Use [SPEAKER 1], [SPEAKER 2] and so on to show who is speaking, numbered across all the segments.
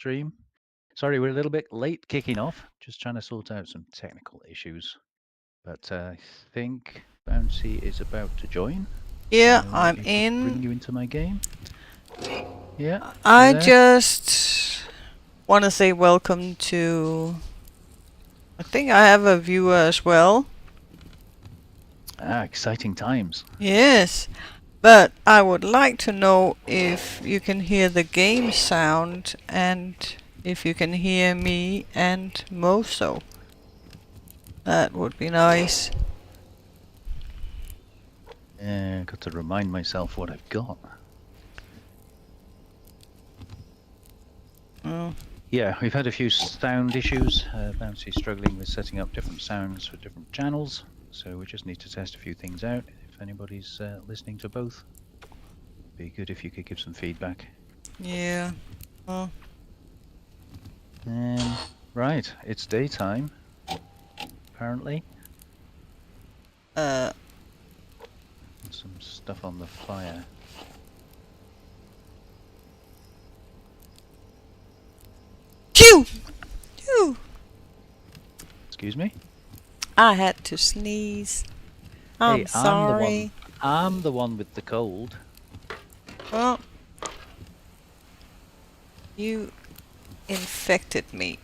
[SPEAKER 1] stream. Sorry, we're a little bit late kicking off. Just trying to sort out some technical issues. But I think Bouncy is about to join.
[SPEAKER 2] Yeah,
[SPEAKER 1] So let
[SPEAKER 2] I'm
[SPEAKER 1] me bring
[SPEAKER 2] in.
[SPEAKER 1] you into my game. Yeah, you
[SPEAKER 2] I
[SPEAKER 1] there?
[SPEAKER 2] just want to say welcome to... I think I have a viewer as well.
[SPEAKER 1] Ah, exciting times.
[SPEAKER 2] Yes, but I would like to know if you can hear the game sound and if you can hear me and Moso. That would be nice.
[SPEAKER 1] Got to remind myself what I've got.
[SPEAKER 2] Oh.
[SPEAKER 1] Yeah, we've had a few sound issues. Bouncy struggling with setting up different sounds for different channels. So we just need to test a few things out. If anybody's listening to both, be good if you could give some feedback.
[SPEAKER 2] Yeah. Oh.
[SPEAKER 1] Right, it's daytime, apparently. Some stuff on the fire.
[SPEAKER 2] Phew! Phew!
[SPEAKER 1] Excuse me?
[SPEAKER 2] I had to sneeze. I'm sorry.
[SPEAKER 1] I'm the one with the cold.
[SPEAKER 2] Well, you infected me.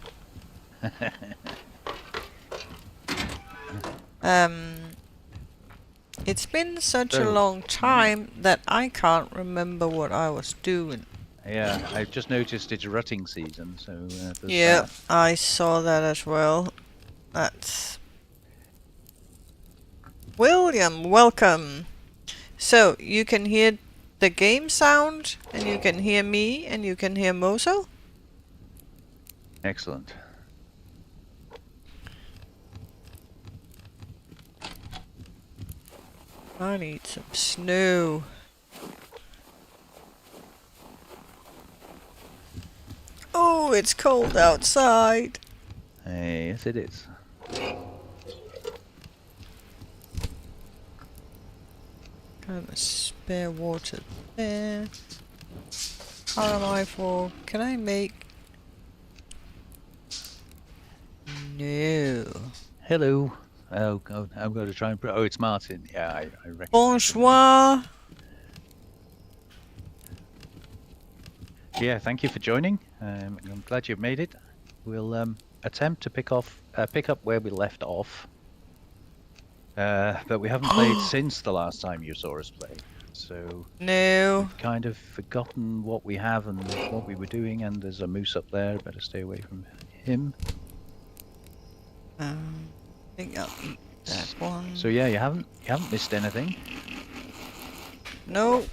[SPEAKER 2] It's been such a long time that I can't remember what I was doing.
[SPEAKER 1] Yeah, I've just noticed it's rutting season, so
[SPEAKER 2] yeah,
[SPEAKER 1] that.
[SPEAKER 2] I saw that as well. That's... William, welcome! So, you can hear the game sound, and you can hear me, and you can hear Moso?
[SPEAKER 1] Excellent.
[SPEAKER 2] I need some snow. Oh, it's cold outside.
[SPEAKER 1] Yes, it is.
[SPEAKER 2] Got a spare water there. How am I for? Can I make? No.
[SPEAKER 1] Hello. Oh, I'm going to try and... Oh, it's Martin. Yeah, I recognize
[SPEAKER 2] Bonsoir.
[SPEAKER 1] Yeah, thank you for joining. I'm glad you've made it. We'll attempt to pick up where we left off. But we haven't played since the last time you saw us play. So
[SPEAKER 2] no,
[SPEAKER 1] we've kind of forgotten what we have and what we were doing, and there's a moose up there. Better stay away from him.
[SPEAKER 2] I think I'll eat that one.
[SPEAKER 1] So yeah, you haven't missed anything.
[SPEAKER 2] No.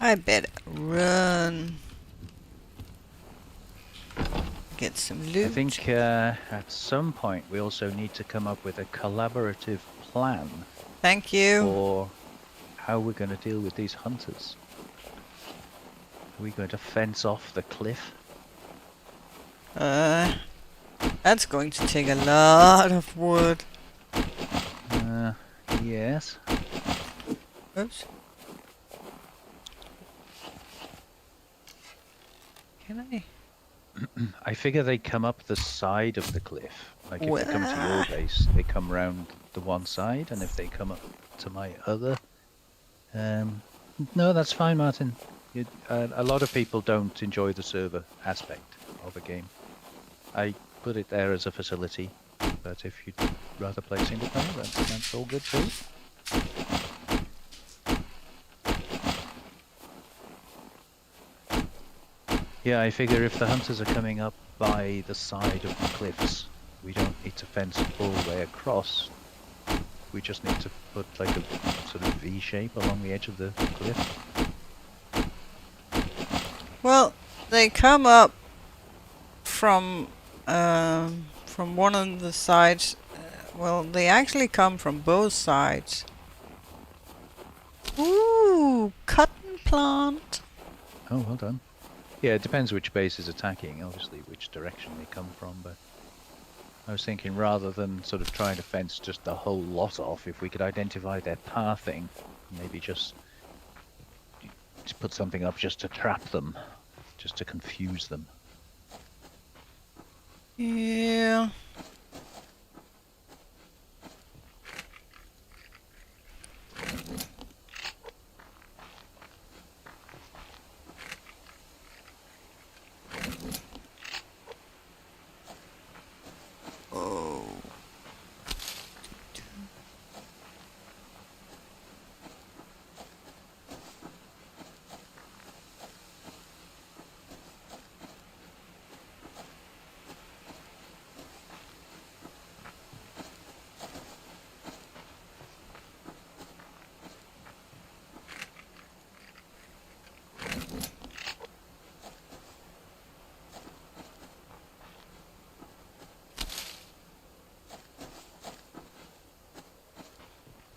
[SPEAKER 2] I better run. Get some loot.
[SPEAKER 1] I think at some point we also need to come up with a collaborative plan.
[SPEAKER 2] Thank you.
[SPEAKER 1] For how we're going to deal with these hunters. Are we going to fence off the cliff?
[SPEAKER 2] That's going to take a lot of wood.
[SPEAKER 1] Yes.
[SPEAKER 2] Oops. Can I?
[SPEAKER 1] I figure they come up the side of the cliff. Like if they come to your base, they come round the one side, and if they come up to my other... no, that's fine, Martin. A lot of people don't enjoy the server aspect of a game. I put it there as a facility, but if you'd rather play single player, that's all good too. Yeah, I figure if the hunters are coming up by the side of the cliffs, we don't need to fence all the way across. We just need to put like a sort of V shape along the edge of the cliff.
[SPEAKER 2] Well, they come up from one of the sides. Well, they actually come from both sides. Ooh, cotton plant.
[SPEAKER 1] Oh, well done. Yeah, it depends which base is attacking, obviously, which direction they come from, but... I was thinking rather than sort of trying to fence just the whole lot off, if we could identify their pathing, maybe just put something up just to trap them, just to confuse them.
[SPEAKER 2] Yeah. Oh.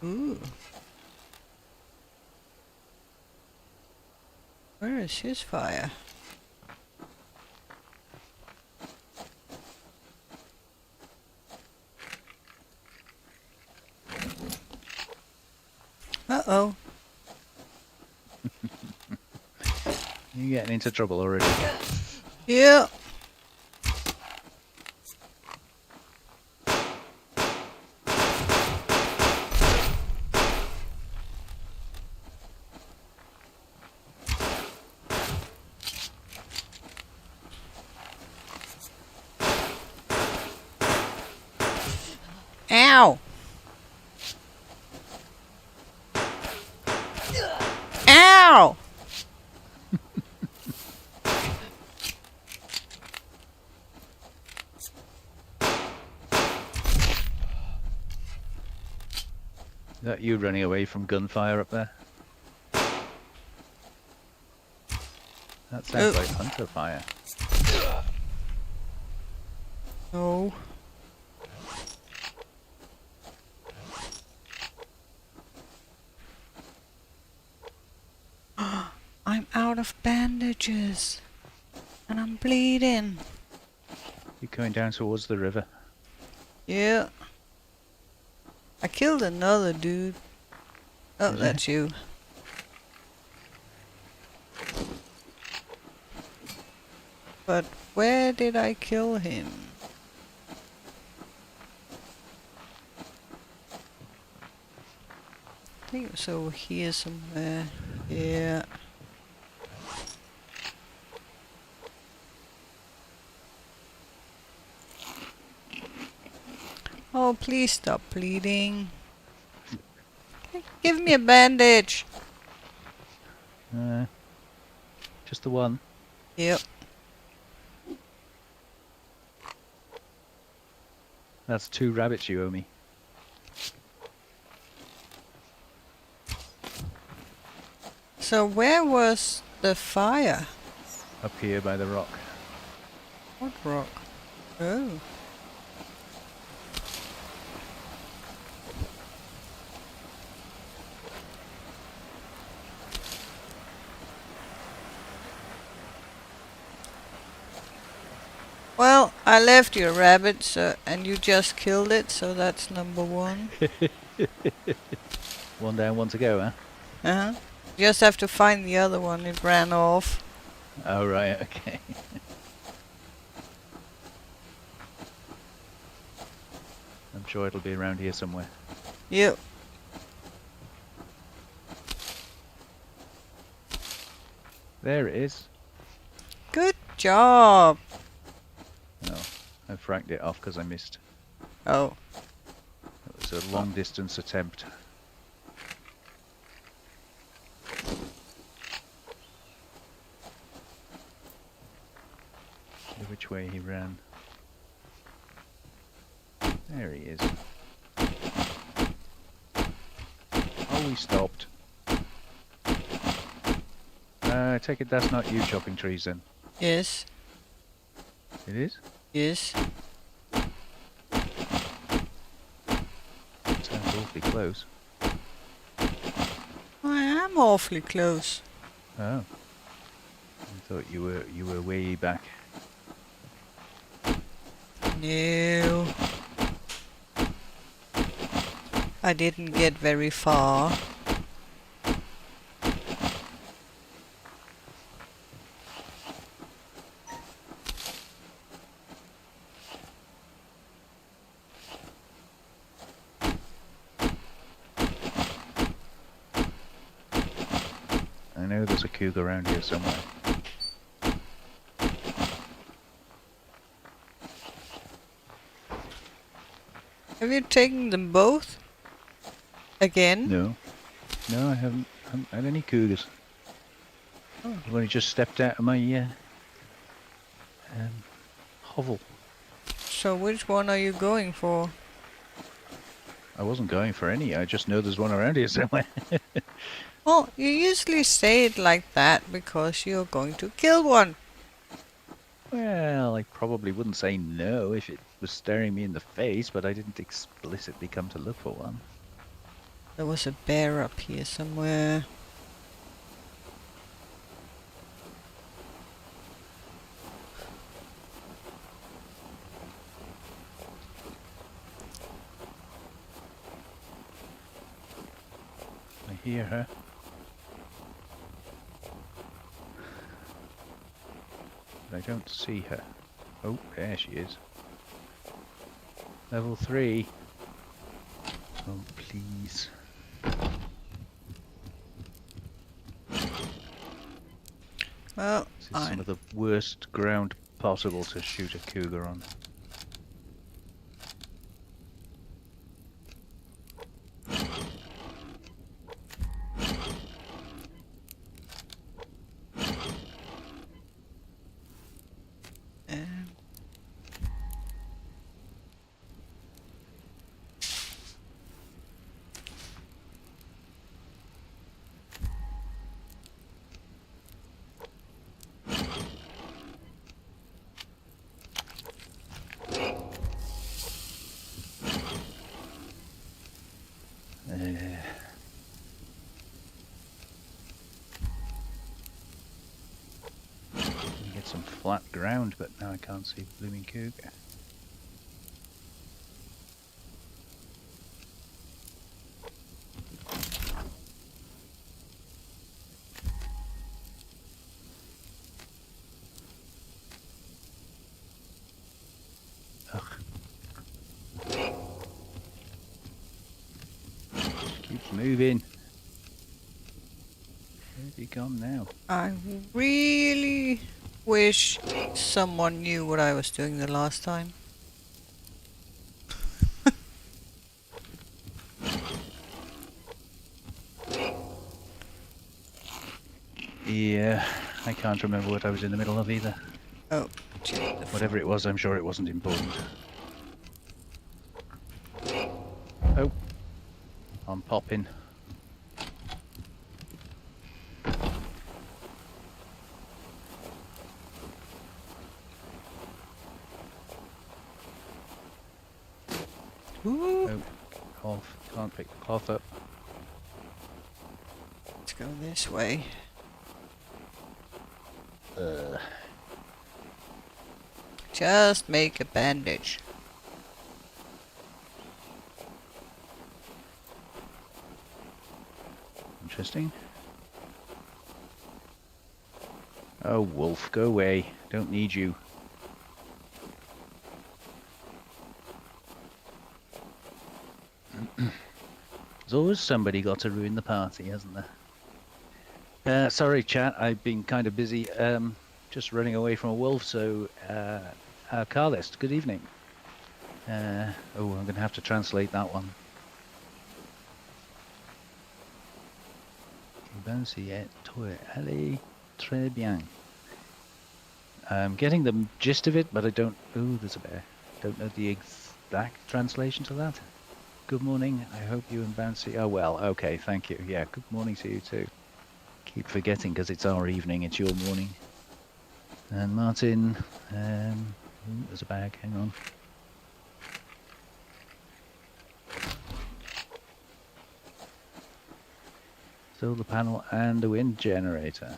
[SPEAKER 2] Ooh. Where is his fire? Uh-oh.
[SPEAKER 1] You're getting into trouble already.
[SPEAKER 2] Yeah. Ow! Ow!
[SPEAKER 1] Is that you running away from gunfire up there? That sounds like hunter fire.
[SPEAKER 2] No. I'm out of bandages. And I'm bleeding.
[SPEAKER 1] You're going down towards the river.
[SPEAKER 2] Yeah. I killed another dude. Oh,
[SPEAKER 1] Did you?
[SPEAKER 2] that's you. But where did I kill him? I think it was over here somewhere. Yeah. Oh, please stop bleeding. Give me a bandage.
[SPEAKER 1] Just the one.
[SPEAKER 2] Yep.
[SPEAKER 1] That's 2 rabbits you owe me.
[SPEAKER 2] So where was the fire?
[SPEAKER 1] Up here by the rock.
[SPEAKER 2] What rock? Oh. Well, I left you a rabbit, so, and you just killed it, so that's number 1.
[SPEAKER 1] 1 down, 1 to go, huh?
[SPEAKER 2] Uh-huh. Just have to find the other one, it ran off.
[SPEAKER 1] Oh, right, okay. I'm sure it'll be around here somewhere.
[SPEAKER 2] Yep.
[SPEAKER 1] There it is.
[SPEAKER 2] Good job.
[SPEAKER 1] Oh, I fracked it off because I missed.
[SPEAKER 2] Oh.
[SPEAKER 1] It was a long distance attempt. See which way he ran. There he is. Oh, he stopped. I take it that's not you chopping trees then?
[SPEAKER 2] Yes.
[SPEAKER 1] It is?
[SPEAKER 2] Yes.
[SPEAKER 1] Sounds awfully close.
[SPEAKER 2] I am awfully close.
[SPEAKER 1] Oh. I thought you were way back.
[SPEAKER 2] No. I didn't get very far.
[SPEAKER 1] I know there's a cougar around here somewhere.
[SPEAKER 2] Have you taken them both? Again?
[SPEAKER 1] No. No, I haven't had any cougars.
[SPEAKER 2] Oh.
[SPEAKER 1] I've only just stepped out of my hovel.
[SPEAKER 2] So which one are you going for?
[SPEAKER 1] I wasn't going for any, I just know there's one around here somewhere.
[SPEAKER 2] Oh, you usually say it like that because you're going to kill one.
[SPEAKER 1] Well, I probably wouldn't say no if it was staring me in the face, but I didn't explicitly come to look for one.
[SPEAKER 2] There was a bear up here somewhere.
[SPEAKER 1] I hear her. But I don't see her. Oh, there she is. Level 3. Oh, please.
[SPEAKER 2] Well,
[SPEAKER 1] This is some of the worst ground possible to shoot a cougar on.
[SPEAKER 2] um,
[SPEAKER 1] Get some flat ground, but now I can't see blooming cougar. Keeps moving. Where's he gone now?
[SPEAKER 2] I really wish someone knew what I was doing the last time.
[SPEAKER 1] Yeah, I can't remember what I was in the middle of either.
[SPEAKER 2] Oh,
[SPEAKER 1] Whatever it was, I'm sure it wasn't important. Oh, I'm popping.
[SPEAKER 2] Ooh.
[SPEAKER 1] Oh, cloth. Can't pick the cloth up.
[SPEAKER 2] Let's go this way. Just make a bandage.
[SPEAKER 1] Interesting. Oh, wolf, go away. Don't need you. There's always somebody got to ruin the party, hasn't there? Sorry, chat. I've been kind of busy. Just running away from a wolf. So, Carlist, good evening. I'm going to have to translate that one. Ben, c'est toi. Allez, très bien. I'm getting the gist of it, but I don't. Ooh, there's a bear. Don't know the exact translation to that. Good morning. I hope you and Bouncy are well. Okay, thank you. Yeah, good morning to you too. Keep forgetting because it's our evening, it's your morning. And Martin, ooh, there's a bag. Hang on. Solar panel and a wind generator.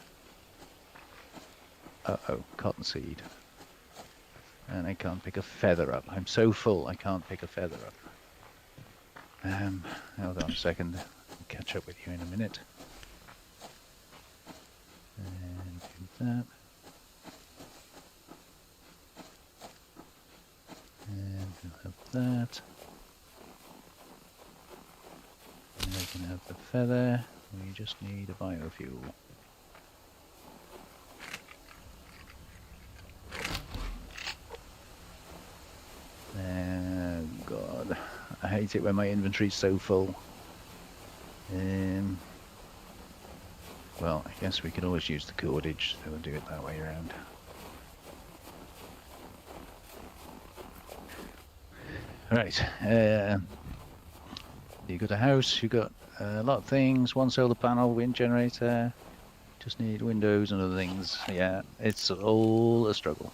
[SPEAKER 1] Uh-oh, cottonseed. And I can't pick a feather up. I'm so full, I can't pick a feather up. Hold on a second. I'll catch up with you in a minute. And do that. And we'll have that. And we can have the feather. We just need a biofuel. God, I hate it when my inventory's so full. Well, I guess we could always use the cordage, so we'll do it that way around. Right, you got a house, you got a lot of things, one solar panel, wind generator, just need windows and other things. Yeah, it's all a struggle.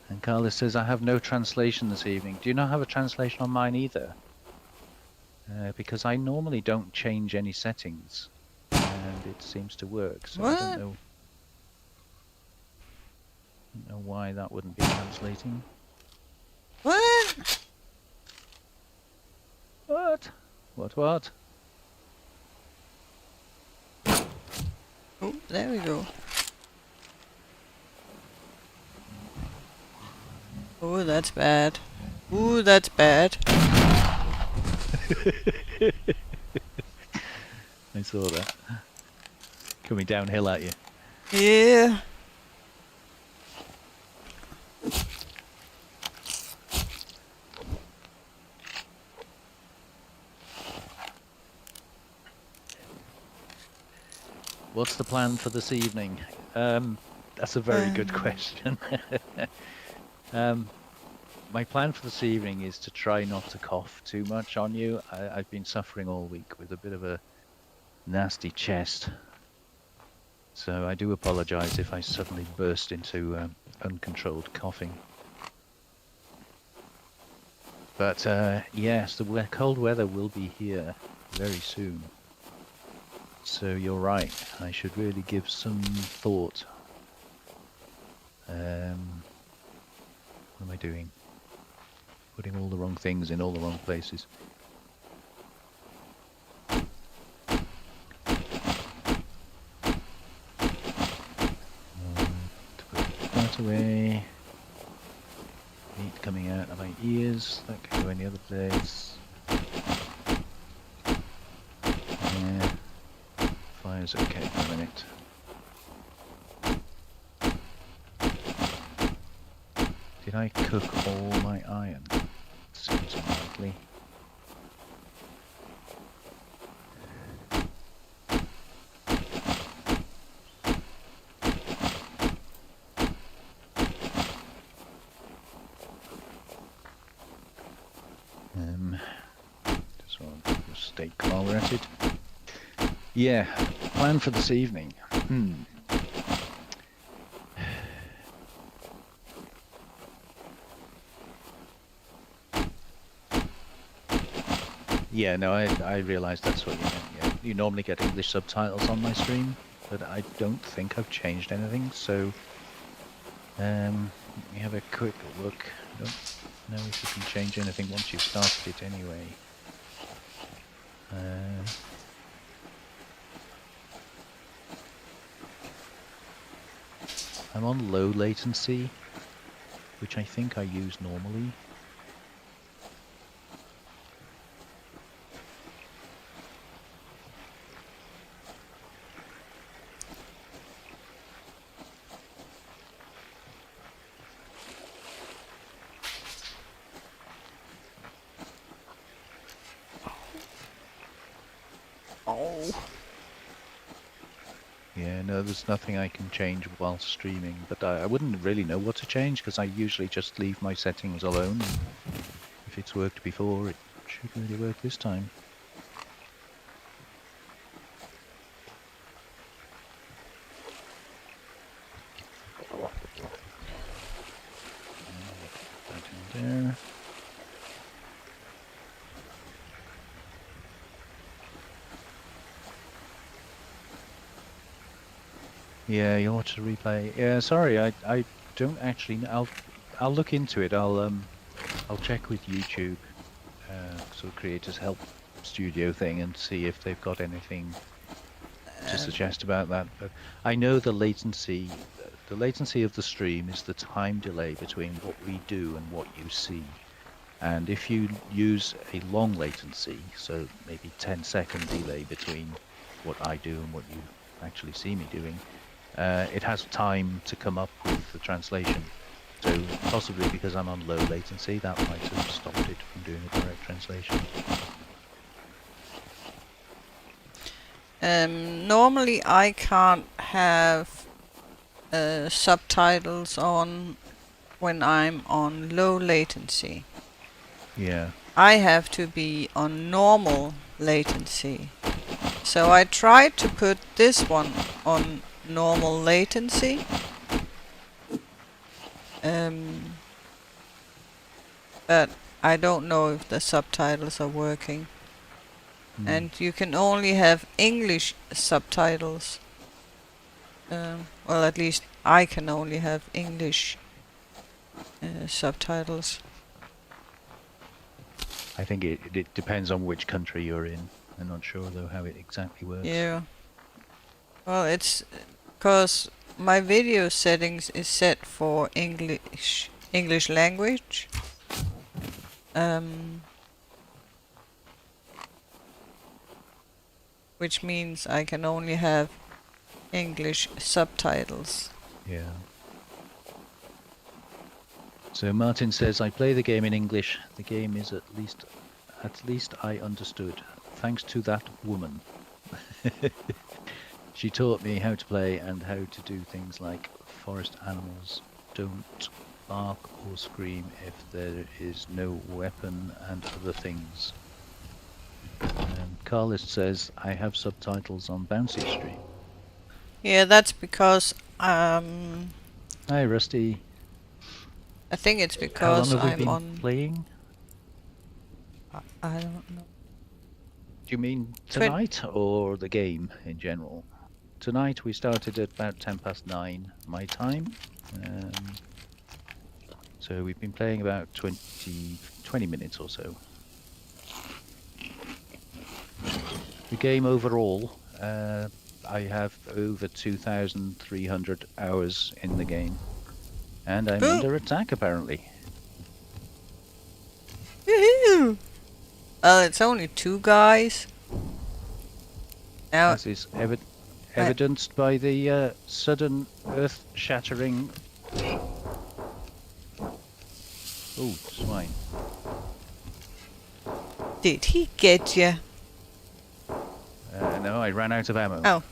[SPEAKER 1] And Carlos says, I have no translation this evening. Do you not have a translation on mine either? Because I normally don't change any settings, and it seems to work, so
[SPEAKER 2] What?
[SPEAKER 1] I don't know why that wouldn't be translating.
[SPEAKER 2] What?
[SPEAKER 1] What? What?
[SPEAKER 2] Oh, there we go. Oh, that's bad. Ooh, that's bad.
[SPEAKER 1] I saw that. Coming downhill at you.
[SPEAKER 2] Yeah.
[SPEAKER 1] What's the plan for this evening? That's a very good question. My plan for this evening is to try not to cough too much on you. I've been suffering all week with a bit of a nasty chest. So I do apologize if I suddenly burst into uncontrolled coughing. But yes, the cold weather will be here very soon. So you're right, I should really give some thought. What am I doing? Putting all the wrong things in all the wrong places. To put that away. Meat coming out of my ears, that can go any other place. Yeah. Fire's okay for a minute. Did I cook all my iron? Seems unlikely. Just want the steak while we're at it. Yeah, plan for this evening. Yeah, no, I realised that's what you meant. Yeah. You normally get English subtitles on my stream, but I don't think I've changed anything, so let me have a quick look. I don't know if you can change anything once you've started it anyway. I'm on low latency, which I think I use normally.
[SPEAKER 2] Oh.
[SPEAKER 1] Yeah, no, there's nothing I can change while streaming, but I wouldn't really know what to change because I usually just leave my settings alone. If it's worked before, it should really work this time. Put that in there. Yeah, you'll watch the replay. Yeah, sorry, I don't actually. I'll look into it. I'll check with YouTube sort of creators help studio thing and see if they've got anything to suggest about that. But I know the latency of the stream is the time delay between what we do and what you see. And if you use a long latency, so maybe 10-second delay between what I do and what you actually see me doing, it has time to come up with the translation. So possibly because I'm on low latency, that might have stopped it from doing a direct translation.
[SPEAKER 2] Normally I can't have subtitles on when I'm on low latency.
[SPEAKER 1] Yeah.
[SPEAKER 2] I have to be on normal latency. So I tried to put this one on normal latency. But I don't know if the subtitles are working. And you can only have English subtitles. Well, at least I can only have English subtitles.
[SPEAKER 1] I think it depends on which country you're in. I'm not sure though how it exactly works.
[SPEAKER 2] Yeah. Well, it's because my video settings is set for English language. Which means I can only have English subtitles.
[SPEAKER 1] Yeah. So Martin says, I play the game in English. The game is at least I understood. Thanks to that woman. She taught me how to play and how to do things like forest animals don't bark or scream if there is no weapon and other things. Carlist says, I have subtitles on Bouncy Stream.
[SPEAKER 2] Yeah, that's because
[SPEAKER 1] Hi, Rusty.
[SPEAKER 2] I think it's because
[SPEAKER 1] How long have
[SPEAKER 2] I'm
[SPEAKER 1] we been
[SPEAKER 2] on
[SPEAKER 1] playing?
[SPEAKER 2] I don't know.
[SPEAKER 1] Do you mean tonight or the game in general? Tonight we started at about 9:10 my time. So we've been playing about 20 minutes or so. The game overall, I have over 2,300 hours in the game. And I'm under attack apparently.
[SPEAKER 2] Woohoo! Well, it's only 2 guys. Now
[SPEAKER 1] This is evidenced by the sudden earth-shattering... Oh, swine.
[SPEAKER 2] Did he get you?
[SPEAKER 1] No, I ran out of ammo.
[SPEAKER 2] Oh.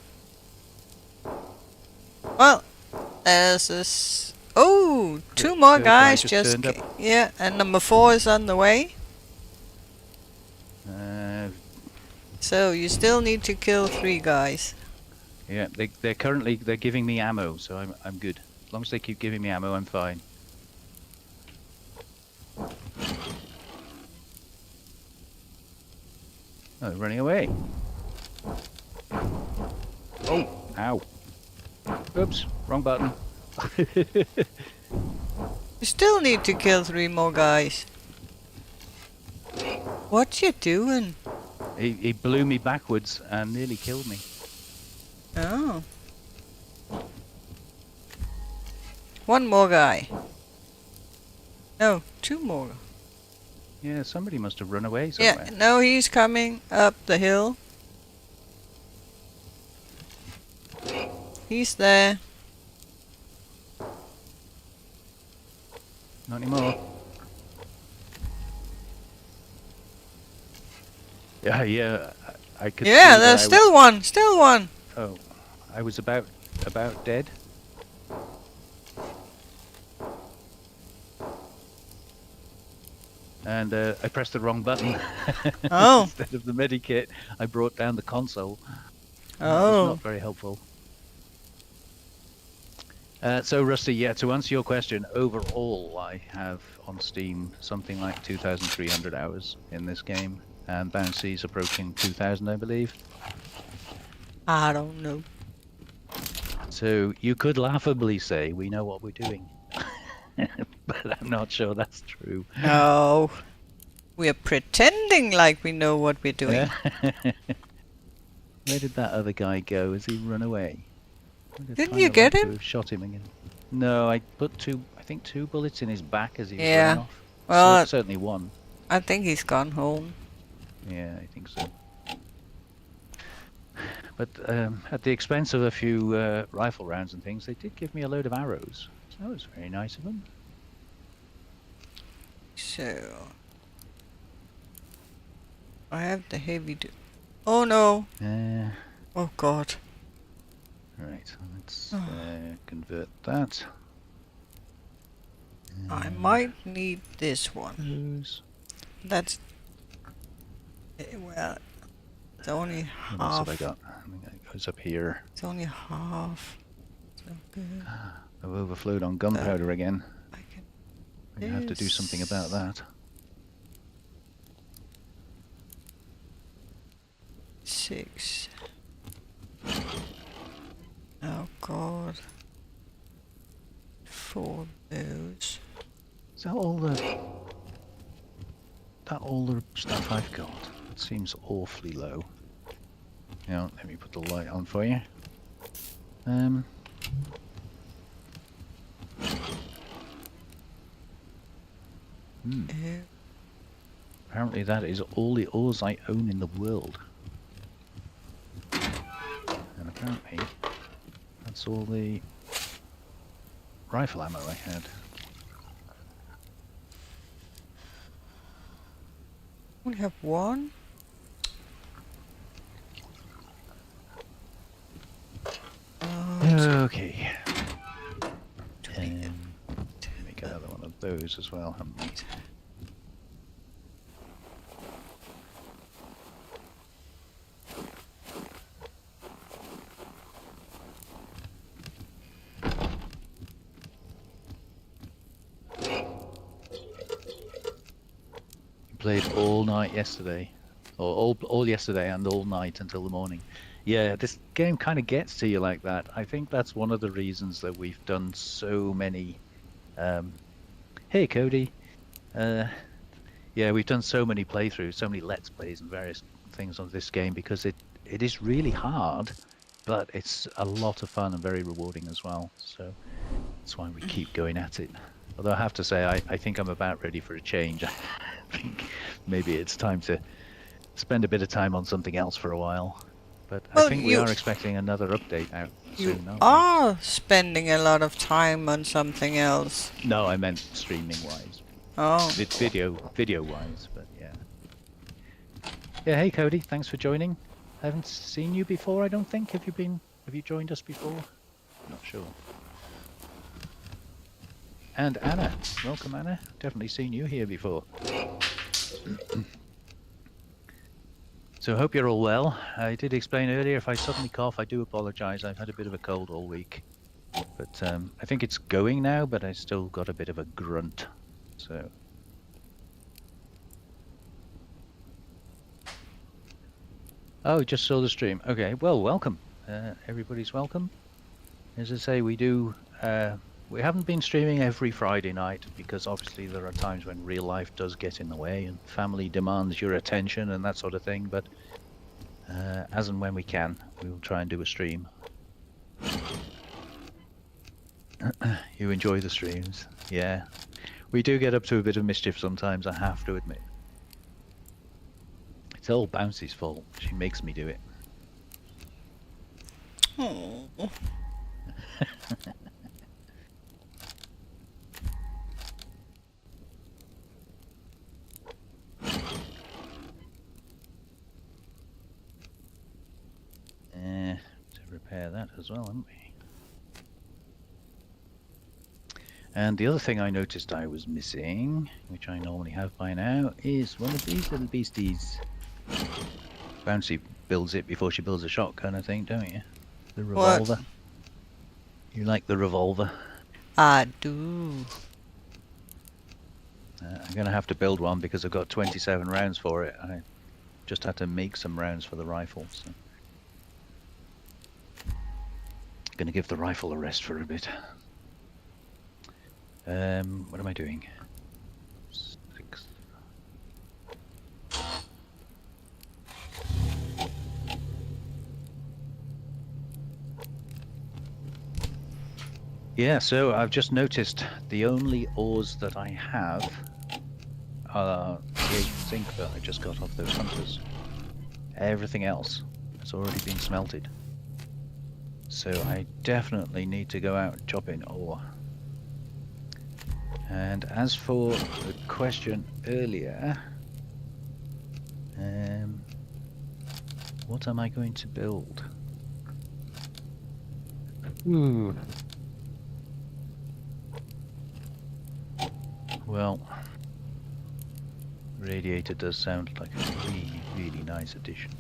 [SPEAKER 2] Well, there's this... Oh, 2 more
[SPEAKER 1] Good guy
[SPEAKER 2] guys just...
[SPEAKER 1] turned up.
[SPEAKER 2] Yeah, and number 4 is on the way. So you still need to kill 3 guys.
[SPEAKER 1] Yeah, they're giving me ammo, so I'm good. As long as they keep giving me ammo, I'm fine. Oh, they're running away. Oh, ow. Oops, wrong button.
[SPEAKER 2] You still need to kill 3 more guys. What you doing?
[SPEAKER 1] He blew me backwards and nearly killed me.
[SPEAKER 2] Oh. 1 more guy. No, 2 more.
[SPEAKER 1] Yeah, somebody must have run away somewhere.
[SPEAKER 2] Yeah, no, he's coming up the hill. He's there.
[SPEAKER 1] Not anymore. Yeah, I could see
[SPEAKER 2] Yeah,
[SPEAKER 1] that
[SPEAKER 2] there's still one, still one.
[SPEAKER 1] Oh, I was about dead. And I pressed the wrong button.
[SPEAKER 2] Oh.
[SPEAKER 1] Instead of the medikit, I brought down the console. That
[SPEAKER 2] Oh.
[SPEAKER 1] was not very helpful. So Rusty, yeah, to answer your question, overall I have on Steam something like 2,300 hours in this game, and Bouncy's approaching 2,000, I believe.
[SPEAKER 2] I don't know.
[SPEAKER 1] So you could laughably say we know what we're doing, but I'm not sure that's true.
[SPEAKER 2] No. We're pretending like we know what we're doing.
[SPEAKER 1] Yeah. Where did that other guy go? Has he run away?
[SPEAKER 2] Didn't you get
[SPEAKER 1] To
[SPEAKER 2] him?
[SPEAKER 1] have shot him again. No, I put I think two bullets in his back as he was running
[SPEAKER 2] Yeah.
[SPEAKER 1] off.
[SPEAKER 2] Well,
[SPEAKER 1] Certainly one.
[SPEAKER 2] I think he's gone home.
[SPEAKER 1] Yeah, I think so. But at the expense of a few rifle rounds and things, they did give me a load of arrows. So that was very nice of them.
[SPEAKER 2] So I have the heavy. Oh no! Oh god!
[SPEAKER 1] Right, let's convert that.
[SPEAKER 2] I might need this one.
[SPEAKER 1] Those.
[SPEAKER 2] That's well. It's only half.
[SPEAKER 1] What else have I got? I think that goes up here.
[SPEAKER 2] It's only half. So good.
[SPEAKER 1] I've overflowed on gunpowder again.
[SPEAKER 2] I can.
[SPEAKER 1] I'm gonna have to do something about that.
[SPEAKER 2] 6. Oh god. 4 those.
[SPEAKER 1] Is that all the stuff I've got? It seems awfully low. Now, let me put the light on for you. Apparently that is all the ores I own in the world. And apparently that's all the rifle ammo I had.
[SPEAKER 2] We have one.
[SPEAKER 1] Okay. Make another one of those as well, haven't we? Played all night yesterday, or all yesterday and all night until the morning. Yeah, this game kind of gets to you like that. I think that's one of the reasons that we've done so many. Hey, Cody. Yeah, we've done so many playthroughs, so many let's plays and various things on this game because it is really hard, but it's a lot of fun and very rewarding as well. So that's why we keep going at it. Although I have to say, I think I'm about ready for a change. I think maybe it's time to spend a bit of time on something else for a while. But I think we are expecting another update out soon.
[SPEAKER 2] You are spending a lot of time on something else.
[SPEAKER 1] No, I meant streaming-wise.
[SPEAKER 2] Oh.
[SPEAKER 1] Video-wise, but yeah. Yeah, hey Cody, thanks for joining. I haven't seen you before, I don't think. Have you joined us before? Not sure. And Anna, welcome Anna. Definitely seen you here before. So I hope you're all well. I did explain earlier, if I suddenly cough, I do apologise. I've had a bit of a cold all week. But I think it's going now, but I still got a bit of a grunt. So. Oh, just saw the stream. Okay, well, welcome. Everybody's welcome. As I say, we haven't been streaming every Friday night because obviously there are times when real life does get in the way and family demands your attention and that sort of thing, but as and when we can, we will try and do a stream. You enjoy the streams? Yeah. We do get up to a bit of mischief sometimes, I have to admit. It's all Bouncy's fault. She makes me do it.
[SPEAKER 2] Oh.
[SPEAKER 1] To repair that as well, haven't we? And the other thing I noticed I was missing, which I normally have by now, is one of these little beasties. Bouncy builds it before she builds a shotgun, I think, don't you? The revolver. What? You like the revolver?
[SPEAKER 2] I do.
[SPEAKER 1] I'm going to have to build one because I've got 27 rounds for it. I just had to make some rounds for the rifle. So. Going to give the rifle a rest for a bit. What am I doing? 6. Yeah, so I've just noticed the only ores that I have are the 8 zinc that I just got off those hunters. Everything else has already been smelted. So I definitely need to go out and chop in ore. And as for the question earlier, what am I going to build? Well, radiator does sound like a really, really nice addition.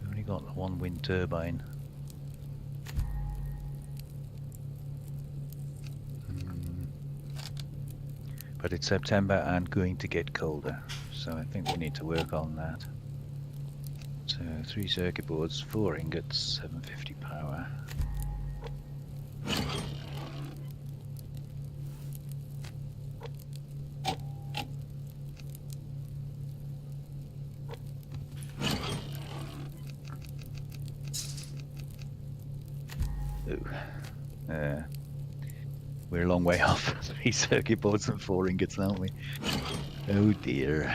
[SPEAKER 1] We've only got one wind turbine. But it's September and going to get colder, so I think we need to work on that. So 3 circuit boards, 4 ingots, 750 power. We're a long way off 3 circuit boards and 4 ingots, aren't we? Oh dear.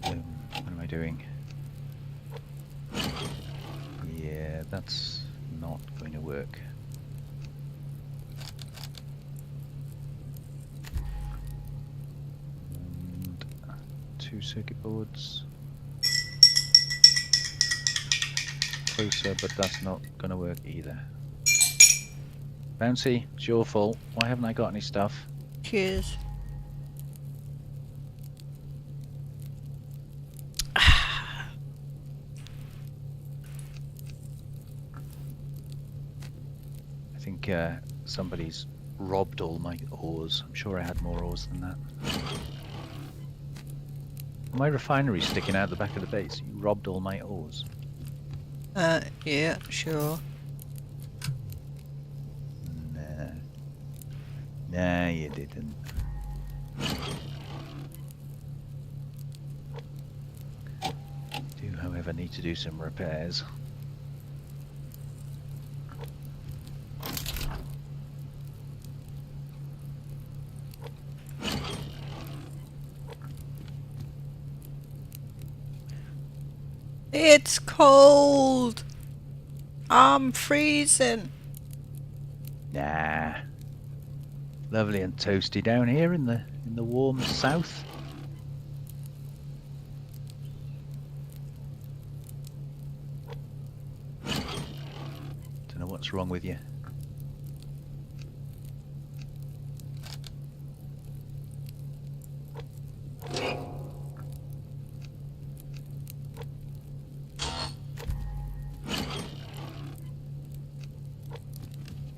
[SPEAKER 1] What am I doing? Yeah, that's not going to work. And 2 circuit boards. Closer, but that's not going to work either. Bouncy, it's your fault. Why haven't I got any stuff?
[SPEAKER 2] Cheers.
[SPEAKER 1] I think somebody's robbed all my ores. I'm sure I had more ores than that. My refinery's sticking out the back of the base. You robbed all my ores.
[SPEAKER 2] Yeah, sure.
[SPEAKER 1] Nah, you didn't. Do, however, need to do some repairs.
[SPEAKER 2] It's cold. I'm freezing.
[SPEAKER 1] Nah. Lovely and toasty down here in the warm south. Don't know what's wrong with you.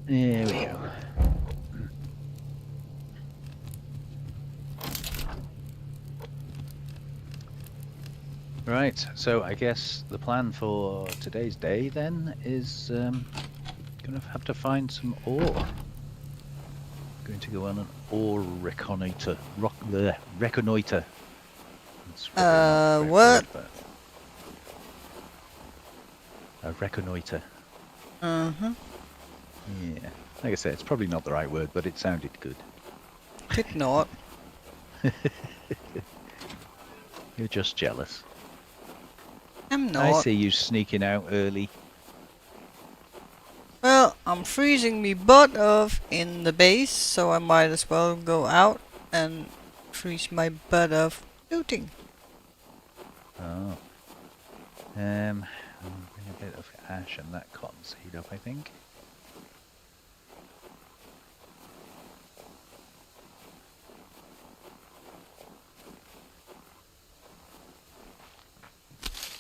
[SPEAKER 1] There we go. Right, so I guess the plan for today's day then is gonna have to find some ore. Going to go on an ore reconnoiter. Reconnoiter. It's probably not the correct
[SPEAKER 2] What?
[SPEAKER 1] word, but a reconnoiter.
[SPEAKER 2] Uh-huh.
[SPEAKER 1] Yeah, like I said, it's probably not the right word, but it sounded good.
[SPEAKER 2] Did not.
[SPEAKER 1] You're just jealous.
[SPEAKER 2] I'm not.
[SPEAKER 1] I see you sneaking out early.
[SPEAKER 2] Well, I'm freezing me butt off in the base, so I might as well go out and freeze my butt off looting.
[SPEAKER 1] Oh. I'll bring a bit of ash and that cotton seed up, I think.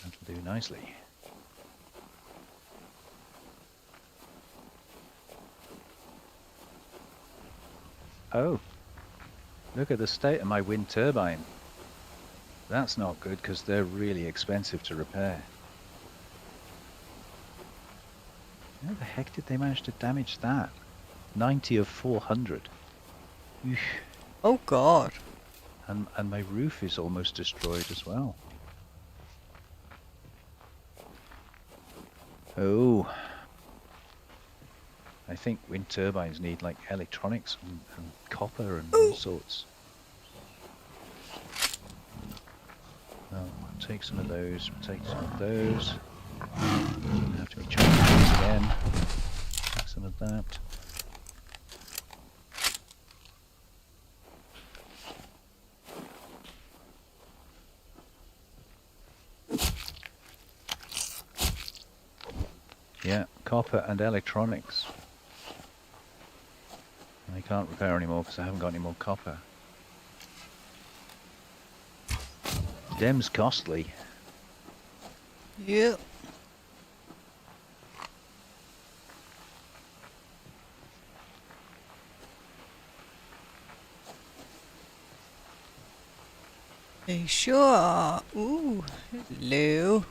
[SPEAKER 1] That'll do nicely. Oh. Look at the state of my wind turbine. That's not good because they're really expensive to repair. How the heck did they manage to damage that? 90 of 400. Eesh.
[SPEAKER 2] Oh God.
[SPEAKER 1] And my roof is almost destroyed as well. Oh. I think wind turbines need like electronics and copper and all sorts. Well, we'll take some of those, we'll take some of those. Gonna have to be chopping these again. Take some of that. Yeah, copper and electronics. I can't repair anymore because I haven't got any more copper. Dem's costly.
[SPEAKER 2] Yeah. They sure are. Ooh, hello.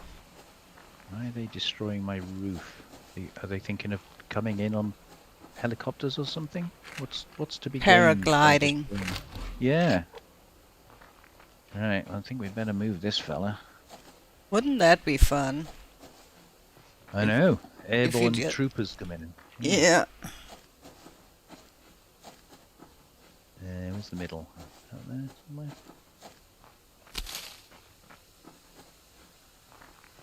[SPEAKER 1] Why are they destroying my roof? Are they thinking of coming in on helicopters or something? What's to be gained by
[SPEAKER 2] Paragliding.
[SPEAKER 1] destroying? Yeah. Right, I think we'd better move this fella.
[SPEAKER 2] Wouldn't that be fun?
[SPEAKER 1] I know.
[SPEAKER 2] if you
[SPEAKER 1] Airborne
[SPEAKER 2] just-
[SPEAKER 1] troopers come in.
[SPEAKER 2] Yeah.
[SPEAKER 1] Where's the middle? Out there somewhere?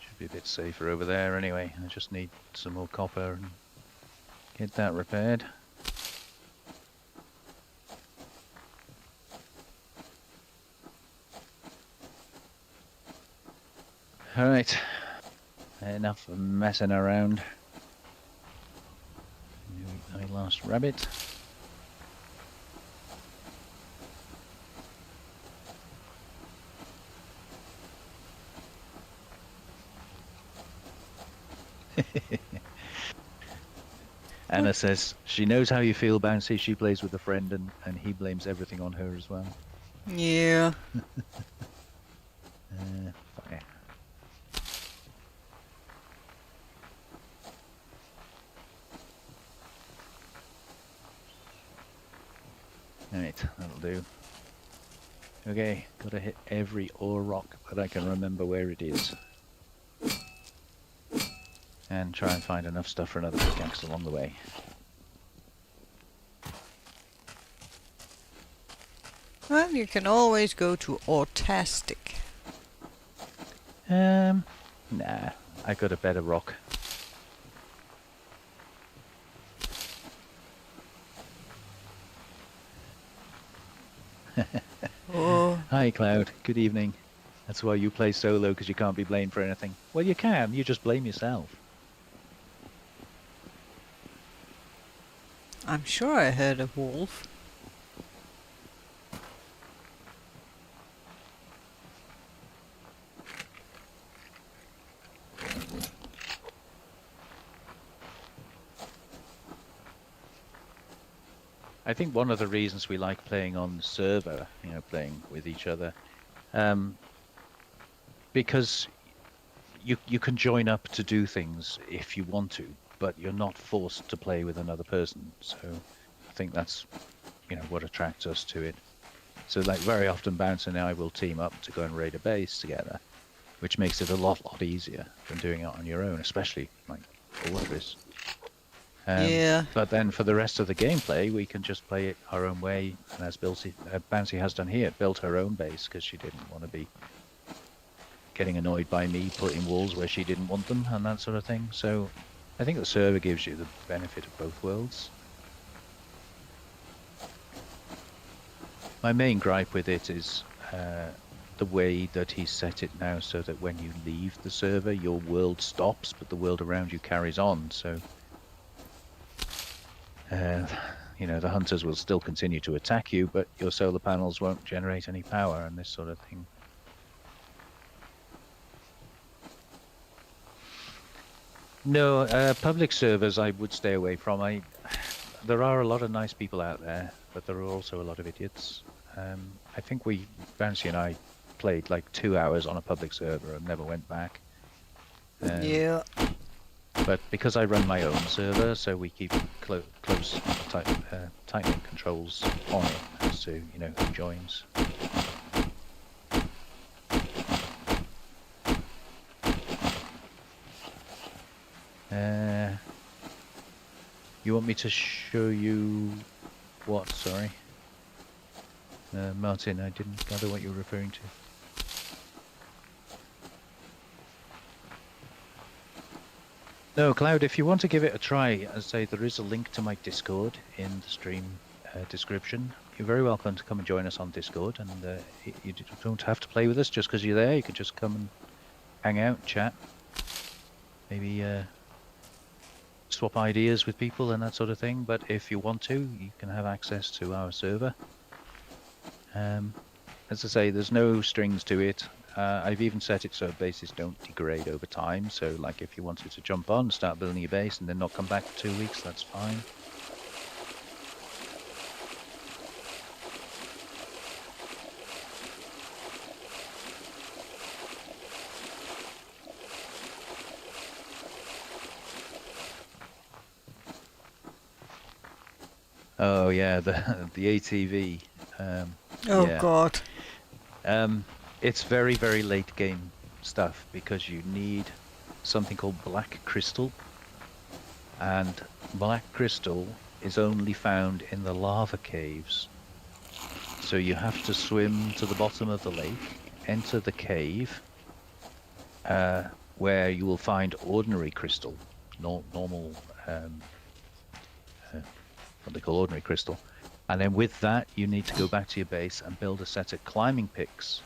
[SPEAKER 1] Should be a bit safer over there anyway. I just need some more copper and get that repaired. Alright. Enough messing around. My last rabbit. Anna says she knows how you feel, Bouncy. She plays with a friend and he blames everything on her as well.
[SPEAKER 2] Yeah.
[SPEAKER 1] Fire. Alright, that'll do. Okay, gotta hit every ore rock that I can remember where it is. And try and find enough stuff for another pickaxe along the way.
[SPEAKER 2] Well, you can always go to Autastic.
[SPEAKER 1] Nah, I got a better rock.
[SPEAKER 2] Oh.
[SPEAKER 1] Hi Cloud, good evening. That's why you play solo, because you can't be blamed for anything. Well, you can, you just blame yourself.
[SPEAKER 2] I'm sure I heard a wolf.
[SPEAKER 1] I think one of the reasons we like playing on server, you know, playing with each other, because you can join up to do things if you want to, but you're not forced to play with another person. So I think that's, you know, what attracts us to it. So like very often Bounce and I will team up to go and raid a base together, which makes it a lot easier than doing it on your own, especially like Fortress.
[SPEAKER 2] Yeah.
[SPEAKER 1] But then for the rest of the gameplay, we can just play it our own way, and as Bouncy has done here, built her own base because she didn't want to be getting annoyed by me putting walls where she didn't want them and that sort of thing. So I think the server gives you the benefit of both worlds. My main gripe with it is the way that he's set it now, so that when you leave the server, your world stops, but the world around you carries on. So you know, the hunters will still continue to attack you, but your solar panels won't generate any power and this sort of thing. No, public servers I would stay away from. There are a lot of nice people out there, but there are also a lot of idiots. I think Bouncy and I played like 2 hours on a public server and never went back.
[SPEAKER 2] Yeah.
[SPEAKER 1] But because I run my own server, so we keep close, tight controls on it as to who joins. You want me to show you what? Sorry, Martin, I didn't gather what you were referring to. No, Cloud, if you want to give it a try, as I say, there is a link to my Discord in the stream description. You're very welcome to come and join us on Discord, and you don't have to play with us just because you're there. You could just come and hang out, chat, maybe swap ideas with people and that sort of thing. But if you want to, you can have access to our server. As I say, there's no strings to it. I've even set it so bases don't degrade over time. So like if you wanted to jump on, start building your base and then not come back for 2 weeks, that's fine. Oh yeah, the ATV.
[SPEAKER 2] Oh
[SPEAKER 1] yeah.
[SPEAKER 2] God.
[SPEAKER 1] It's very, very late game stuff because you need something called black crystal, and black crystal is only found in the lava caves. So you have to swim to the bottom of the lake, enter the cave, where you will find ordinary crystal, normal, what they call ordinary crystal. And then with that, you need to go back to your base and build a set of climbing picks.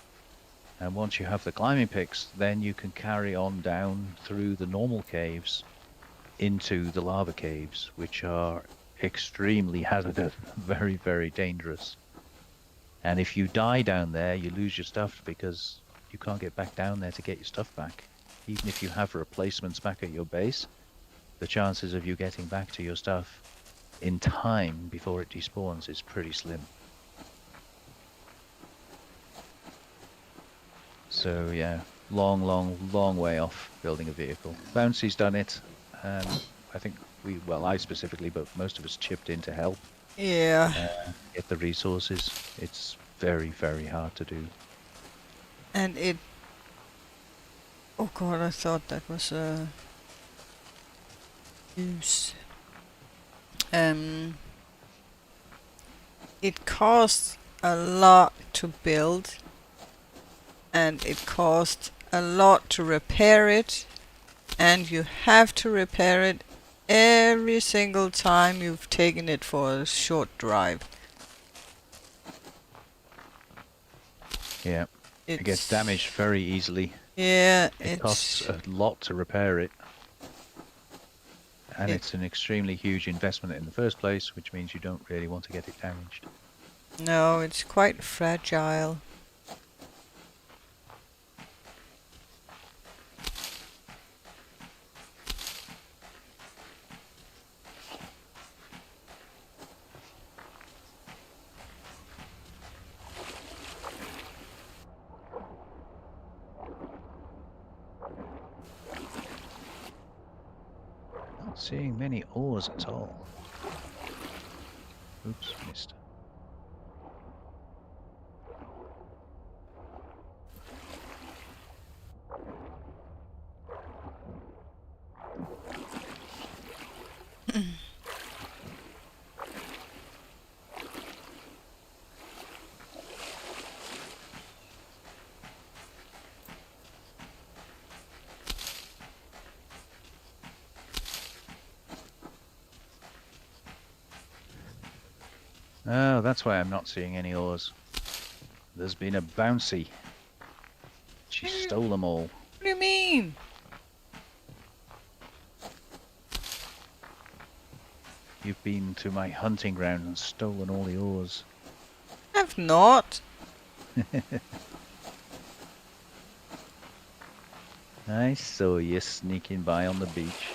[SPEAKER 1] And once you have the climbing picks, then you can carry on down through the normal caves into the lava caves, which are extremely hazardous, very, very dangerous. And if you die down there, you lose your stuff because you can't get back down there to get your stuff back. Even if you have replacements back at your base, the chances of you getting back to your stuff in time before it despawns is pretty slim. So yeah, long way off building a vehicle. Bouncy's done it. I think I specifically, but most of us chipped in to help.
[SPEAKER 2] Yeah.
[SPEAKER 1] Get the resources. It's very, very hard to do.
[SPEAKER 2] And it... Oh God, I thought that was a... use. It costs a lot to build, and it costs a lot to repair it, and you have to repair it every single time you've taken it for a short drive.
[SPEAKER 1] Yeah, it gets damaged very easily.
[SPEAKER 2] Yeah,
[SPEAKER 1] it costs a lot to repair it. And it's an extremely huge investment in the first place, which means you don't really want to get it damaged.
[SPEAKER 2] No, it's quite fragile.
[SPEAKER 1] Not seeing many ores at all. Oops, missed. Oh, that's why I'm not seeing any ores. There's been a bouncy. She stole them all.
[SPEAKER 2] What do you mean?
[SPEAKER 1] You've been to my hunting ground and stolen all the ores.
[SPEAKER 2] I've not.
[SPEAKER 1] I saw you sneaking by on the beach.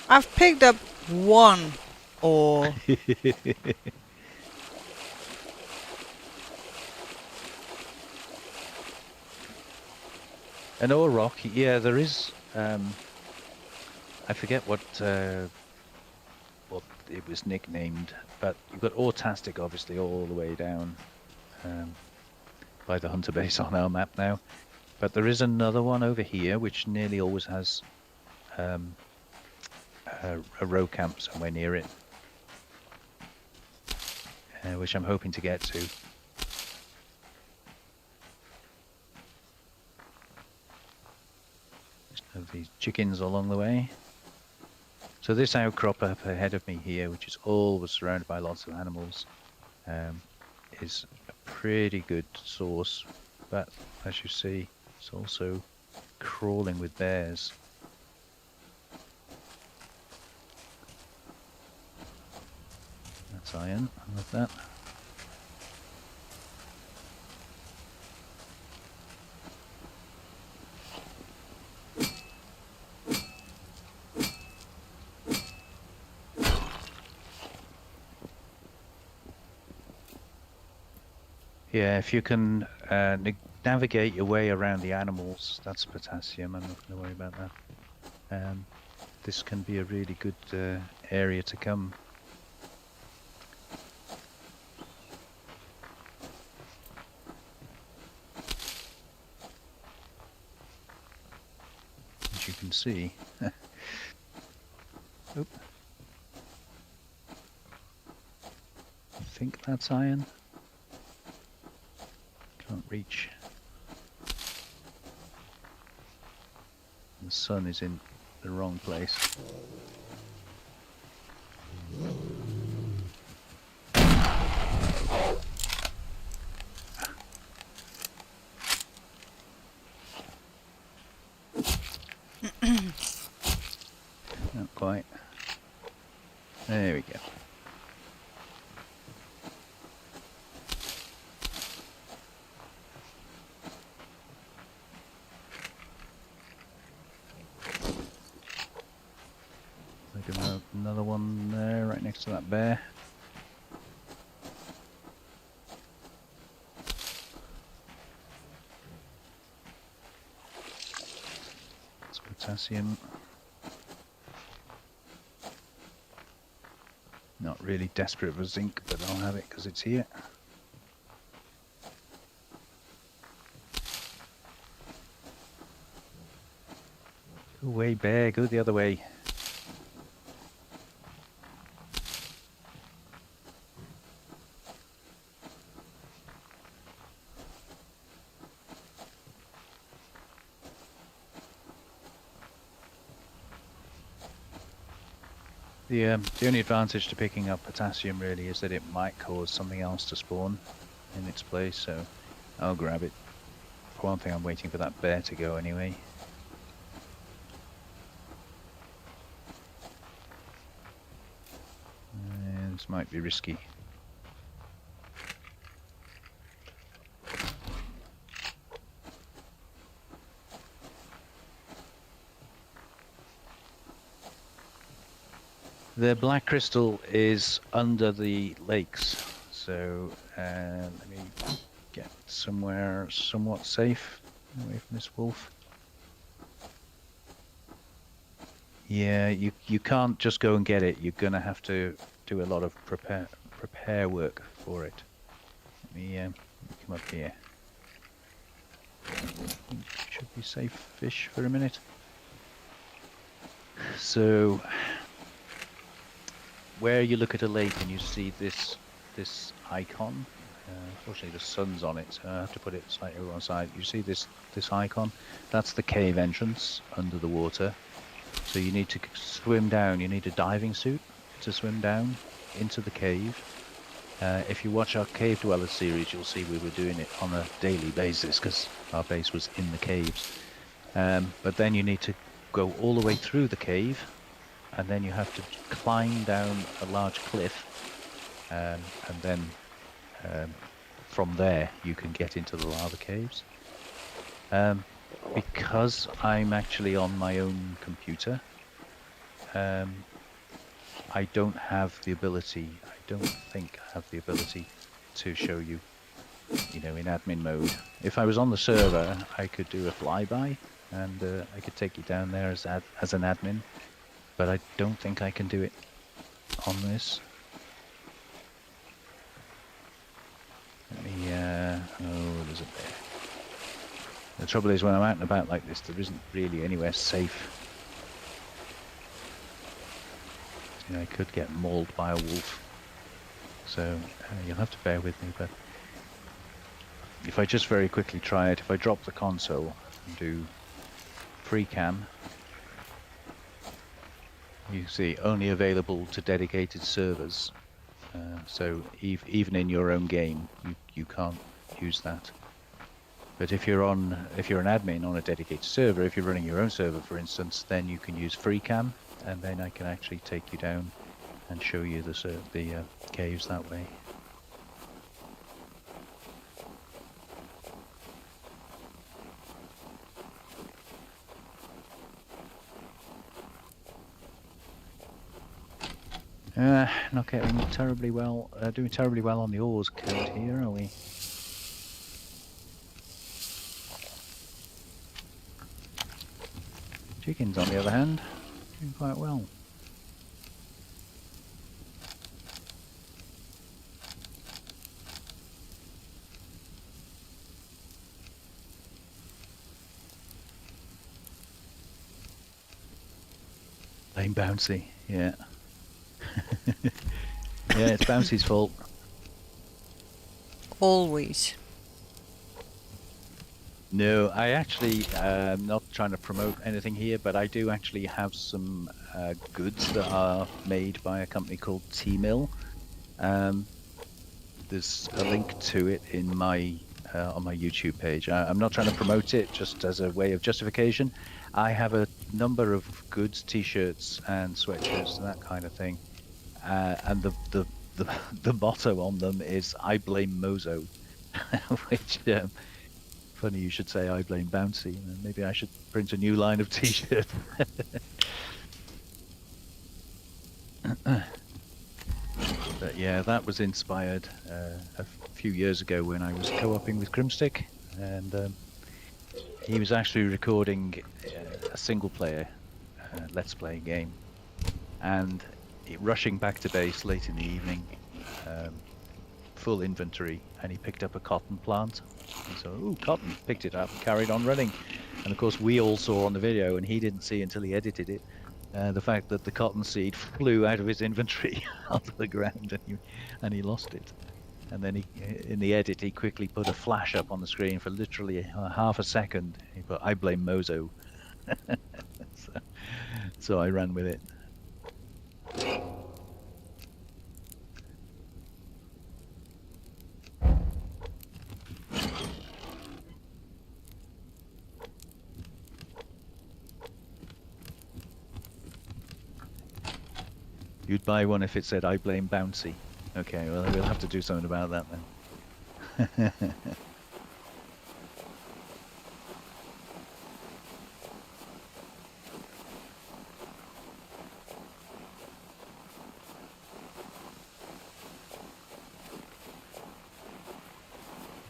[SPEAKER 2] I've picked up one ore.
[SPEAKER 1] An ore rock, yeah, there is. I forget what it was nicknamed, but you've got Autastic obviously all the way down um, by the hunter base on our map now. But there is another one over here which nearly always has um, a row camp somewhere near it, which I'm hoping to get to. Just have these chickens along the way. So this outcrop up ahead of me here, which is always surrounded by lots of animals, is a pretty good source. But as you see, it's also crawling with bears. That's iron, I love that. Yeah, if you can navigate your way around the animals, that's potassium. I'm not going to worry about that. This can be a really good area to come. As you can see. Oop. I think that's iron. Can't reach. The sun is in the wrong place. Not quite. There we go. Another one there, right next to that bear. It's potassium. Not really desperate for zinc, but I'll have it because it's here. Go away, bear, go the other way. The only advantage to picking up potassium really is that it might cause something else to spawn in its place, so I'll grab it. For one thing, I'm waiting for that bear to go anyway. This might be risky. The black crystal is under the lakes, so let me get somewhere somewhat safe away from this wolf. Yeah, you can't just go and get it. You're gonna have to do a lot of prepare work for it. Let me come up here. Should be safe-ish for a minute. So where you look at a lake and you see this icon, unfortunately the sun's on it, so I have to put it slightly over one side. You see this icon? That's the cave entrance under the water. So you need to swim down. You need a diving suit to swim down into the cave. If you watch our Cave Dweller series, you'll see we were doing it on a daily basis because our base was in the caves. But then you need to go all the way through the cave, and then you have to climb down a large cliff, and then from there you can get into the lava caves. Because I'm actually on my own computer, I don't have the ability, I don't think I have the ability to show you you know, in admin mode. If I was on the server, I could do a flyby, and I could take you down there as an admin. But I don't think I can do it on this. Let me. Oh, there's a bear. The trouble is, when I'm out and about like this, there isn't really anywhere safe. You know, I could get mauled by a wolf. So you'll have to bear with me. But if I just very quickly try it, if I drop the console and do free cam, you see only available to dedicated servers. So even in your own game, you can't use that. But if you're an admin on a dedicated server, if you're running your own server, for instance, then you can use free cam, and then I can actually take you down and show you the caves that way. Not getting terribly well, doing terribly well on the ores count here, are we? Chickens, on the other hand, doing quite well. Blame Bouncy, yeah. Yeah, it's Bouncy's fault.
[SPEAKER 2] Always.
[SPEAKER 1] No, I actually am not trying to promote anything here, but I do actually have some goods that are made by a company called T-Mill. There's a link to it in my on my YouTube page. I'm not trying to promote it, just as a way of justification. I have a number of goods, T-shirts and sweatshirts and that kind of thing, and the motto on them is "I blame Mozo," which. Funny you should say I blame Bouncy. Maybe I should print a new line of T-shirt. But yeah, that was inspired a few years ago when I was co-oping with Grimstick, and he was actually recording a single-player Let's Play game, and rushing back to base late in the evening, full inventory, and he picked up a cotton plant. And so, ooh, cotton, picked it up and carried on running. And of course, we all saw on the video, and he didn't see until he edited it, the fact that the cotton seed flew out of his inventory onto the ground, and he lost it. And then in the edit, he quickly put a flash up on the screen for literally half a second. He put, "I blame Mozo." So I ran with it. You'd buy one if it said "I blame Bouncy." Okay, well, we'll have to do something about that then.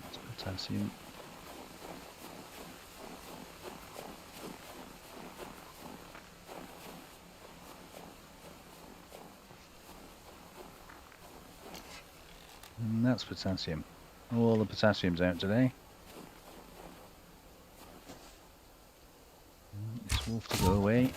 [SPEAKER 1] That's potassium. And that's potassium. All the potassium's out today. This wolf to go away.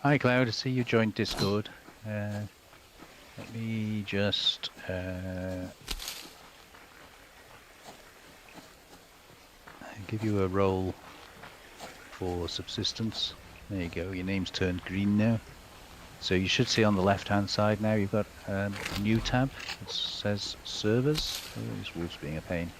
[SPEAKER 1] Hi Cloud, I see you joined Discord. Let me just give you a role for Subsistence. There you go, your name's turned green now. So you should see on the left hand side now you've got a new tab that says Servers. Oh, this wolf's being a pain.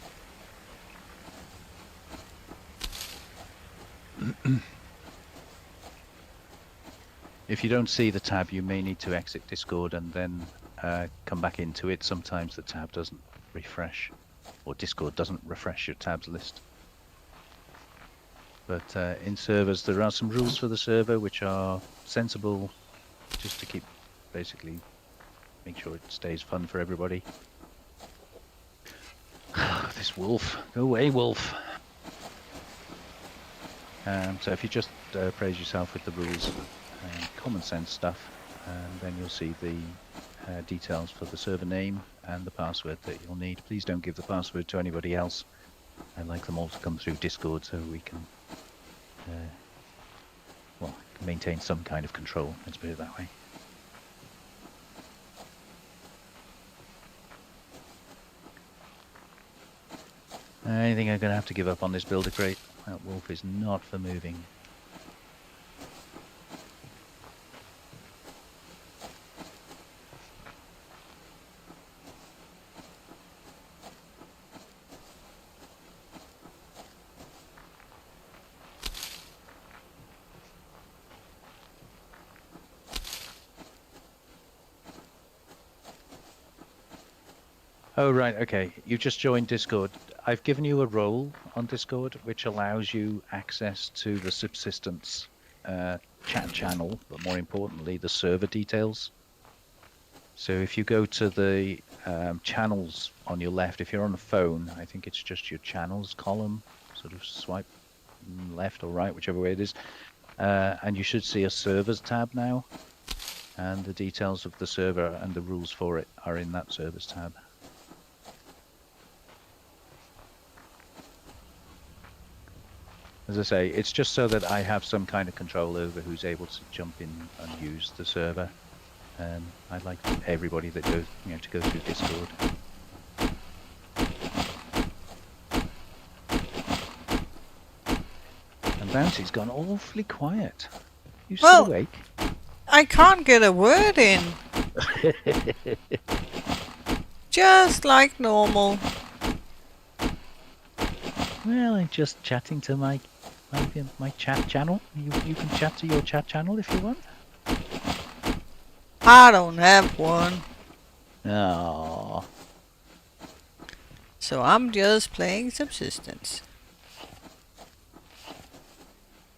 [SPEAKER 1] If you don't see the tab, you may need to exit Discord and then come back into it. Sometimes the tab doesn't refresh, or Discord doesn't refresh your tabs list. But in servers, there are some rules for the server which are sensible, just to keep, basically, make sure it stays fun for everybody. This wolf, go away, wolf. So if you just praise yourself with the rules, common sense stuff, and then you'll see the details for the server name and the password that you'll need. Please don't give the password to anybody else. I'd like them all to come through Discord so we can, well, maintain some kind of control, let's put it that way. I think I'm going to have to give up on this builder crate. That wolf is not for moving. Oh, right, okay. You just joined Discord. I've given you a role on Discord, which allows you access to the Subsistence chat channel, but more importantly, the server details. So if you go to the channels on your left, if you're on a phone, I think it's just your channels column, sort of swipe left or right, whichever way it is. And you should see a servers tab now. And the details of the server and the rules for it are in that servers tab. As I say, it's just so that I have some kind of control over who's able to jump in and use the server. I'd like everybody that goes, to go through Discord. And Bouncy's gone awfully quiet. You still awake?
[SPEAKER 2] I can't get a word in. Just like normal.
[SPEAKER 1] Well, I'm just chatting to my chat channel. You can chat to your chat channel if you want.
[SPEAKER 2] I don't have one.
[SPEAKER 1] Oh.
[SPEAKER 2] So I'm just playing Subsistence.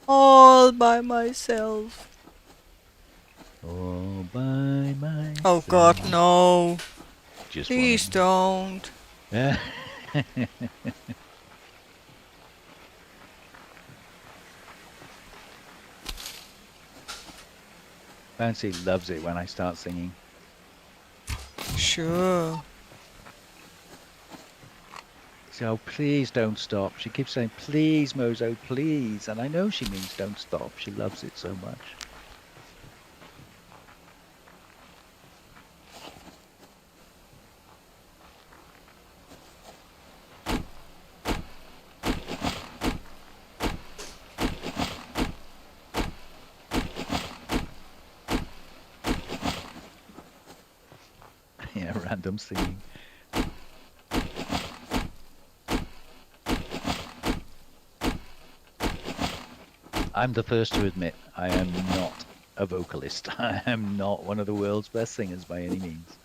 [SPEAKER 2] All by myself.
[SPEAKER 1] All by myself.
[SPEAKER 2] Oh God, no.
[SPEAKER 1] Just
[SPEAKER 2] please don't.
[SPEAKER 1] Bouncy loves it when I start singing.
[SPEAKER 2] Sure.
[SPEAKER 1] So please don't stop. She keeps saying, please, Mozo, please. And I know she means don't stop. She loves it so much. Yeah, random singing. I'm the first to admit I am not a vocalist. I am not one of the world's best singers by any means.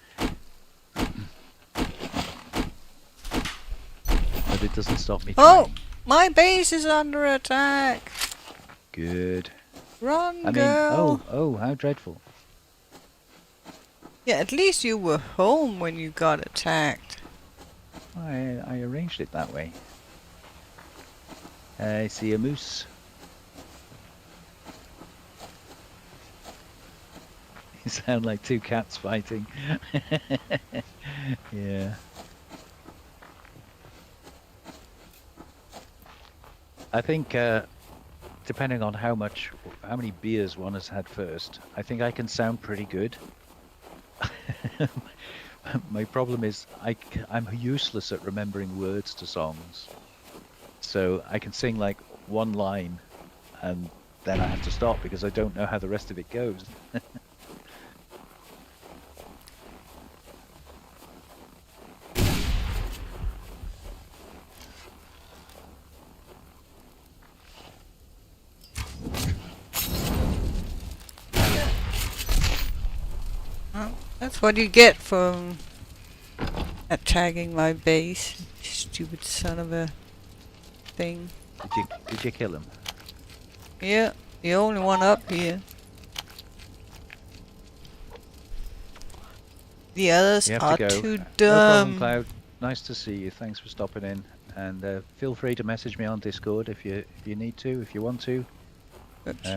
[SPEAKER 1] But it doesn't stop me trying.
[SPEAKER 2] Oh! My base is under attack!
[SPEAKER 1] Good.
[SPEAKER 2] Run, girl!
[SPEAKER 1] Oh, how dreadful.
[SPEAKER 2] Yeah, at least you were home when you got attacked.
[SPEAKER 1] I arranged it that way. I see a moose. You sound like two cats fighting. Yeah. I think, depending on how many beers one has had first, I think I can sound pretty good. My problem is I'm useless at remembering words to songs. So I can sing like one line and then I have to stop because I don't know how the rest of it goes.
[SPEAKER 2] That's what you get from attacking my base. Stupid son of a thing.
[SPEAKER 1] Did you kill him?
[SPEAKER 2] Yeah, the only one up here. The others
[SPEAKER 1] You have to
[SPEAKER 2] are
[SPEAKER 1] go.
[SPEAKER 2] too
[SPEAKER 1] No problem,
[SPEAKER 2] dumb.
[SPEAKER 1] Cloud. Nice to see you. Thanks for stopping in. And feel free to message me on Discord if you need to, if you want to.
[SPEAKER 2] Oops.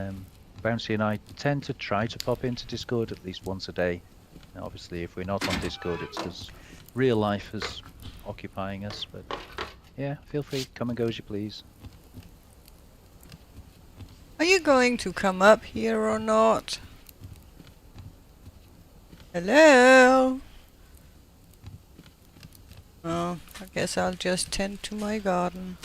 [SPEAKER 1] Bouncy and I tend to try to pop into Discord at least once a day. Now, obviously, if we're not on Discord, it's because real life is occupying us. But yeah, feel free. Come and go as you please.
[SPEAKER 2] Are you going to come up here or not? Hello? Oh, I guess I'll just tend to my garden.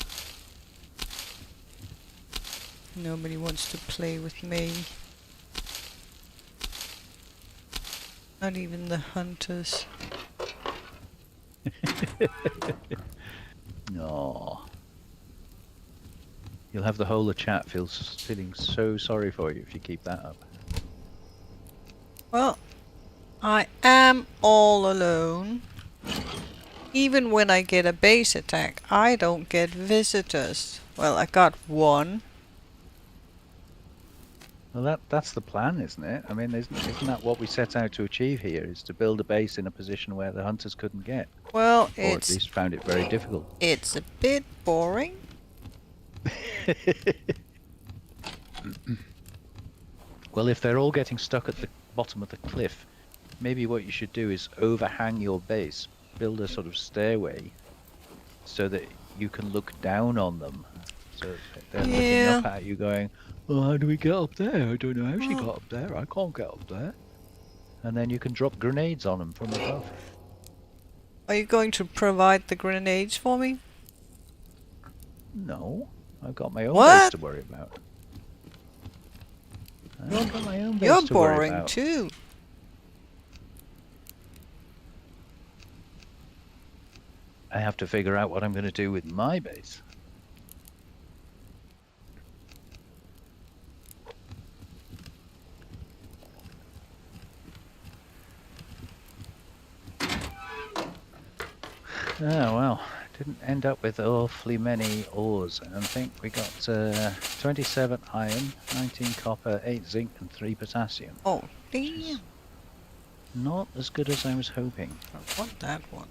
[SPEAKER 2] Nobody wants to play with me. Not even the hunters.
[SPEAKER 1] No. You'll have the whole of chat feeling so sorry for you if you keep that up.
[SPEAKER 2] Well, I am all alone. Even when I get a base attack, I don't get visitors. Well, I got one.
[SPEAKER 1] Well, that's the plan, isn't it? I mean, isn't that what we set out to achieve here? Is to build a base in a position where the hunters couldn't get,
[SPEAKER 2] Well,
[SPEAKER 1] or at least found it very difficult.
[SPEAKER 2] it's a bit boring.
[SPEAKER 1] Well, if they're all getting stuck at the bottom of the cliff, maybe what you should do is overhang your base, build a sort of stairway, so that you can look down on them. So they're looking up at you, going, "Well, how do we get up there? I don't know how she got up there. I can't get up there." And then you can drop grenades on them from above.
[SPEAKER 2] Are you going to provide the grenades for me?
[SPEAKER 1] No, I've got my own
[SPEAKER 2] What?
[SPEAKER 1] base to worry about. I've got my own base
[SPEAKER 2] You're
[SPEAKER 1] to worry
[SPEAKER 2] boring
[SPEAKER 1] about.
[SPEAKER 2] too.
[SPEAKER 1] I have to figure out what I'm going to do with my base. Oh, well, didn't end up with awfully many ores. I think we got 27 iron, 19 copper, 8 zinc and 3 potassium.
[SPEAKER 2] Oh, damn.
[SPEAKER 1] Not as good as I was hoping.
[SPEAKER 2] I want that one.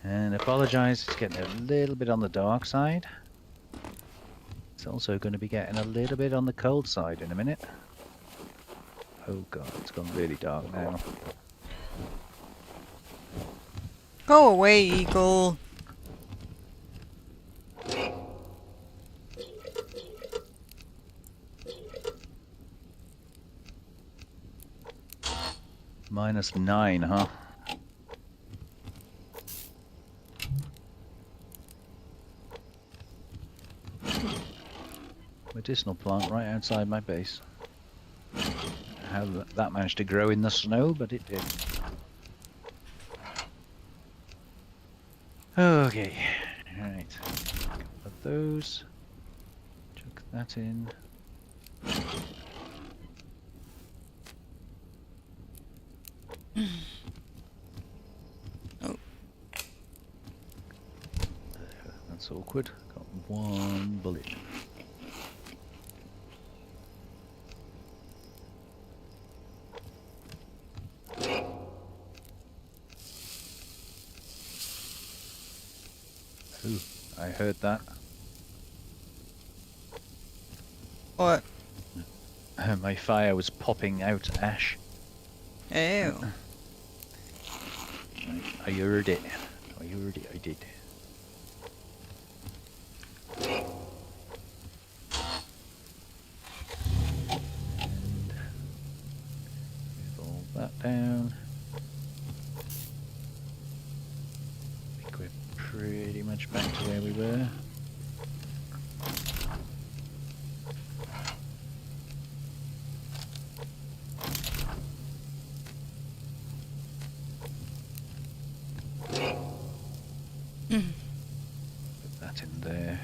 [SPEAKER 1] And apologise, it's getting a little bit on the dark side. It's also going to be getting a little bit on the cold side in a minute. Oh god, it's gone really dark now.
[SPEAKER 2] Go away, eagle.
[SPEAKER 1] -9, huh? Medicinal plant right outside my base. How that managed to grow in the snow, but it did. Okay, alright. Couple of those. Chuck that in.
[SPEAKER 2] Oh.
[SPEAKER 1] That's awkward. Got one bullet. Ooh, I heard that.
[SPEAKER 2] What?
[SPEAKER 1] My fire was popping out ash.
[SPEAKER 2] Ew.
[SPEAKER 1] I heard it. I heard it, I did. And move all that down. I think we're pretty much back to where we were. Put that in there.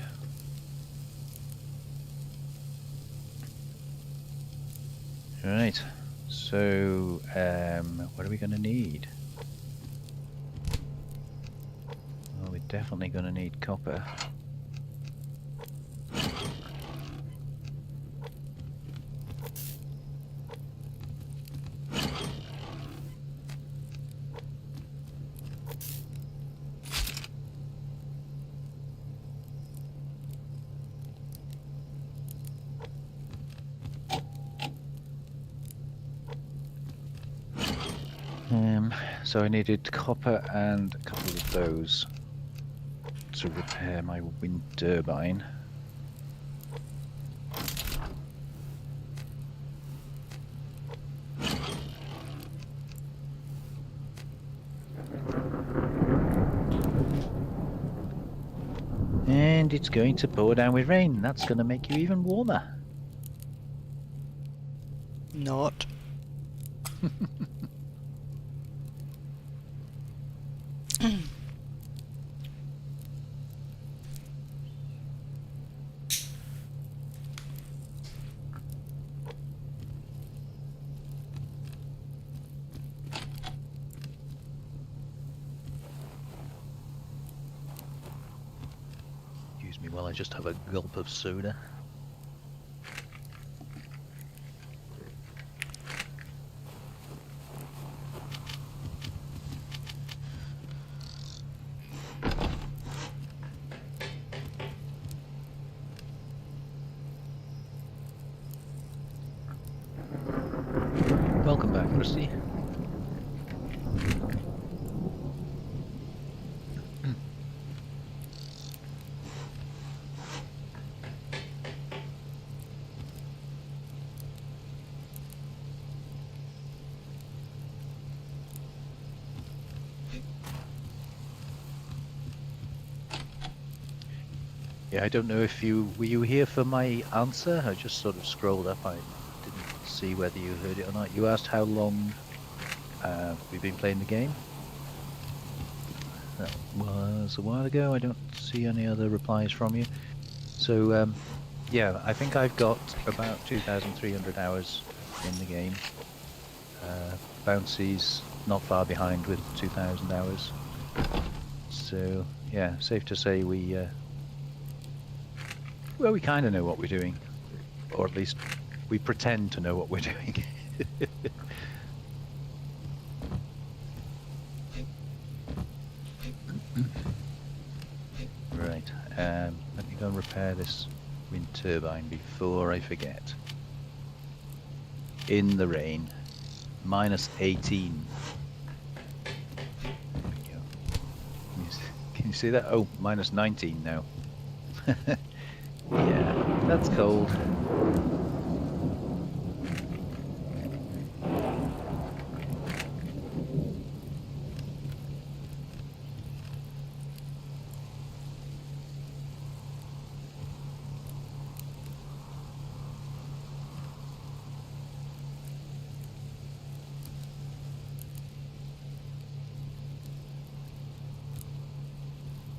[SPEAKER 1] Right. So, what are we going to need? Well, we're definitely going to need copper. So I needed copper and a couple of those to repair my wind turbine. And it's going to pour down with rain. That's going to make you even warmer.
[SPEAKER 2] Not.
[SPEAKER 1] Excuse me while I just have a gulp of soda. Welcome back, Rusty. Yeah, I don't know if were you here for my answer? I just sort of scrolled up. I didn't see whether you heard it or not. You asked how long we've been playing the game. That was a while ago. I don't see any other replies from you. So, yeah, I think I've got about 2,300 hours in the game. Bouncy's not far behind with 2,000 hours. So, yeah, safe to say well, we kind of know what we're doing, or at least we pretend to know what we're doing. Right, let me go and repair this wind turbine before I forget. In the rain, minus 18. There we go. Can you see that? Oh, minus 19 now. Yeah, that's cold.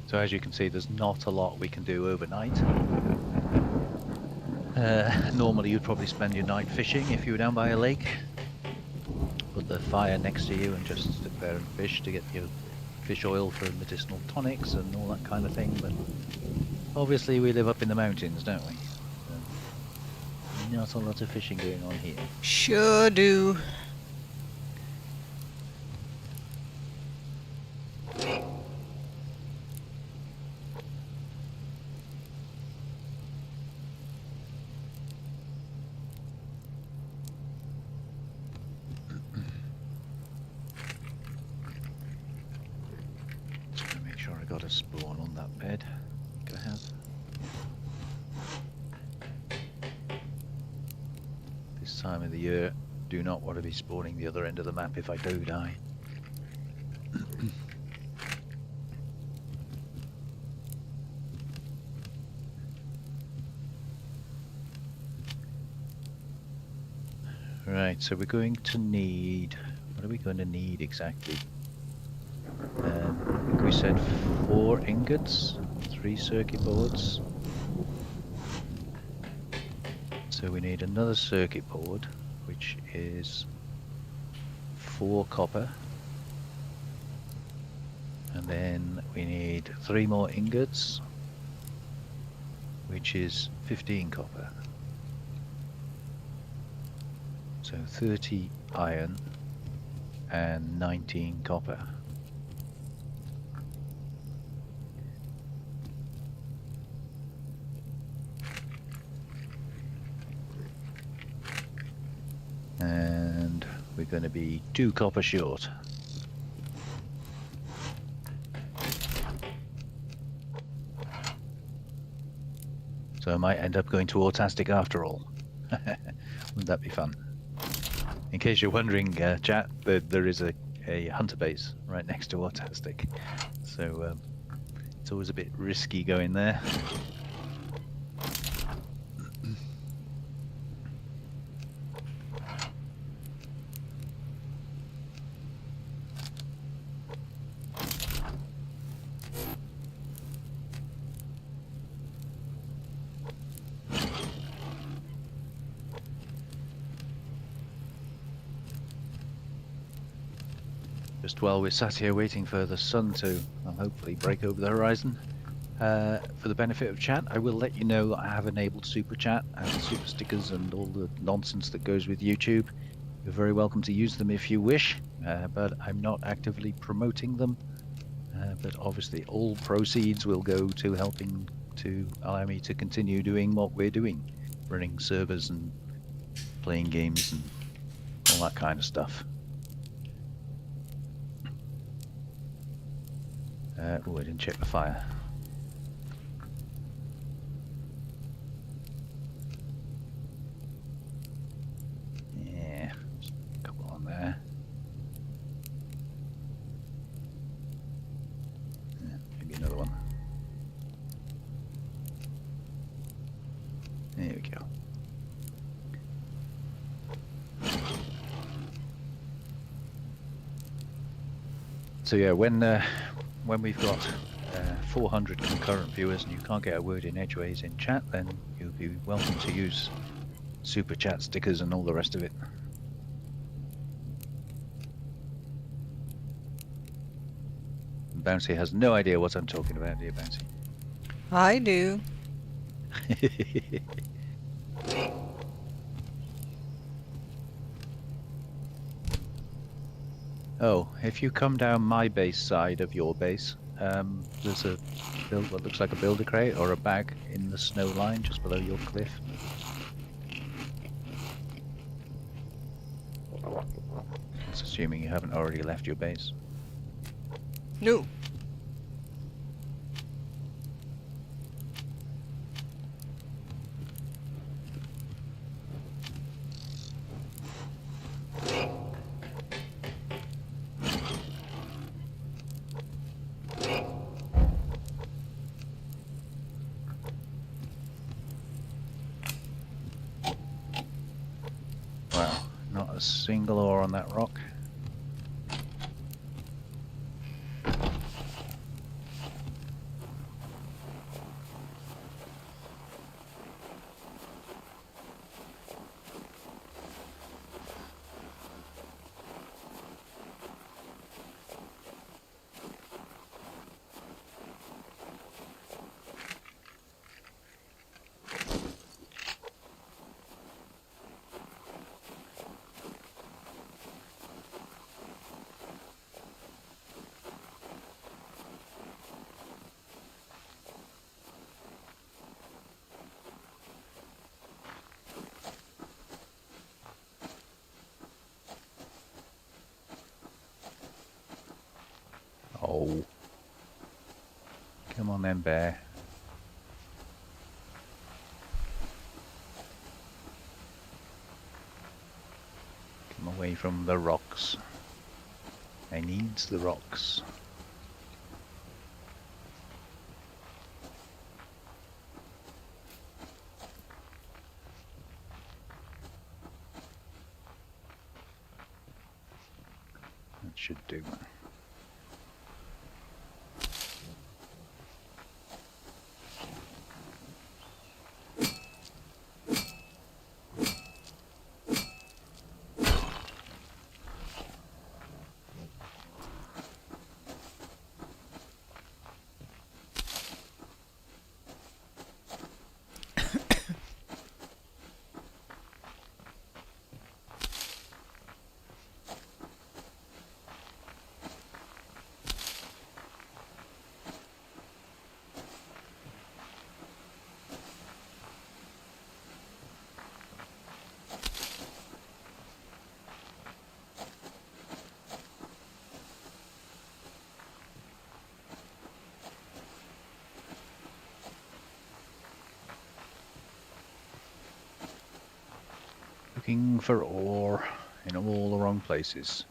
[SPEAKER 1] So as you can see, there's not a lot we can do overnight. Normally you'd probably spend your night fishing if you were down by a lake. Put the fire next to you and just sit there and fish to get your fish oil for medicinal tonics and all that kind of thing. But obviously we live up in the mountains, don't we? So not a lot of fishing going on here.
[SPEAKER 2] Sure do.
[SPEAKER 1] Got a spawn on that bed. I think I have. This time of the year, do not want to be spawning the other end of the map if I do die. Right, so we're going to need... What are we going to need exactly? I think we said 4 ingots, 3 circuit boards. So we need another circuit board. which is 4 copper. And then we need 3 more ingots, which is 15 copper. So 30 iron and 19 copper. And we're going to be 2 copper short. So I might end up going to Autastic after all. Wouldn't that be fun? In case you're wondering, chat, there is a hunter base right next to Autastic. So it's always a bit risky going there. Just while we're sat here waiting for the sun to hopefully break over the horizon, for the benefit of chat, I will let you know that I have enabled super chat and super stickers and all the nonsense that goes with YouTube. You're very welcome to use them if you wish, but I'm not actively promoting them. But obviously all proceeds will go to helping to allow me to continue doing what we're doing, running servers and playing games and all that kind of stuff. Oh, I didn't check the fire. Yeah, just a couple on there. Yeah, maybe another one. There we go. So yeah, when we've got 400 concurrent viewers and you can't get a word in edgeways in chat, then you'll be welcome to use super chat stickers and all the rest of it. Bouncy has no idea what I'm talking about, dear Bouncy.
[SPEAKER 2] I do.
[SPEAKER 1] Oh, if you come down my base side of your base, there's what looks like a builder crate or a bag in the snow line just below your cliff. That's assuming you haven't already left your base.
[SPEAKER 2] No.
[SPEAKER 1] Wow, not a single ore on that rock. Oh. Come on then, bear. Come away from the rocks. I needs the rocks. That should do. Looking for ore in all the wrong places.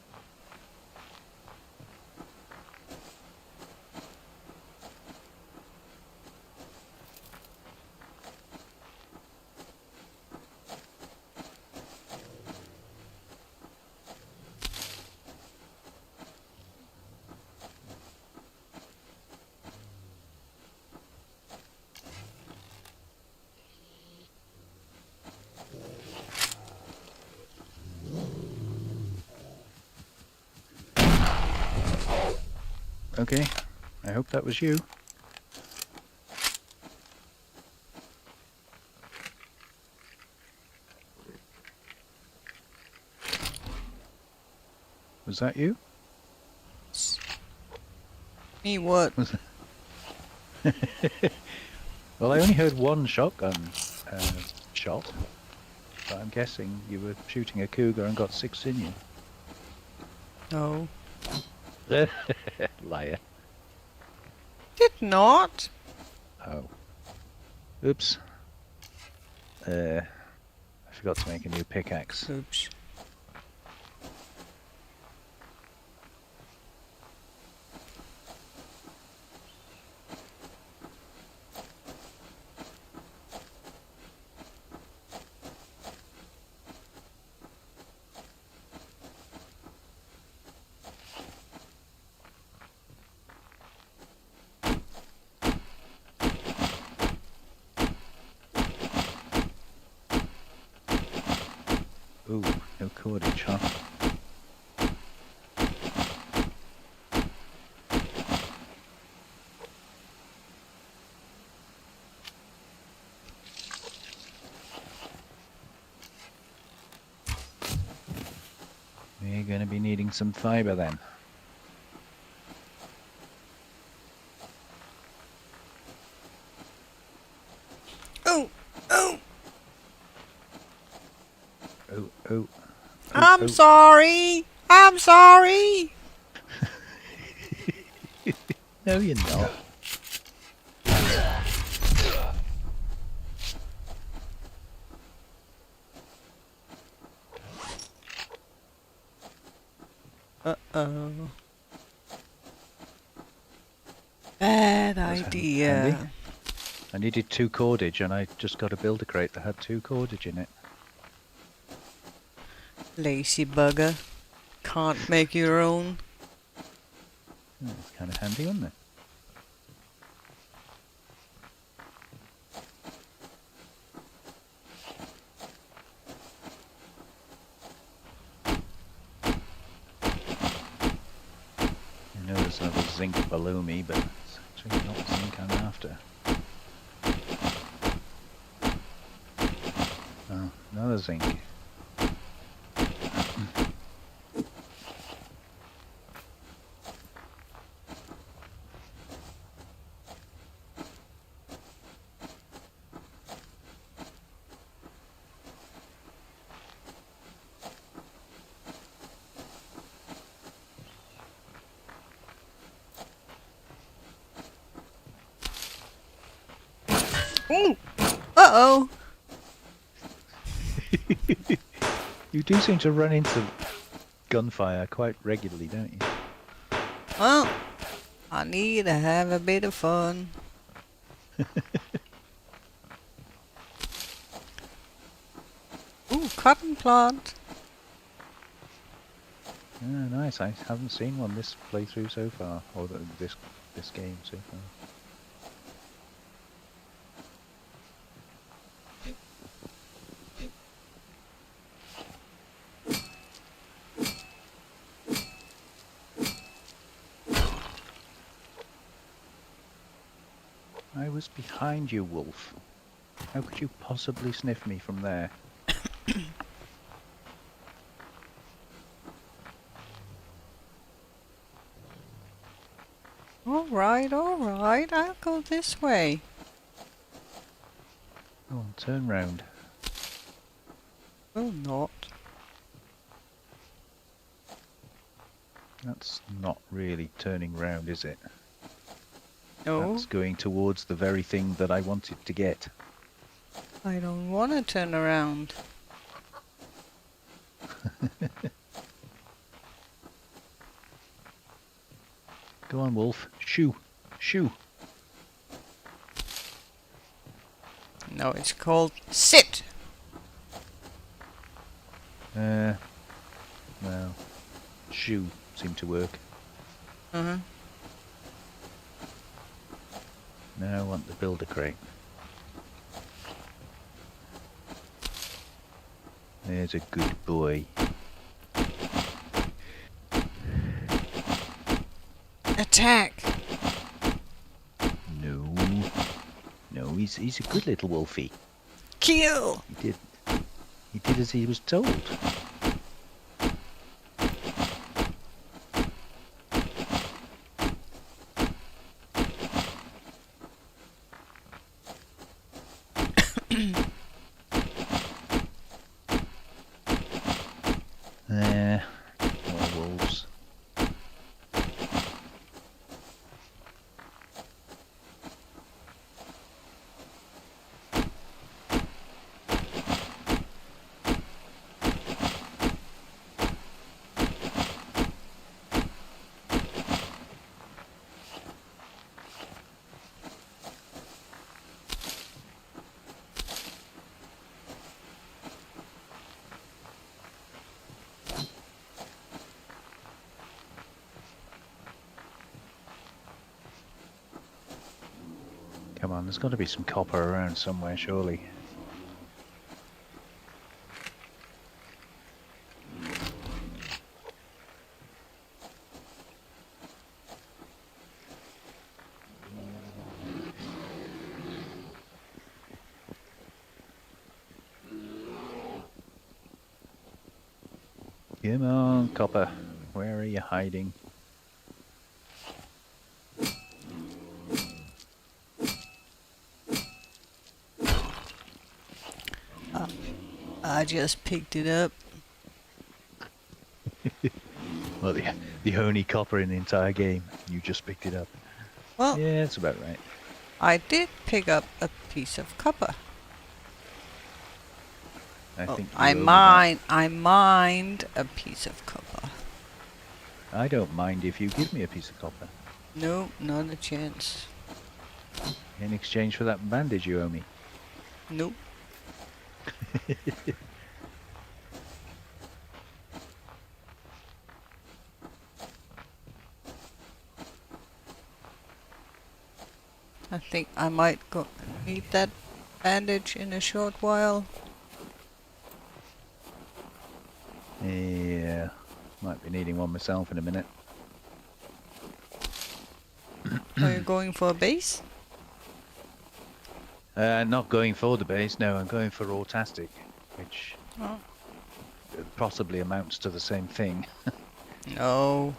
[SPEAKER 1] Okay, I hope that was you. Was that you?
[SPEAKER 2] Me what?
[SPEAKER 1] Well, I only heard one shotgun shot, but I'm guessing you were shooting a cougar and got 6 in you.
[SPEAKER 2] No.
[SPEAKER 1] Liar.
[SPEAKER 2] Did not.
[SPEAKER 1] Oh. Oops. I forgot to make a new pickaxe.
[SPEAKER 2] Oops.
[SPEAKER 1] Ooh, no cordage, huh? We're going to be needing some fiber then.
[SPEAKER 2] Oh, oh.
[SPEAKER 1] Oh, oh.
[SPEAKER 2] I'm sorry. I'm sorry.
[SPEAKER 1] No, you're not.
[SPEAKER 2] Uh-oh. Bad
[SPEAKER 1] That was
[SPEAKER 2] idea.
[SPEAKER 1] handy. I needed 2 cordage and I just got a builder crate that had 2 cordage in it.
[SPEAKER 2] Lazy bugger. Can't make your own.
[SPEAKER 1] It's kind of handy, wasn't it? I know there's another zinc below me, but it's actually not zinc I'm after. Oh, another zinc.
[SPEAKER 2] Ooh. Uh-oh.
[SPEAKER 1] You do seem to run into gunfire quite regularly, don't you?
[SPEAKER 2] Well, I need to have a bit of fun. Ooh, cotton plant.
[SPEAKER 1] Oh, nice. I haven't seen one this playthrough so far, or this game so far. I was behind you, wolf. How could you possibly sniff me from there?
[SPEAKER 2] Alright, I'll go this way.
[SPEAKER 1] Oh, turn round.
[SPEAKER 2] Will not.
[SPEAKER 1] That's not really turning round, is it?
[SPEAKER 2] No,
[SPEAKER 1] That's going towards the very thing that I wanted to get.
[SPEAKER 2] I don't want to turn around.
[SPEAKER 1] Go on, wolf. Shoo. Shoo.
[SPEAKER 2] No, it's called sit.
[SPEAKER 1] Well, shoo seemed to work.
[SPEAKER 2] Uh-huh.
[SPEAKER 1] Now I want the builder crate. There's a good boy.
[SPEAKER 2] Attack.
[SPEAKER 1] No. No, he's a good little wolfie.
[SPEAKER 2] Kill.
[SPEAKER 1] He did as he was told. There. More wolves. Come on, there's got to be some copper around somewhere, surely. Come on, copper. Where are you hiding?
[SPEAKER 2] I just picked it up.
[SPEAKER 1] Well, the only copper in the entire game. You just picked it up.
[SPEAKER 2] Well,
[SPEAKER 1] Yeah, that's about right.
[SPEAKER 2] I did pick up a piece of copper.
[SPEAKER 1] I think you
[SPEAKER 2] I
[SPEAKER 1] owe me that.
[SPEAKER 2] mined a piece of copper.
[SPEAKER 1] I don't mind if you give me a piece of copper.
[SPEAKER 2] No, not a chance.
[SPEAKER 1] In exchange for that bandage you owe me.
[SPEAKER 2] Nope. I think I might go need that bandage in a short while.
[SPEAKER 1] Yeah, might be needing one myself in a minute.
[SPEAKER 2] Are you going for a base?
[SPEAKER 1] Not going for the base, no, I'm going for Autastic, which
[SPEAKER 2] Oh.
[SPEAKER 1] possibly amounts to the same thing.
[SPEAKER 2] No.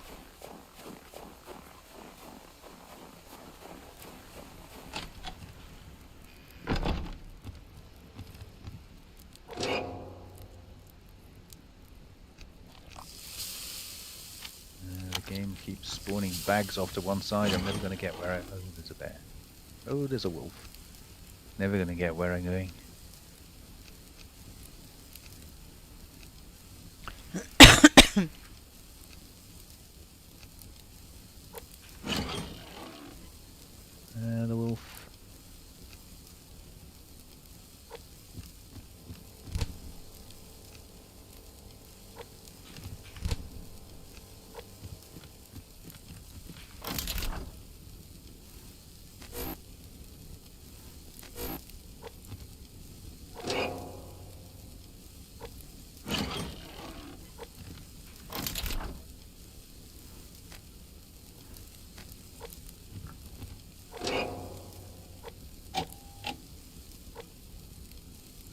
[SPEAKER 1] The game keeps spawning bags off to one side. I'm never going to get where I... Oh, there's a bear. Oh, there's a wolf. Never going to get where I'm going. The wolf.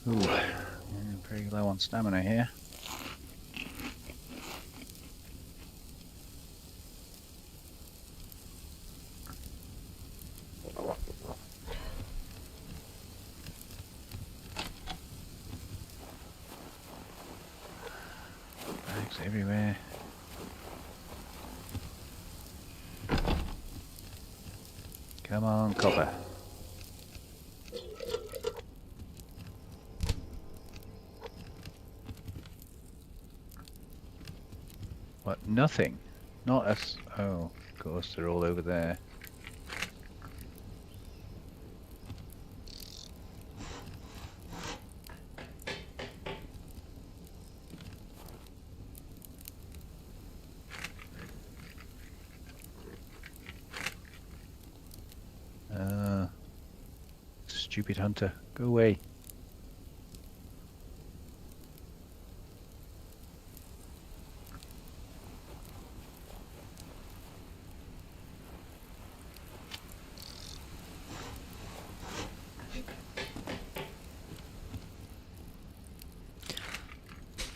[SPEAKER 1] Ooh, I'm pretty low on stamina here. Bags everywhere. Come on, copper. What? Nothing? Not us. Oh, course, they're all over there. Stupid hunter, go away.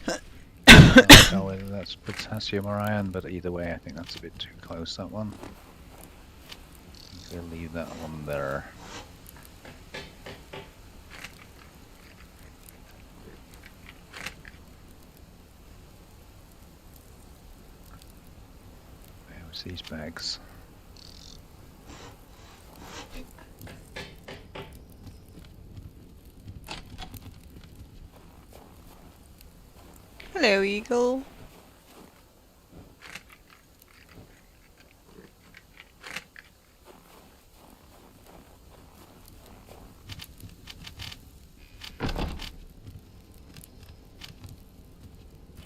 [SPEAKER 1] I can't tell whether that's potassium or iron, but either way, I think that's a bit too close, that one. We'll leave that one there. Where's these bags?
[SPEAKER 2] Hello, eagle.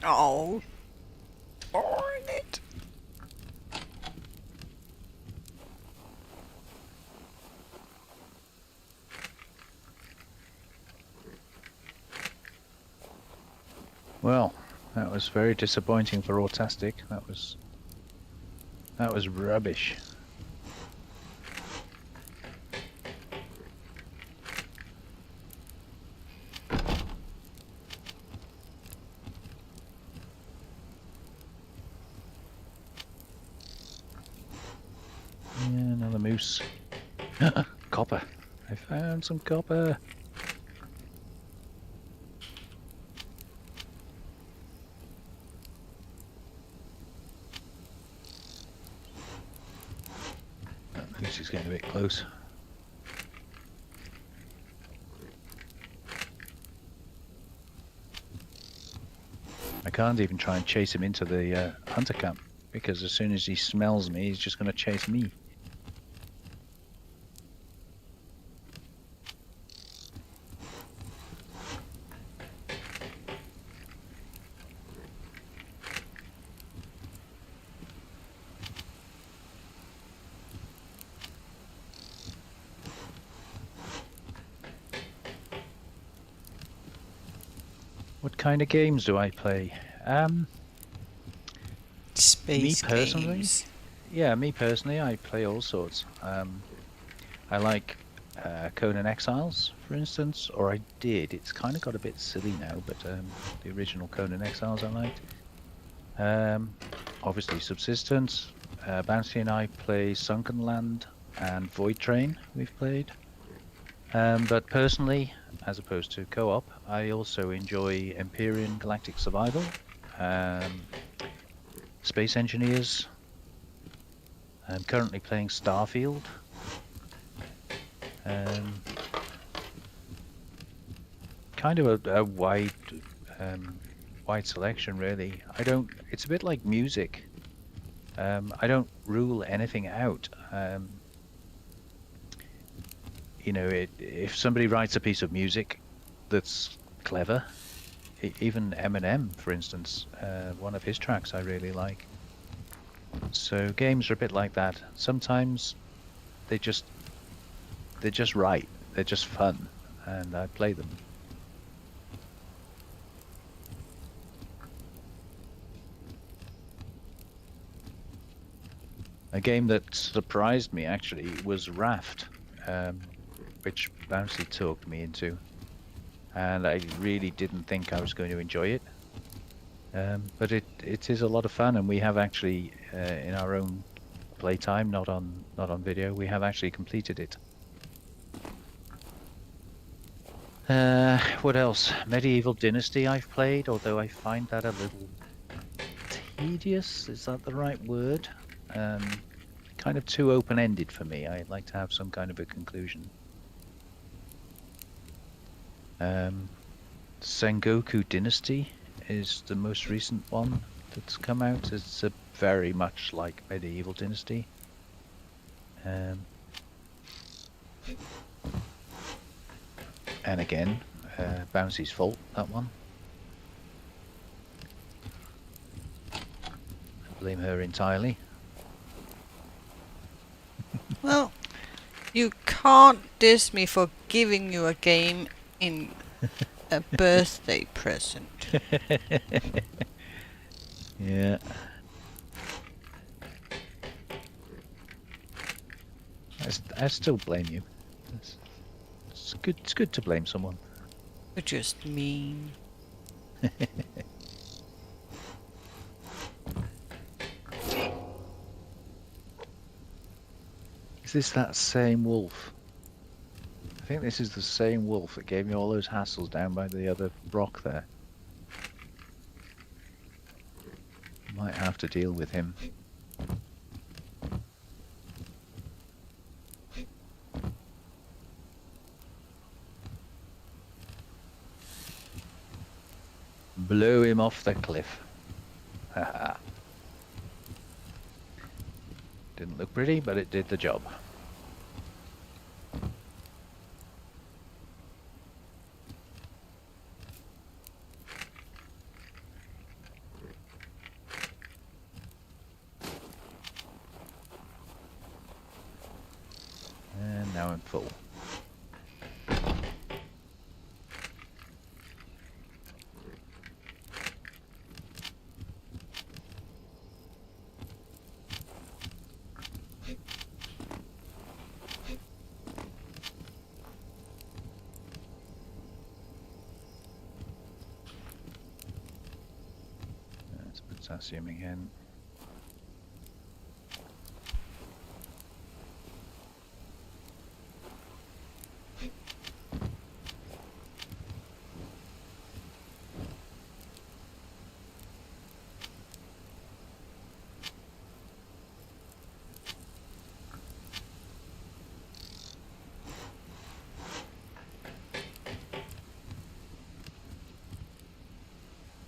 [SPEAKER 2] Oh, darn it.
[SPEAKER 1] Well, that was very disappointing for Autastic. That was rubbish. Yeah, another moose. Copper. I found some copper. That moose is getting a bit close. I can't even try and chase him into the hunter camp, because as soon as he smells me, he's just going to chase me. What kind of games do I play?
[SPEAKER 2] Space
[SPEAKER 1] Me personally?
[SPEAKER 2] games.
[SPEAKER 1] Yeah, me personally, I play all sorts. I like Conan Exiles, for instance, or I did. It's kind of got a bit silly now, but the original Conan Exiles I liked. Obviously Subsistence. Bouncy and I play Sunken Land and Void Train, we've played. But personally, as opposed to co-op, I also enjoy Empyrean Galactic Survival, Space Engineers. I'm currently playing Starfield. Kind of a wide selection, really. It's a bit like music. I don't rule anything out. You know, if somebody writes a piece of music that's clever, even Eminem, for instance, one of his tracks I really like. So games are a bit like that. Sometimes they're just right. They're just fun, and I play them. A game that surprised me actually was Raft, which Bouncy talked me into, and I really didn't think I was going to enjoy it. But it is a lot of fun, and we have actually in our own playtime, not on video, we have actually completed it. What else? Medieval Dynasty I've played, although I find that a little tedious. Is that the right word? Kind of too open-ended for me. I'd like to have some kind of a conclusion. Sengoku Dynasty is the most recent one that's come out. It's a very much like Medieval Dynasty. And again, Bouncy's fault, that one. I blame her entirely.
[SPEAKER 2] Well, you can't diss me for giving you a game in a birthday present.
[SPEAKER 1] Yeah. I still blame you. It's good. It's good to blame someone.
[SPEAKER 2] You're just mean.
[SPEAKER 1] Is this that same wolf? I think this is the same wolf that gave me all those hassles down by the other rock there. Might have to deal with him. Blow him off the cliff. Haha. Didn't look pretty, but it did the job. And now I'm full. That's potassium again.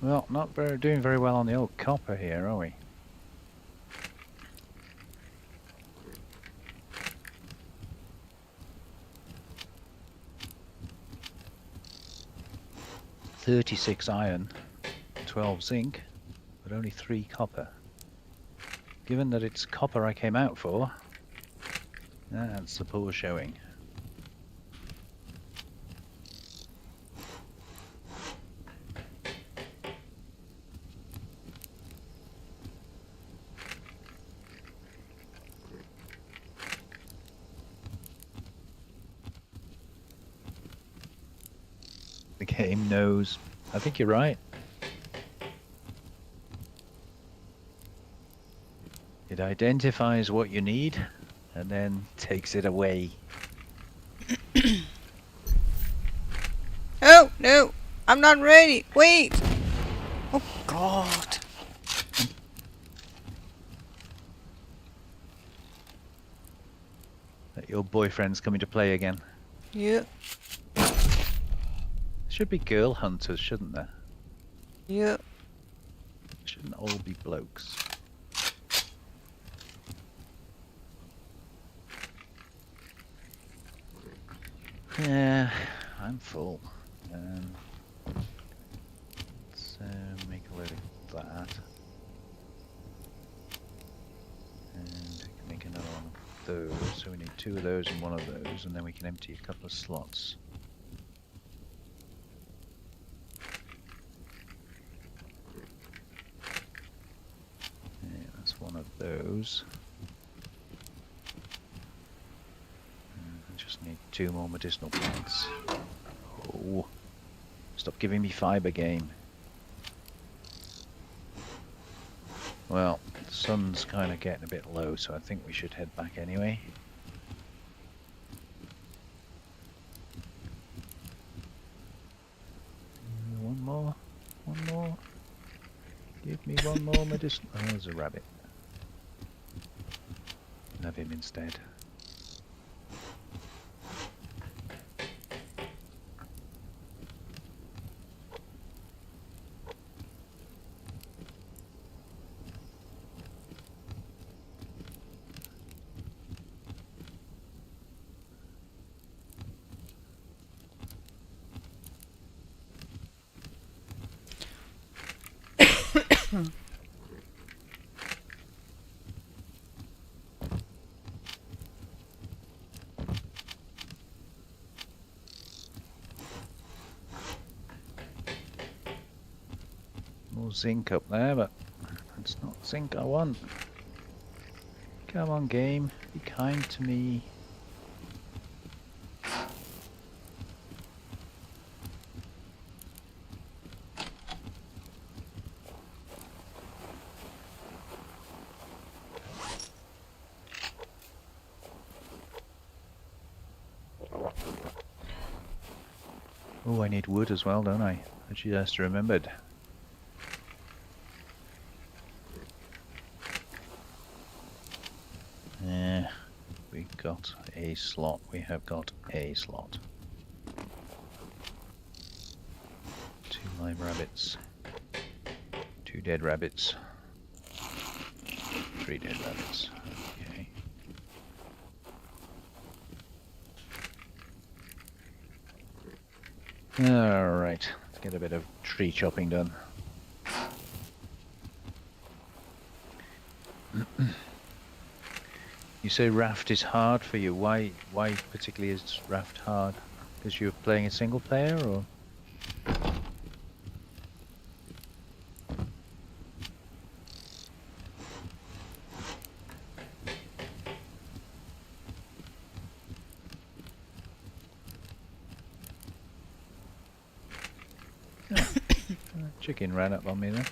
[SPEAKER 1] Well, not doing very well on the old copper here, are we? "36 iron, 12 zinc, but only 3 copper. Given that it's copper I came out for, that's a poor showing. The game knows. I think you're right. It identifies what you need and then takes it away.
[SPEAKER 2] Oh, no! I'm not ready! Wait! Oh, God!
[SPEAKER 1] That your boyfriend's coming to play again.
[SPEAKER 2] Yeah.
[SPEAKER 1] Should be girl hunters, shouldn't there?
[SPEAKER 2] Yeah.
[SPEAKER 1] Shouldn't all be blokes. Yeah, I'm full. Let's make a load of that. And we can make another one of those. So we need 2 of those and 1 of those, and then we can empty a couple of slots. Yeah, that's 1 of those. I just need 2 more medicinal plants. Oh, stop giving me fiber, game. Well, the sun's kind of getting a bit low, so I think we should head back anyway. One more. Give me 1 more medicine. Oh, there's a rabbit. Have him instead. zinc up there, but it's not zinc I want. Come on, game. Be kind to me. Oh, I need wood as well, don't I? I just remembered. We got a slot. We have got a slot. 2 live rabbits. 2 dead rabbits. 3 dead rabbits. Okay. Alright, let's get a bit of tree chopping done. You say raft is hard for you. Why particularly is raft hard? Because you're playing a single player, or? Chicken ran up on me there.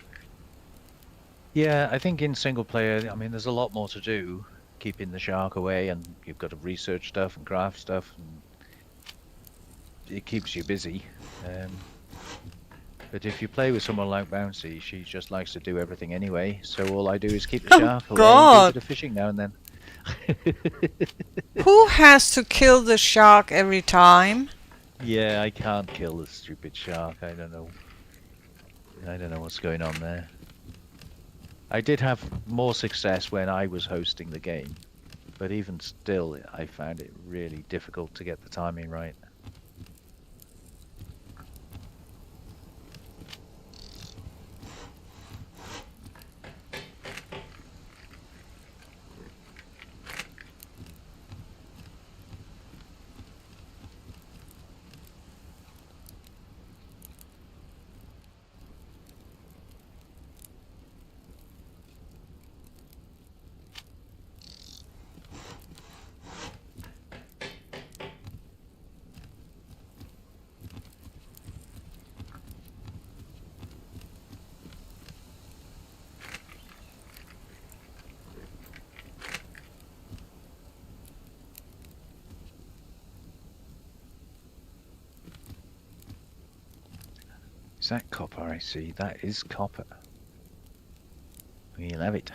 [SPEAKER 1] Yeah, I think in single player, I mean, there's a lot more to do, keeping the shark away, and you've got to research stuff and craft stuff, and it keeps you busy. But if you play with someone like Bouncy, she just likes to do everything anyway, so all I do is keep the shark away and do a bit of fishing now and then.
[SPEAKER 2] Who has to kill the shark every time?
[SPEAKER 1] Yeah, I can't kill the stupid shark. I don't know what's going on there. I did have more success when I was hosting the game, but even still, I found it really difficult to get the timing right. Is that copper I see? That is copper. We'll have it.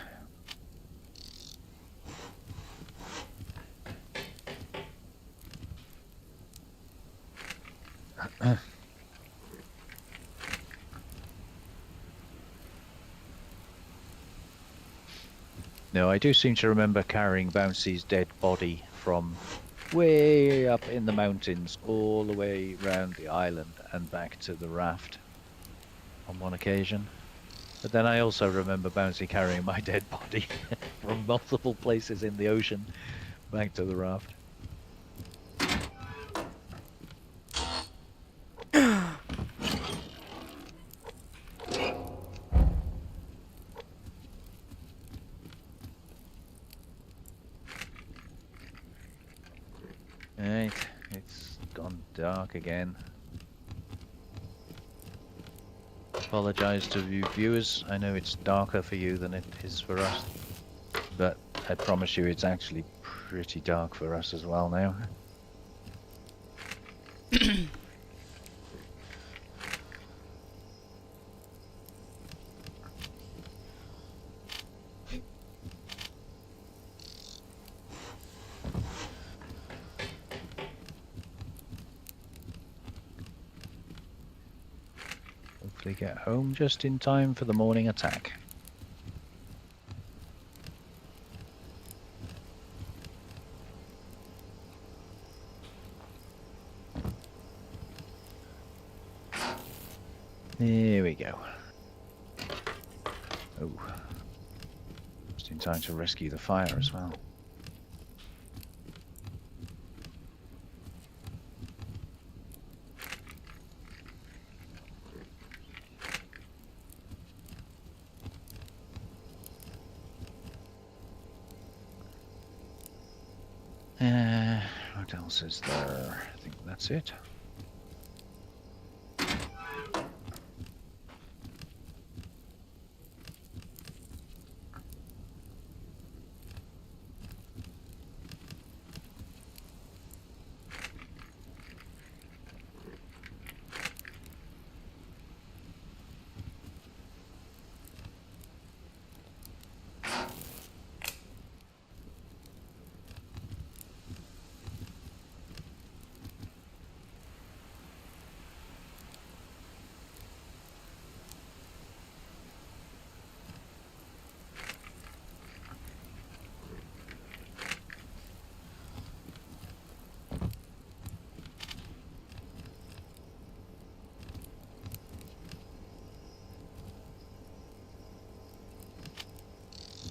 [SPEAKER 1] No, I do seem to remember carrying Bouncy's dead body from way up in the mountains all the way round the island and back to the raft on one occasion. But then I also remember Bouncy carrying my dead body from multiple places in the ocean back to the raft. Right, it's gone dark again. Apologise to you viewers, I know it's darker for you than it is for us, but I promise you it's actually pretty dark for us as well now. Hopefully get home just in time for the morning attack. There we go. Oh, just in time to rescue the fire as well. What else is there? I think that's it.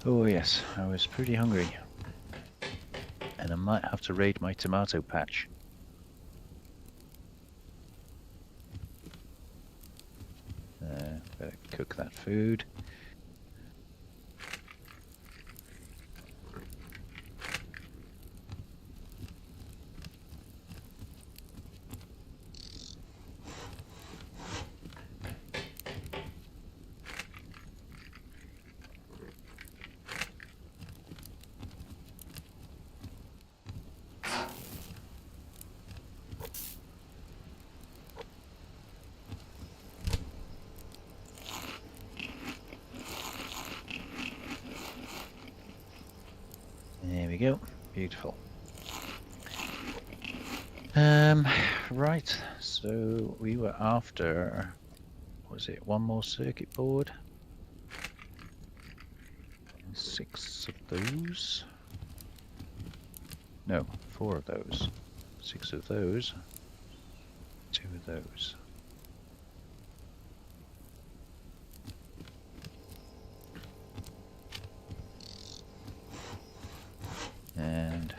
[SPEAKER 1] Oh yes, I was pretty hungry. And I might have to raid my tomato patch. Better cook that food. There we go. Beautiful. Right. So we were after, was it one more circuit board? 6 of those. No, 4 of those. 6 of those. 2 of those. And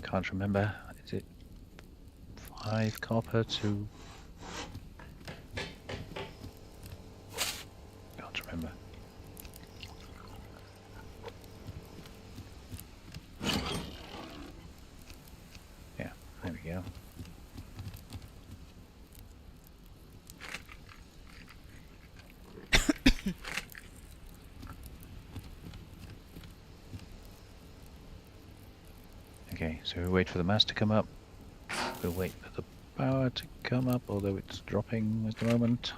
[SPEAKER 1] can't remember. Is it 5 copper to? Can't remember. Yeah, there we go. Okay, so we wait for the mass to come up. We'll wait for the power to come up, although it's dropping at the moment.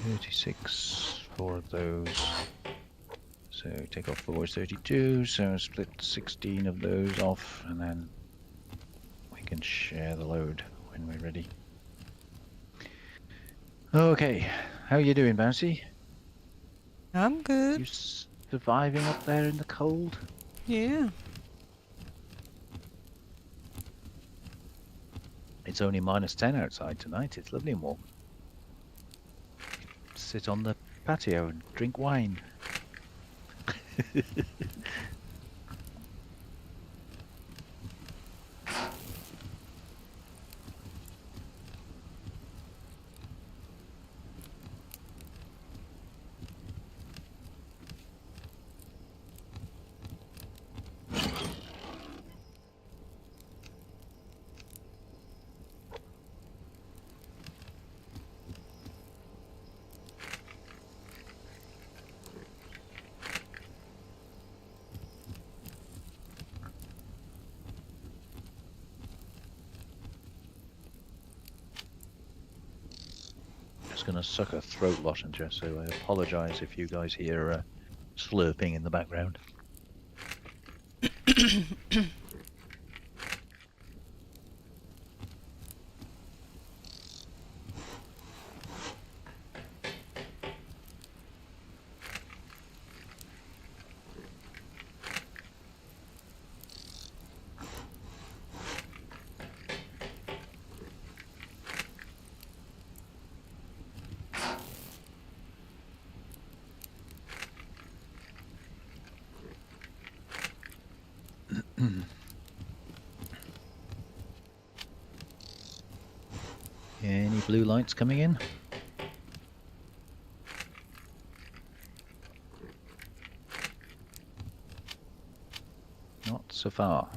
[SPEAKER 1] $36, 4 of those. So take off 4 is 32, so split 16 of those off, and then we can share the load when we're ready. Okay, how you doing, Bouncy?
[SPEAKER 2] I'm good.
[SPEAKER 1] You surviving up there in the cold?
[SPEAKER 2] Yeah.
[SPEAKER 1] It's only -10 outside tonight. It's lovely and warm. Sit on the patio and drink wine. Gonna suck a throat lozenge, so I apologise if you guys hear slurping in the background. Any blue lights coming in? Not so far.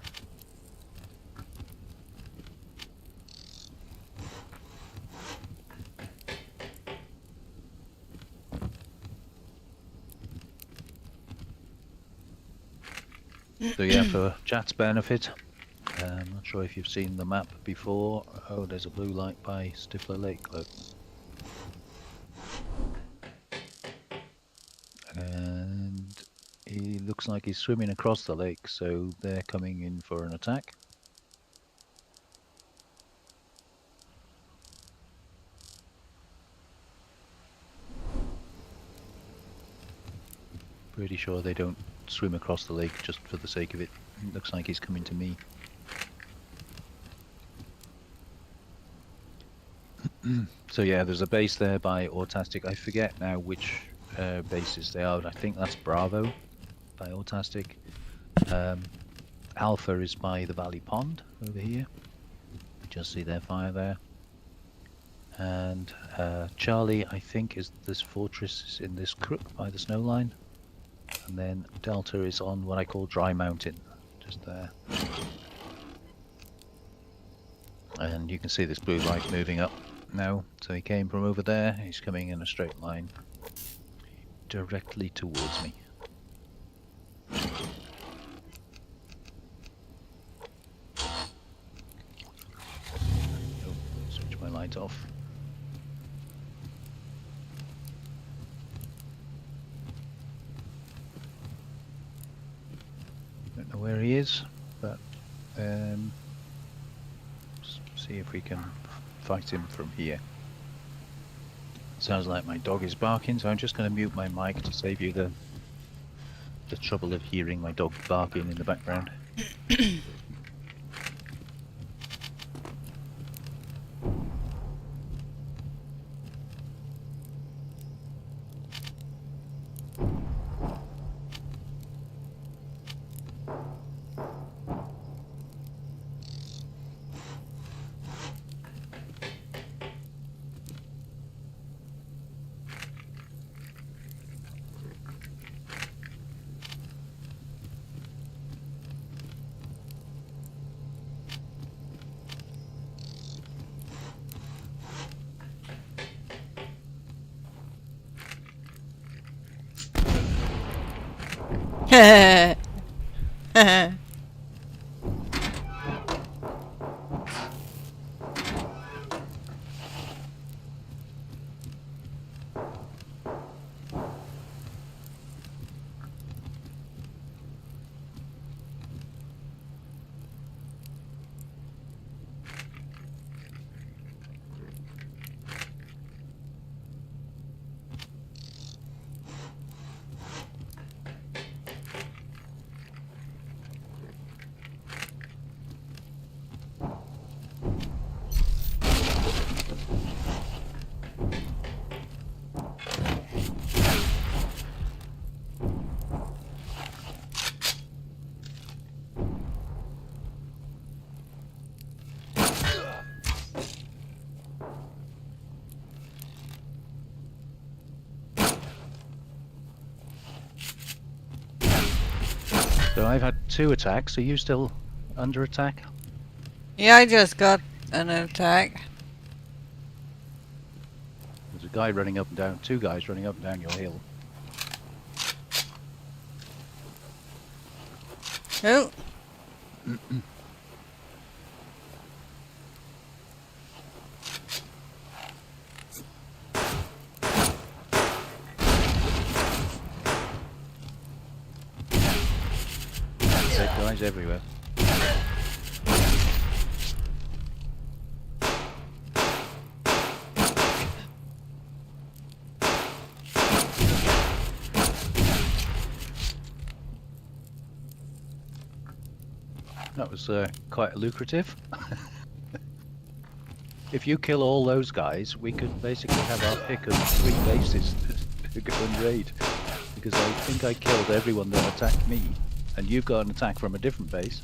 [SPEAKER 1] So yeah, for chat's benefit, I'm not sure if you've seen the map before. Oh, there's a blue light by Stifler Lake, look. And he looks like he's swimming across the lake, so they're coming in for an attack. Pretty sure they don't swim across the lake just for the sake of it. It looks like he's coming to me. So yeah, there's a base there by Autastic. I forget now which bases they are, but I think that's Bravo by Autastic. Alpha is by the Valley Pond over here. Just see their fire there. And Charlie, I think, is this fortress in this crook by the snow line. And then Delta is on what I call Dry Mountain, just there. And you can see this blue light moving up now. So he came from over there, he's coming in a straight line directly towards me. Oh, switch my light off. Don't know where he is, but see if we can fight him from here. Sounds like my dog is barking, so I'm just going to mute my mic to save you the trouble of hearing my dog barking in the background. So I've had 2 attacks. Are you still under attack?
[SPEAKER 2] Yeah, I just got an attack.
[SPEAKER 1] There's a guy running up and down, 2 guys running up and down your hill.
[SPEAKER 2] Oh.
[SPEAKER 1] Dead guys everywhere. That was quite lucrative. If you kill all those guys, we could basically have our pick of 3 bases to go and raid. Because I think I killed everyone that attacked me, and you've got an attack from a different base.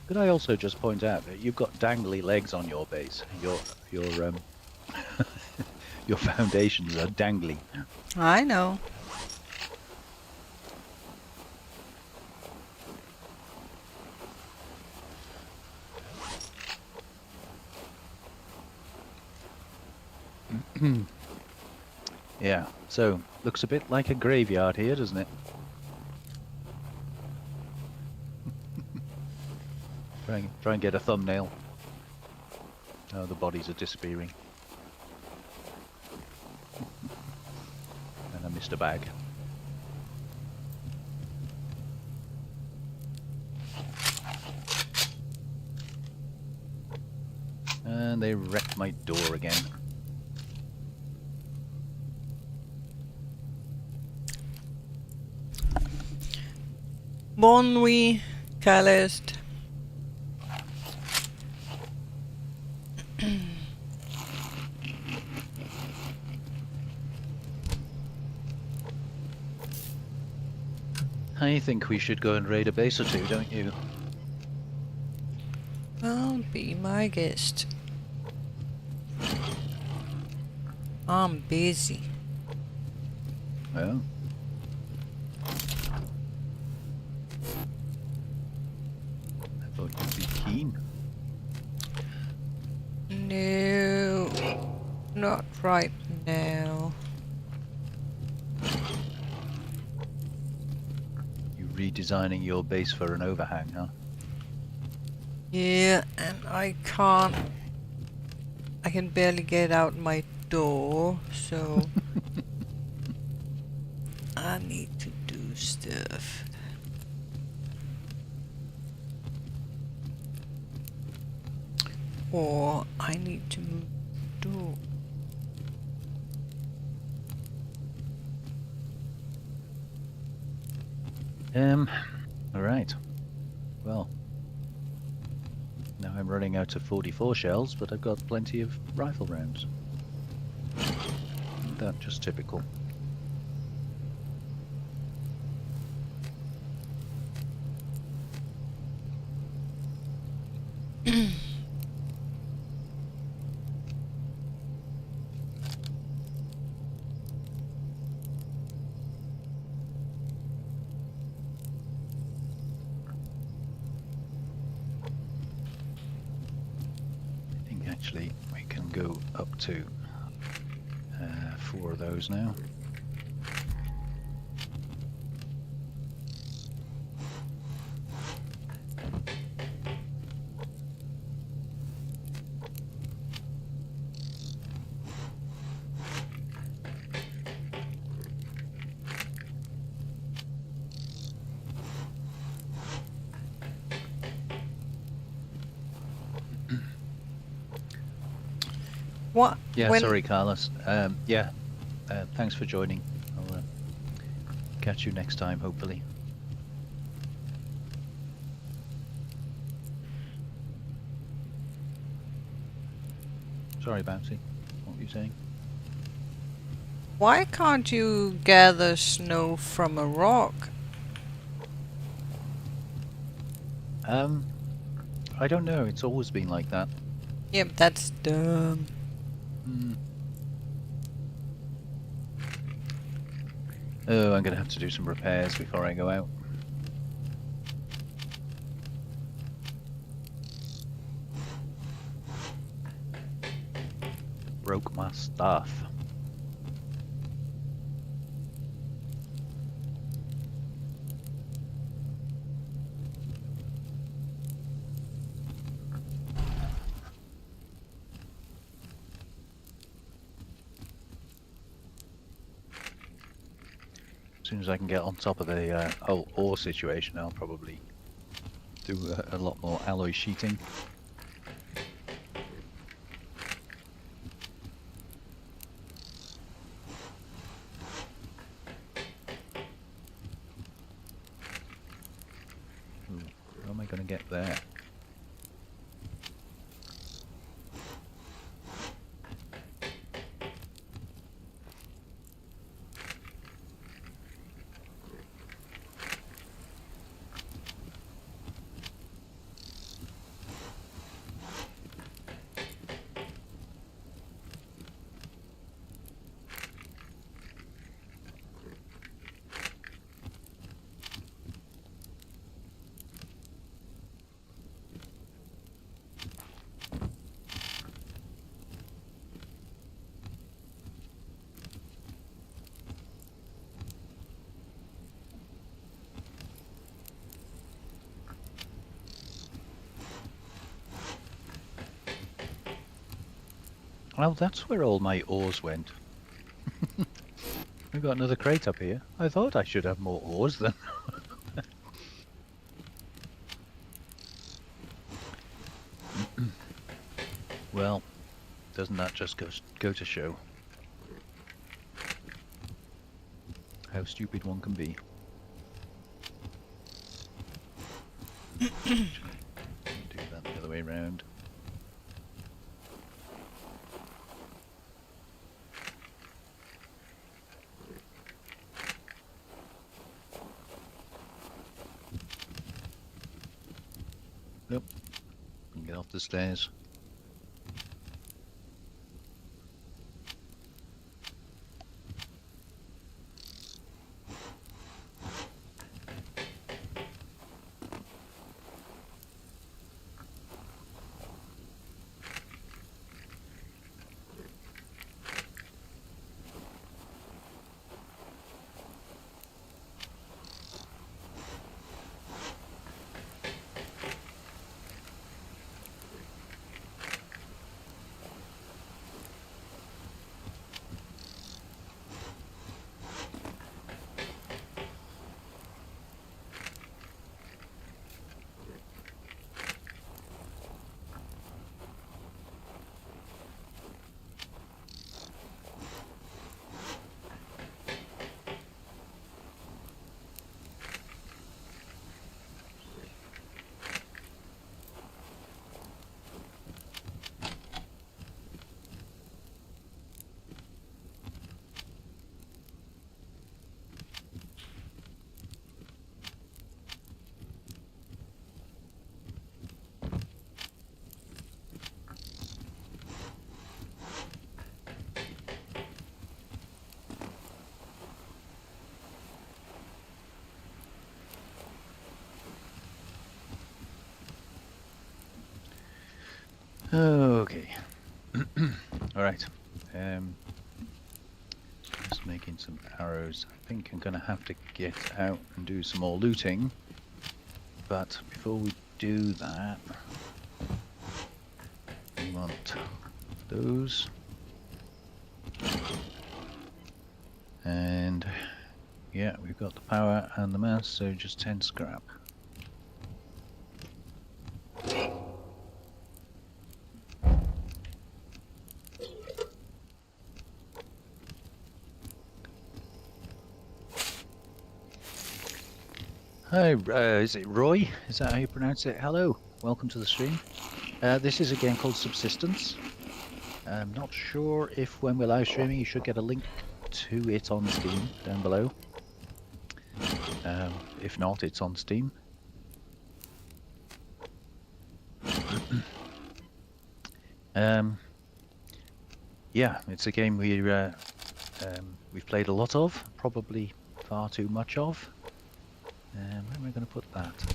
[SPEAKER 1] Could I also just point out that you've got dangly legs on your base? Your your foundations are dangly.
[SPEAKER 2] I know.
[SPEAKER 1] Yeah, so looks a bit like a graveyard here, doesn't it? Try and get a thumbnail. Oh, the bodies are disappearing. And I missed a bag. And they wrecked my door again.
[SPEAKER 2] Bon nuit, Calist.
[SPEAKER 1] I think we should go and raid a base or two, don't you?
[SPEAKER 2] Well, be my guest. I'm busy.
[SPEAKER 1] Well. I thought you'd be keen.
[SPEAKER 2] No, not right now.
[SPEAKER 1] You redesigning your base for an overhang, huh?
[SPEAKER 2] Yeah, and I can barely get out my door, so I need to do stuff. Or I need to move the door.
[SPEAKER 1] Alright. Well. Now I'm running out of 44 shells, but I've got plenty of rifle rounds. Isn't that just typical? Actually, we can go up to 4 of those now.
[SPEAKER 2] What?
[SPEAKER 1] Yeah,
[SPEAKER 2] When?
[SPEAKER 1] sorry, Carlos. Yeah, thanks for joining. I'll catch you next time, hopefully. Sorry, Bouncy. What were you saying?
[SPEAKER 2] Why can't you gather snow from a rock?
[SPEAKER 1] I don't know. It's always been like that.
[SPEAKER 2] Yep, that's dumb.
[SPEAKER 1] Oh, I'm gonna have to do some repairs before I go out. Broke my stuff. As soon as I can get on top of the whole ore situation, I'll probably do a lot more alloy sheeting. Ooh, how am I going to get there? Well, that's where all my ores went. We've got another crate up here. I thought I should have more ores than... Well, doesn't that just go to show how stupid one can be? Actually, do that the other way around. Nope. Get off the stairs. Okay. Alright. Just making some arrows. I think I'm gonna have to get out and do some more looting. But before we do that, we want those. And yeah, we've got the power and the mass, so just 10 scrap. Hi, is it Roy? Is that how you pronounce it? Hello, welcome to the stream. This is a game called Subsistence. I'm not sure if when we're live streaming you should get a link to it on Steam down below. If not, it's on Steam. Yeah, it's a game we've played a lot of, probably far too much of. Where am I going to put that?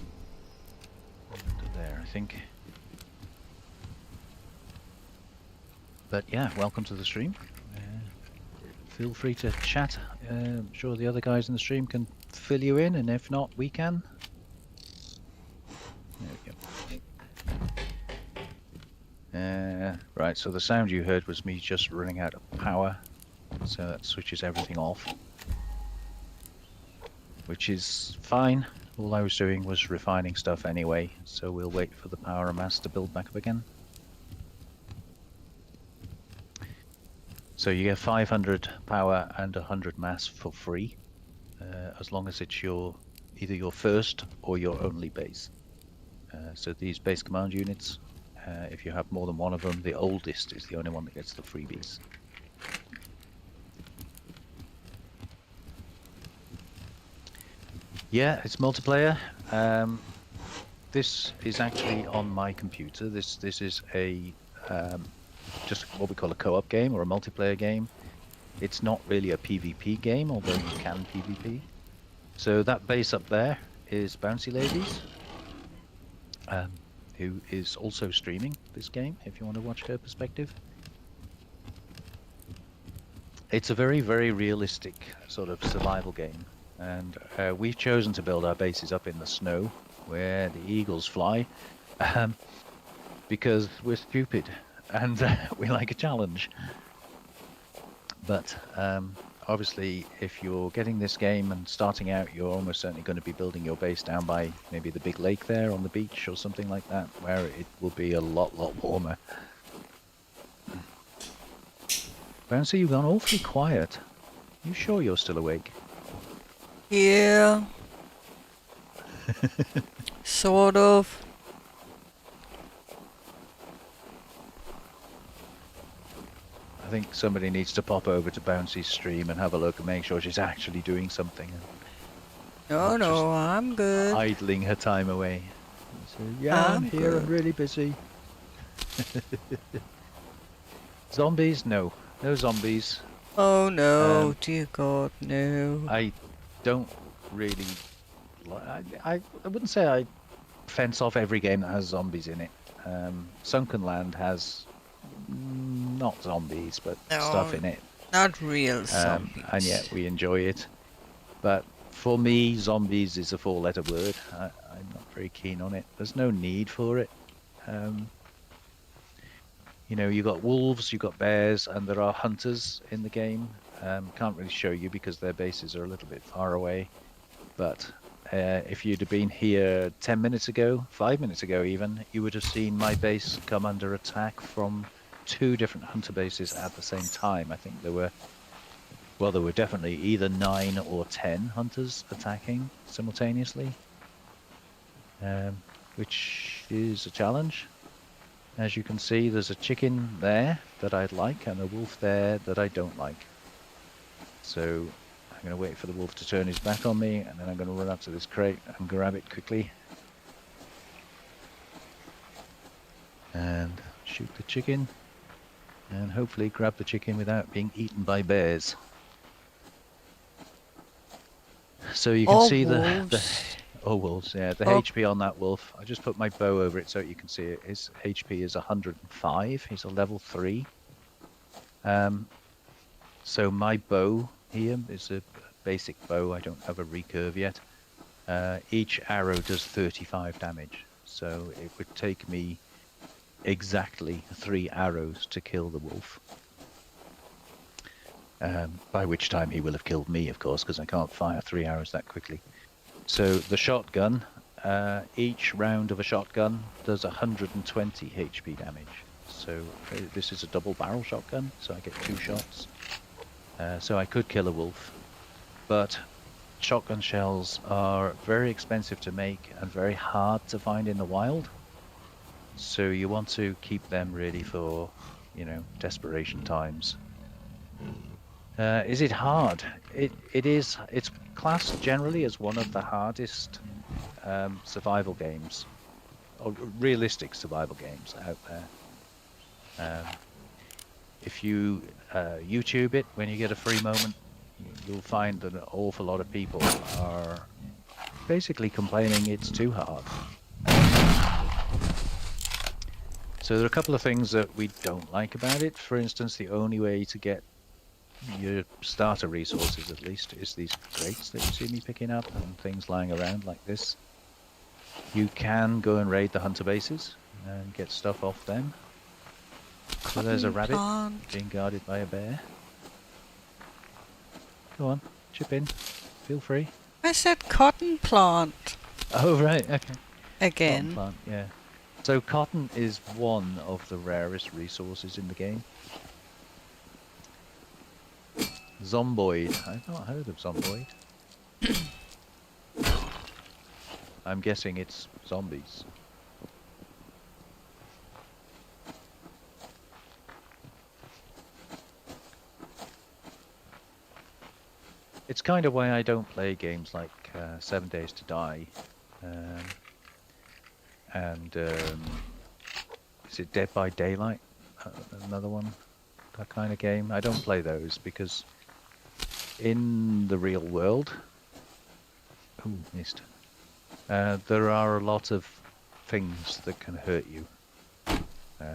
[SPEAKER 1] Under there, I think. But yeah, welcome to the stream. Feel free to chat. I'm sure the other guys in the stream can fill you in, and if not, we can. There we go. Right, so the sound you heard was me just running out of power, so that switches everything off. Which is fine. All I was doing was refining stuff anyway, so we'll wait for the power and mass to build back up again. So you get 500 power and 100 mass for free, as long as it's either your first or your only base. So these base command units, if you have more than one of them, the oldest is the only one that gets the freebies. Yeah, it's multiplayer. This is actually on my computer. This is a just what we call a co-op game or a multiplayer game. It's not really a PvP game, although you can PvP. So that base up there is Bouncy Ladies, who is also streaming this game, if you want to watch her perspective. It's a very, very realistic sort of survival game. And we've chosen to build our bases up in the snow, where the eagles fly, because we're stupid. and we like a challenge. But obviously, if you're getting this game and starting out, you're almost certainly going to be building your base down by maybe the big lake there on the beach or something like that, where it will be a lot warmer. Bouncy, you've gone awfully quiet. You sure you're still awake?
[SPEAKER 2] Yeah. Sort of.
[SPEAKER 1] I think somebody needs to pop over to Bouncy's stream and have a look and make sure she's actually doing something.
[SPEAKER 2] No,
[SPEAKER 1] Not just
[SPEAKER 2] no, I'm good.
[SPEAKER 1] idling her time away. So, yeah, I'm here.
[SPEAKER 2] good.
[SPEAKER 1] I'm really busy. Zombies? No. No zombies.
[SPEAKER 2] Oh no, dear God, no.
[SPEAKER 1] I don't really... I wouldn't say I fence off every game that has zombies in it. Sunken Land has not zombies, but stuff in it.
[SPEAKER 2] Not real zombies.
[SPEAKER 1] And yet we enjoy it. But for me, zombies is a four-letter word. I'm not very keen on it. There's no need for it. You know, you got wolves, you got bears, and there are hunters in the game. Can't really show you because their bases are a little bit far away. But if you'd have been here 10 minutes ago, 5 minutes ago even, you would have seen my base come under attack from 2 different hunter bases at the same time. I think there were definitely either 9 or 10 hunters attacking simultaneously, which is a challenge. As you can see, there's a chicken there that I'd like and a wolf there that I don't like. So I'm going to wait for the wolf to turn his back on me, and then I'm going to run up to this crate and grab it quickly. And shoot the chicken. And hopefully grab the chicken without being eaten by bears. So you can see wolves, yeah, the HP on that wolf. I just put my bow over it so you can see it. His HP is 105. He's a level 3. So my bow here is a basic bow. I don't have a recurve yet. Each arrow does 35 damage. So it would take me exactly 3 arrows to kill the wolf. By which time he will have killed me, of course, because I can't fire 3 arrows that quickly. So the shotgun, each round of a shotgun does 120 HP damage. So this is a double barrel shotgun, so I get 2 shots. So I could kill a wolf, but shotgun shells are very expensive to make and very hard to find in the wild. So you want to keep them really for, you know, desperation times. Is it hard? It is. It's classed generally as one of the hardest survival games, or realistic survival games out there. If you YouTube it when you get a free moment, you'll find that an awful lot of people are basically complaining it's too hard. So there are a couple of things that we don't like about it. For instance, the only way to get your starter resources, at least, is these crates that you see me picking up and things lying around like this. You can go and raid the hunter bases and get stuff off them. So there's a rabbit being guarded by a bear. Go on, chip in. Feel free.
[SPEAKER 2] I said cotton plant.
[SPEAKER 1] Oh, right, okay.
[SPEAKER 2] Again.
[SPEAKER 1] Cotton plant, yeah. So cotton is one of the rarest resources in the game. Zomboid. I've not heard of zomboid. I'm guessing it's zombies. It's kind of why I don't play games like 7 Days to Die. Is it Dead by Daylight? Another one? That kind of game? I don't play those because in the real world, missed. There are a lot of things that can hurt you,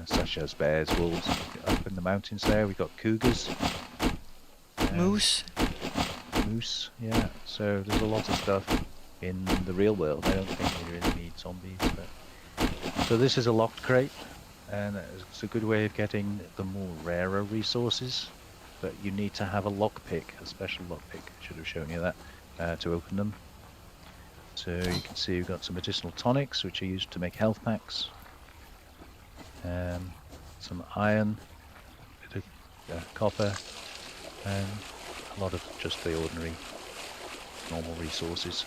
[SPEAKER 1] such as bears, wolves. Up in the mountains there, we've got cougars.
[SPEAKER 2] Moose.
[SPEAKER 1] Moose, yeah. So there's a lot of stuff in the real world. I don't think we really need zombies. But... So this is a locked crate. and it's a good way of getting the more rarer resources. But you need to have a lockpick, a special lockpick. I should have shown you that to open them. So you can see we've got some medicinal tonics, which are used to make health packs. Some iron, a bit of copper, and a lot of just the ordinary, normal resources.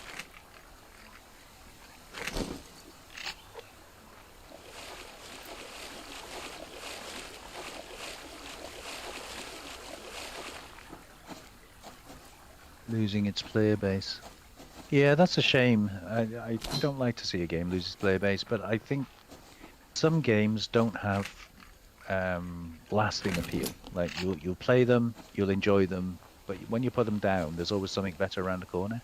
[SPEAKER 1] Losing its player base. Yeah, that's a shame. I don't like to see a game lose its player base, but I think some games don't have lasting appeal. Like you'll play them, you'll enjoy them, but when you put them down, there's always something better around the corner.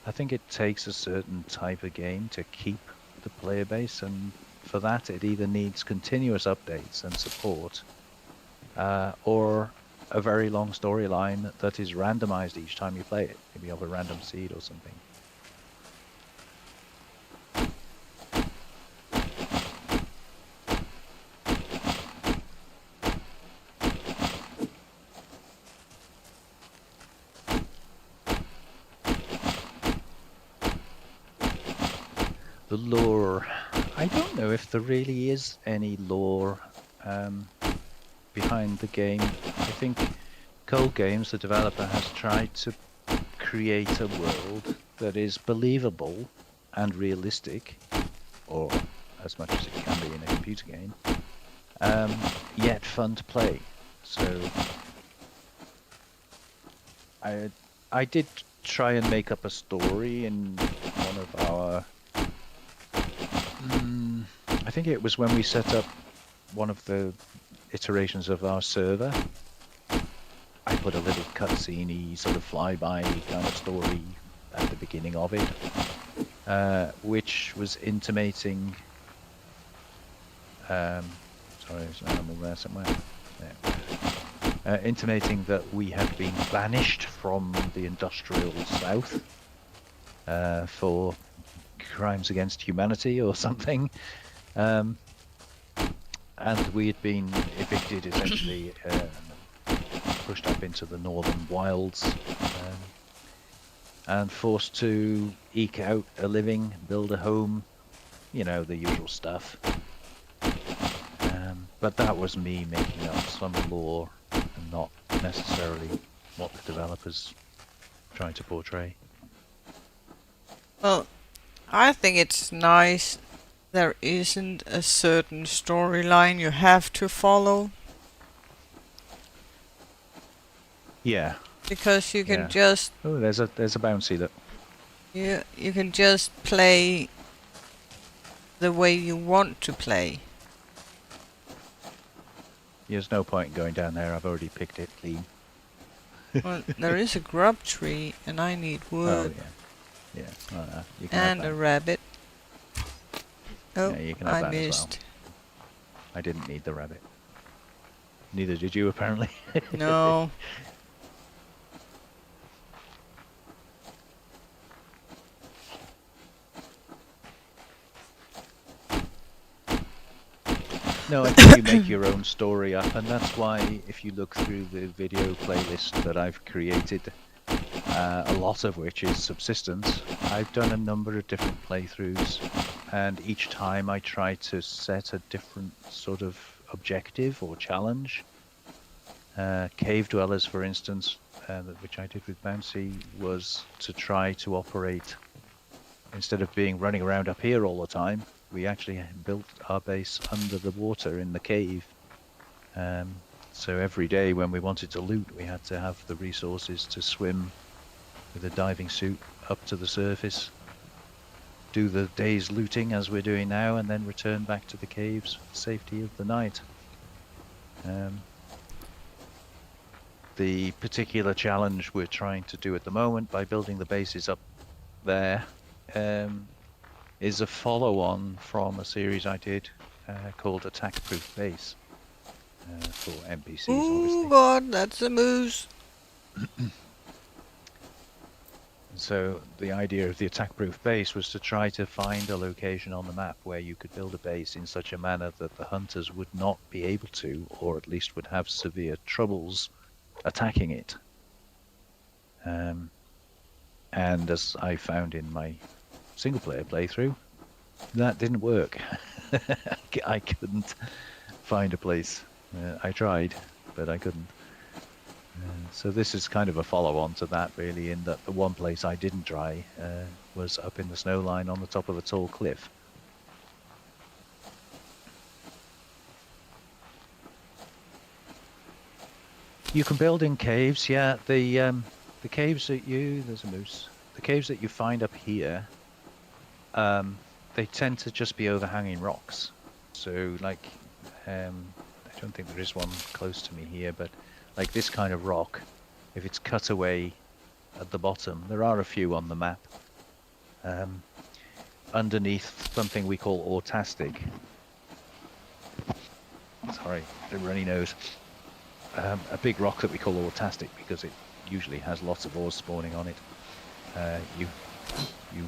[SPEAKER 1] I think it takes a certain type of game to keep the player base, and for that it either needs continuous updates and support, or a very long storyline that is randomized each time you play it. Maybe of a random seed or something. The lore. I don't know if there really is any lore behind the game. I think Cold Games, the developer, has tried to create a world that is believable and realistic, or as much as it can be in a computer game, yet fun to play. So I did try and make up a story in one of our I think it was when we set up one of the iterations of our server. I put a little cutscene-y sort of flyby kind of story at the beginning of it, which was intimating. Sorry, there's an animal there somewhere. Intimating that we had been banished from the industrial south for crimes against humanity or something, and we had been evicted, essentially, pushed up into the northern wilds, and forced to eke out a living, build a home, you know, the usual stuff. But that was me making up some lore and not necessarily what the developers trying to portray.
[SPEAKER 2] Well, I think it's nice there isn't a certain storyline you have to follow.
[SPEAKER 1] Yeah.
[SPEAKER 2] Because you can just...
[SPEAKER 1] Oh, there's a bouncy that...
[SPEAKER 2] You can just play the way you want to play.
[SPEAKER 1] There's no point in going down there, I've already picked it clean.
[SPEAKER 2] Well, there is a grub tree and I need wood.
[SPEAKER 1] Oh, yeah. Yeah, you can
[SPEAKER 2] and a rabbit. Oh,
[SPEAKER 1] yeah, you can have
[SPEAKER 2] I
[SPEAKER 1] that
[SPEAKER 2] missed.
[SPEAKER 1] as well. I didn't need the rabbit. Neither did you, apparently.
[SPEAKER 2] No.
[SPEAKER 1] No, I think you make your own story up, and that's why if you look through the video playlist that I've created, a lot of which is Subsistence, I've done a number of different playthroughs, and each time I try to set a different sort of objective or challenge. Cave Dwellers, for instance, which I did with Bouncy, was to try to operate, instead of being running around up here all the time, we actually built our base under the water in the cave. So every day when we wanted to loot, we had to have the resources to swim with a diving suit up to the surface, do the day's looting as we're doing now, and then return back to the caves for the safety of the night. The particular challenge we're trying to do at the moment by building the bases up there is a follow-on from a series I did called Attack Proof Base for NPCs,
[SPEAKER 2] Ooh,
[SPEAKER 1] obviously.
[SPEAKER 2] God, that's a moose.
[SPEAKER 1] So the idea of the attack-proof base was to try to find a location on the map where you could build a base in such a manner that the hunters would not be able to, or at least would have severe troubles attacking it. And as I found in my single-player playthrough, that didn't work. I couldn't find a place. I tried, but I couldn't. So this is kind of a follow-on to that, really, in that the one place I didn't try was up in the snow line on the top of a tall cliff. You can build in caves, yeah. The caves that there's a moose. The caves that you find up here, they tend to just be overhanging rocks. So, like, I don't think there is one close to me here, but like this kind of rock, if it's cut away at the bottom, there are a few on the map. Underneath something we call autastic. Sorry, the runny nose. A big rock that we call autastic because it usually has lots of ores spawning on it. You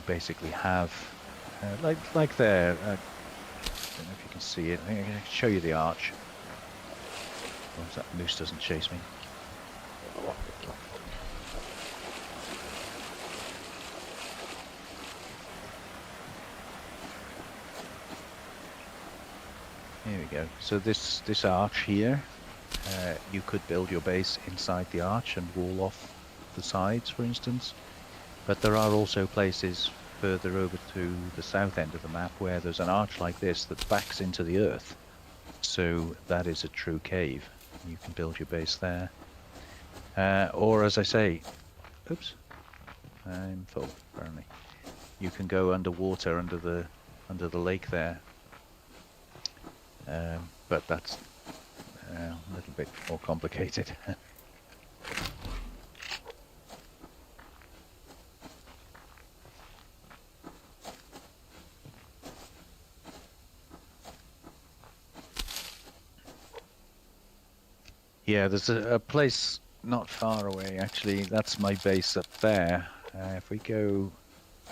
[SPEAKER 1] basically have like there. I don't know if you can see it. I think I can show you the arch. As that moose doesn't chase me. Here we go. So this arch here, you could build your base inside the arch and wall off the sides, for instance. But there are also places further over to the south end of the map where there's an arch like this that backs into the earth. So that is a true cave. You can build your base there. Or as I say, oops, I'm full apparently. You can go underwater under the lake there. But that's a little bit more complicated. Yeah, there's a place not far away, actually. That's my base up there. If we go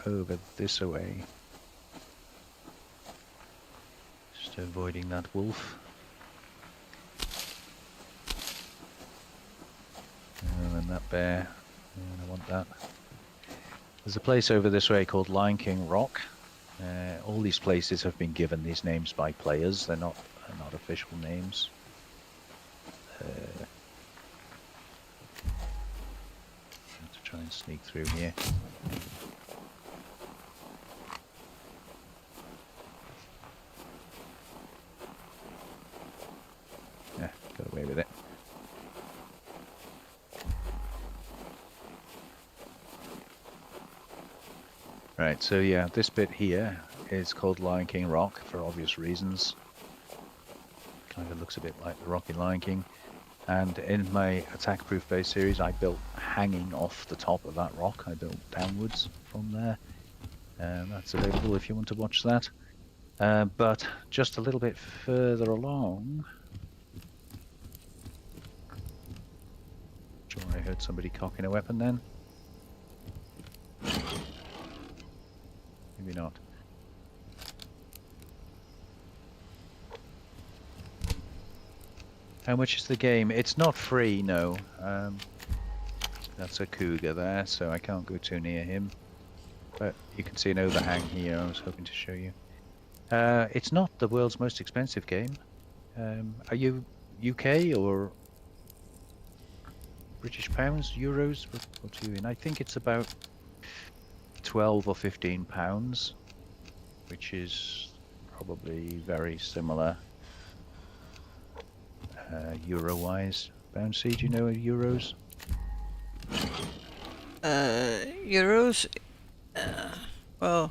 [SPEAKER 1] over this way, just avoiding that wolf. And then that bear. I want that. There's a place over this way called Lion King Rock. All these places have been given these names by players. They're not official names. To try and sneak through here. Yeah, got away with it. Right, so yeah, this bit here is called Lion King Rock for obvious reasons. Kind of looks a bit like the Rocky Lion King. And in my Attack Proof Base series, I built hanging off the top of that rock. I built downwards from there. That's available if you want to watch that. But just a little bit further along... Sure, I heard somebody cocking a weapon then. Maybe not. How much is the game? It's not free, no. That's a cougar there, so I can't go too near him. But you can see an overhang here I was hoping to show you. It's not the world's most expensive game. Are you UK or British pounds, euros? What are you in? I think it's about 12 or 15 pounds, which is probably very similar euro-wise. Bouncy, do you know euros?
[SPEAKER 2] Euros. Well,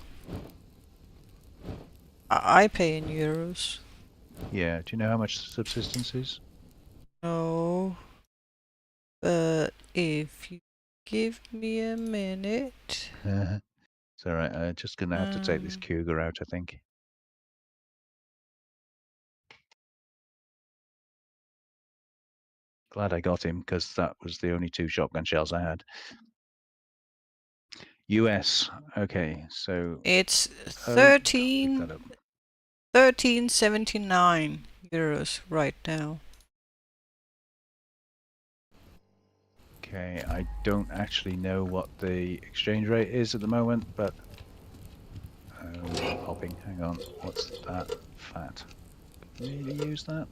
[SPEAKER 2] I pay in euros.
[SPEAKER 1] Yeah. Do you know how much subsistence is?
[SPEAKER 2] No, but if you give me a minute.
[SPEAKER 1] It's all right. I'm just gonna have to take this cougar out, I think. Glad I got him because that was the only 2 shotgun shells I had. US. Okay, so
[SPEAKER 2] It's
[SPEAKER 1] I'll pick that up.
[SPEAKER 2] 13.79 euros right now.
[SPEAKER 1] Okay, I don't actually know what the exchange rate is at the moment, but hopping. Hang on, what's that? Fat. Really use that?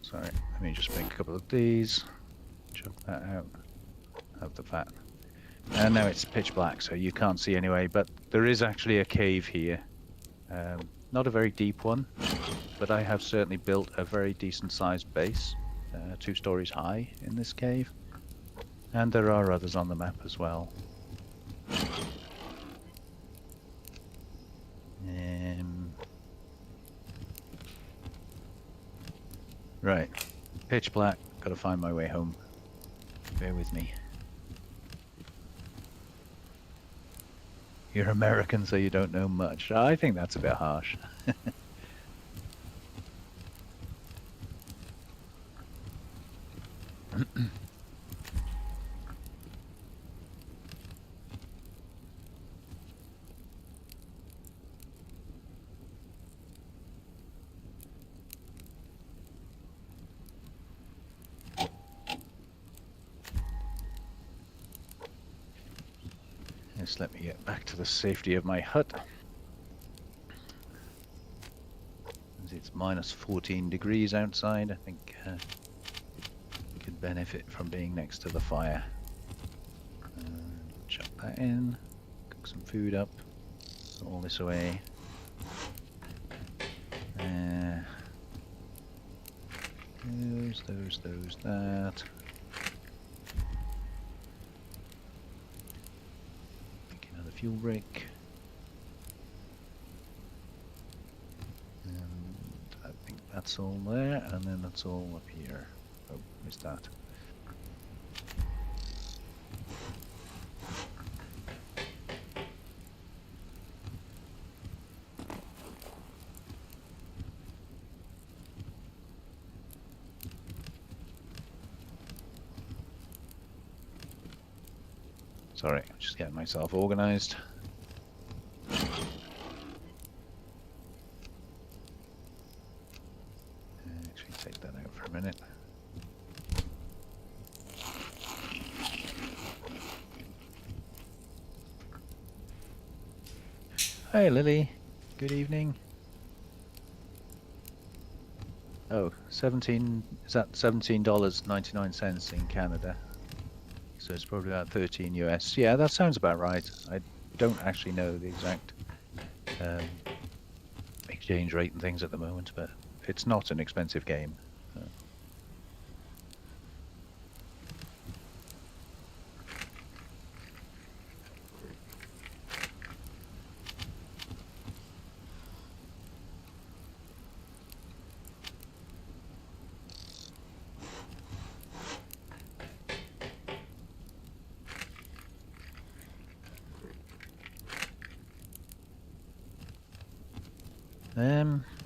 [SPEAKER 1] Sorry, let me just make a couple of these. Chuck that out. Have the fat. And now it's pitch black, so you can't see anyway. But there is actually a cave here. Not a very deep one, but I have certainly built a very decent sized base, 2 stories high in this cave. And there are others on the map as well. Right, pitch black, gotta find my way home. Bear with me. You're American, so you don't know much. I think that's a bit harsh. Just let me get back to the safety of my hut. It's minus 14 degrees outside. I think could benefit from being next to the fire. Chuck that in. Cook some food up. Put all this away. Those, that. Make another fuel brick. And I think that's all there, and then that's all up here. Oh, missed that. Sorry, I'm just getting myself organized. Actually, take that out for a minute. Hi, Lily. Good evening. Oh, 17, is that $17.99 in Canada? So it's probably about 13 US. Yeah, that sounds about right. I don't actually know the exact exchange rate and things at the moment, but it's not an expensive game.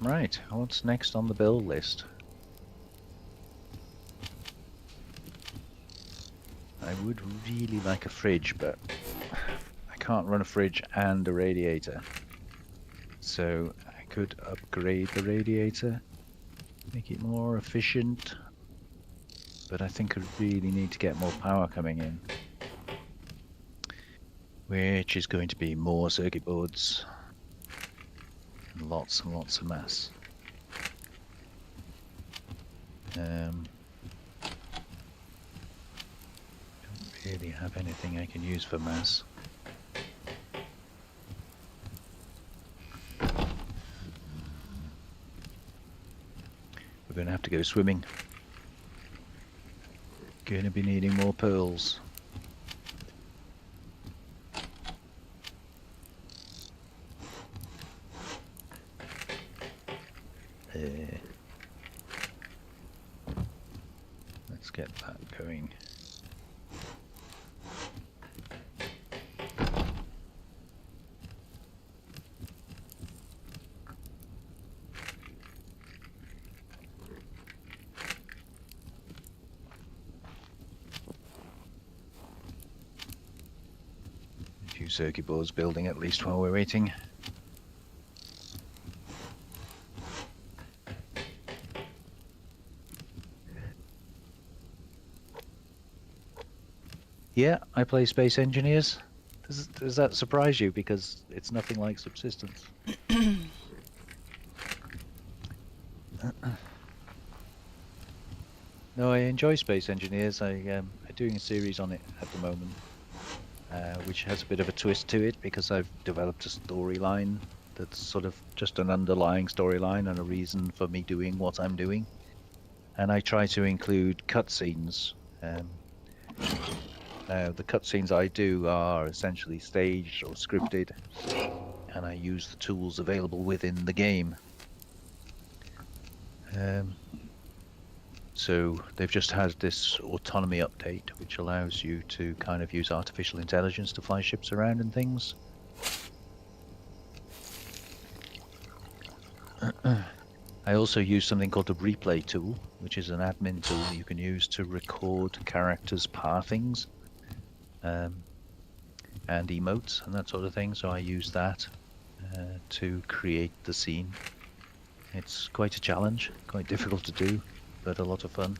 [SPEAKER 1] Right, what's next on the build list? I would really like a fridge, but I can't run a fridge and a radiator. So I could upgrade the radiator, make it more efficient, but I think I really need to get more power coming in, which is going to be more circuit boards. Lots and lots of mass. Don't really have anything I can use for mass. We're going to have to go swimming. Going to be needing more pearls. Let's get that going. circuit boards building at least while we're waiting. Yeah, I play Space Engineers. Does that surprise you? Because it's nothing like Subsistence. No, I enjoy Space Engineers. I'm doing a series on it at the moment, which has a bit of a twist to it because I've developed a storyline that's sort of just an underlying storyline and a reason for me doing what I'm doing. And I try to include cutscenes. The cutscenes I do are essentially staged or scripted, and I use the tools available within the game. So they've just had this autonomy update, which allows you to kind of use artificial intelligence to fly ships around and things. I also use something called the replay tool, which is an admin tool you can use to record characters' pathings and emotes and that sort of thing. So I use that to create the scene. It's quite a challenge, quite difficult to do, but a lot of fun.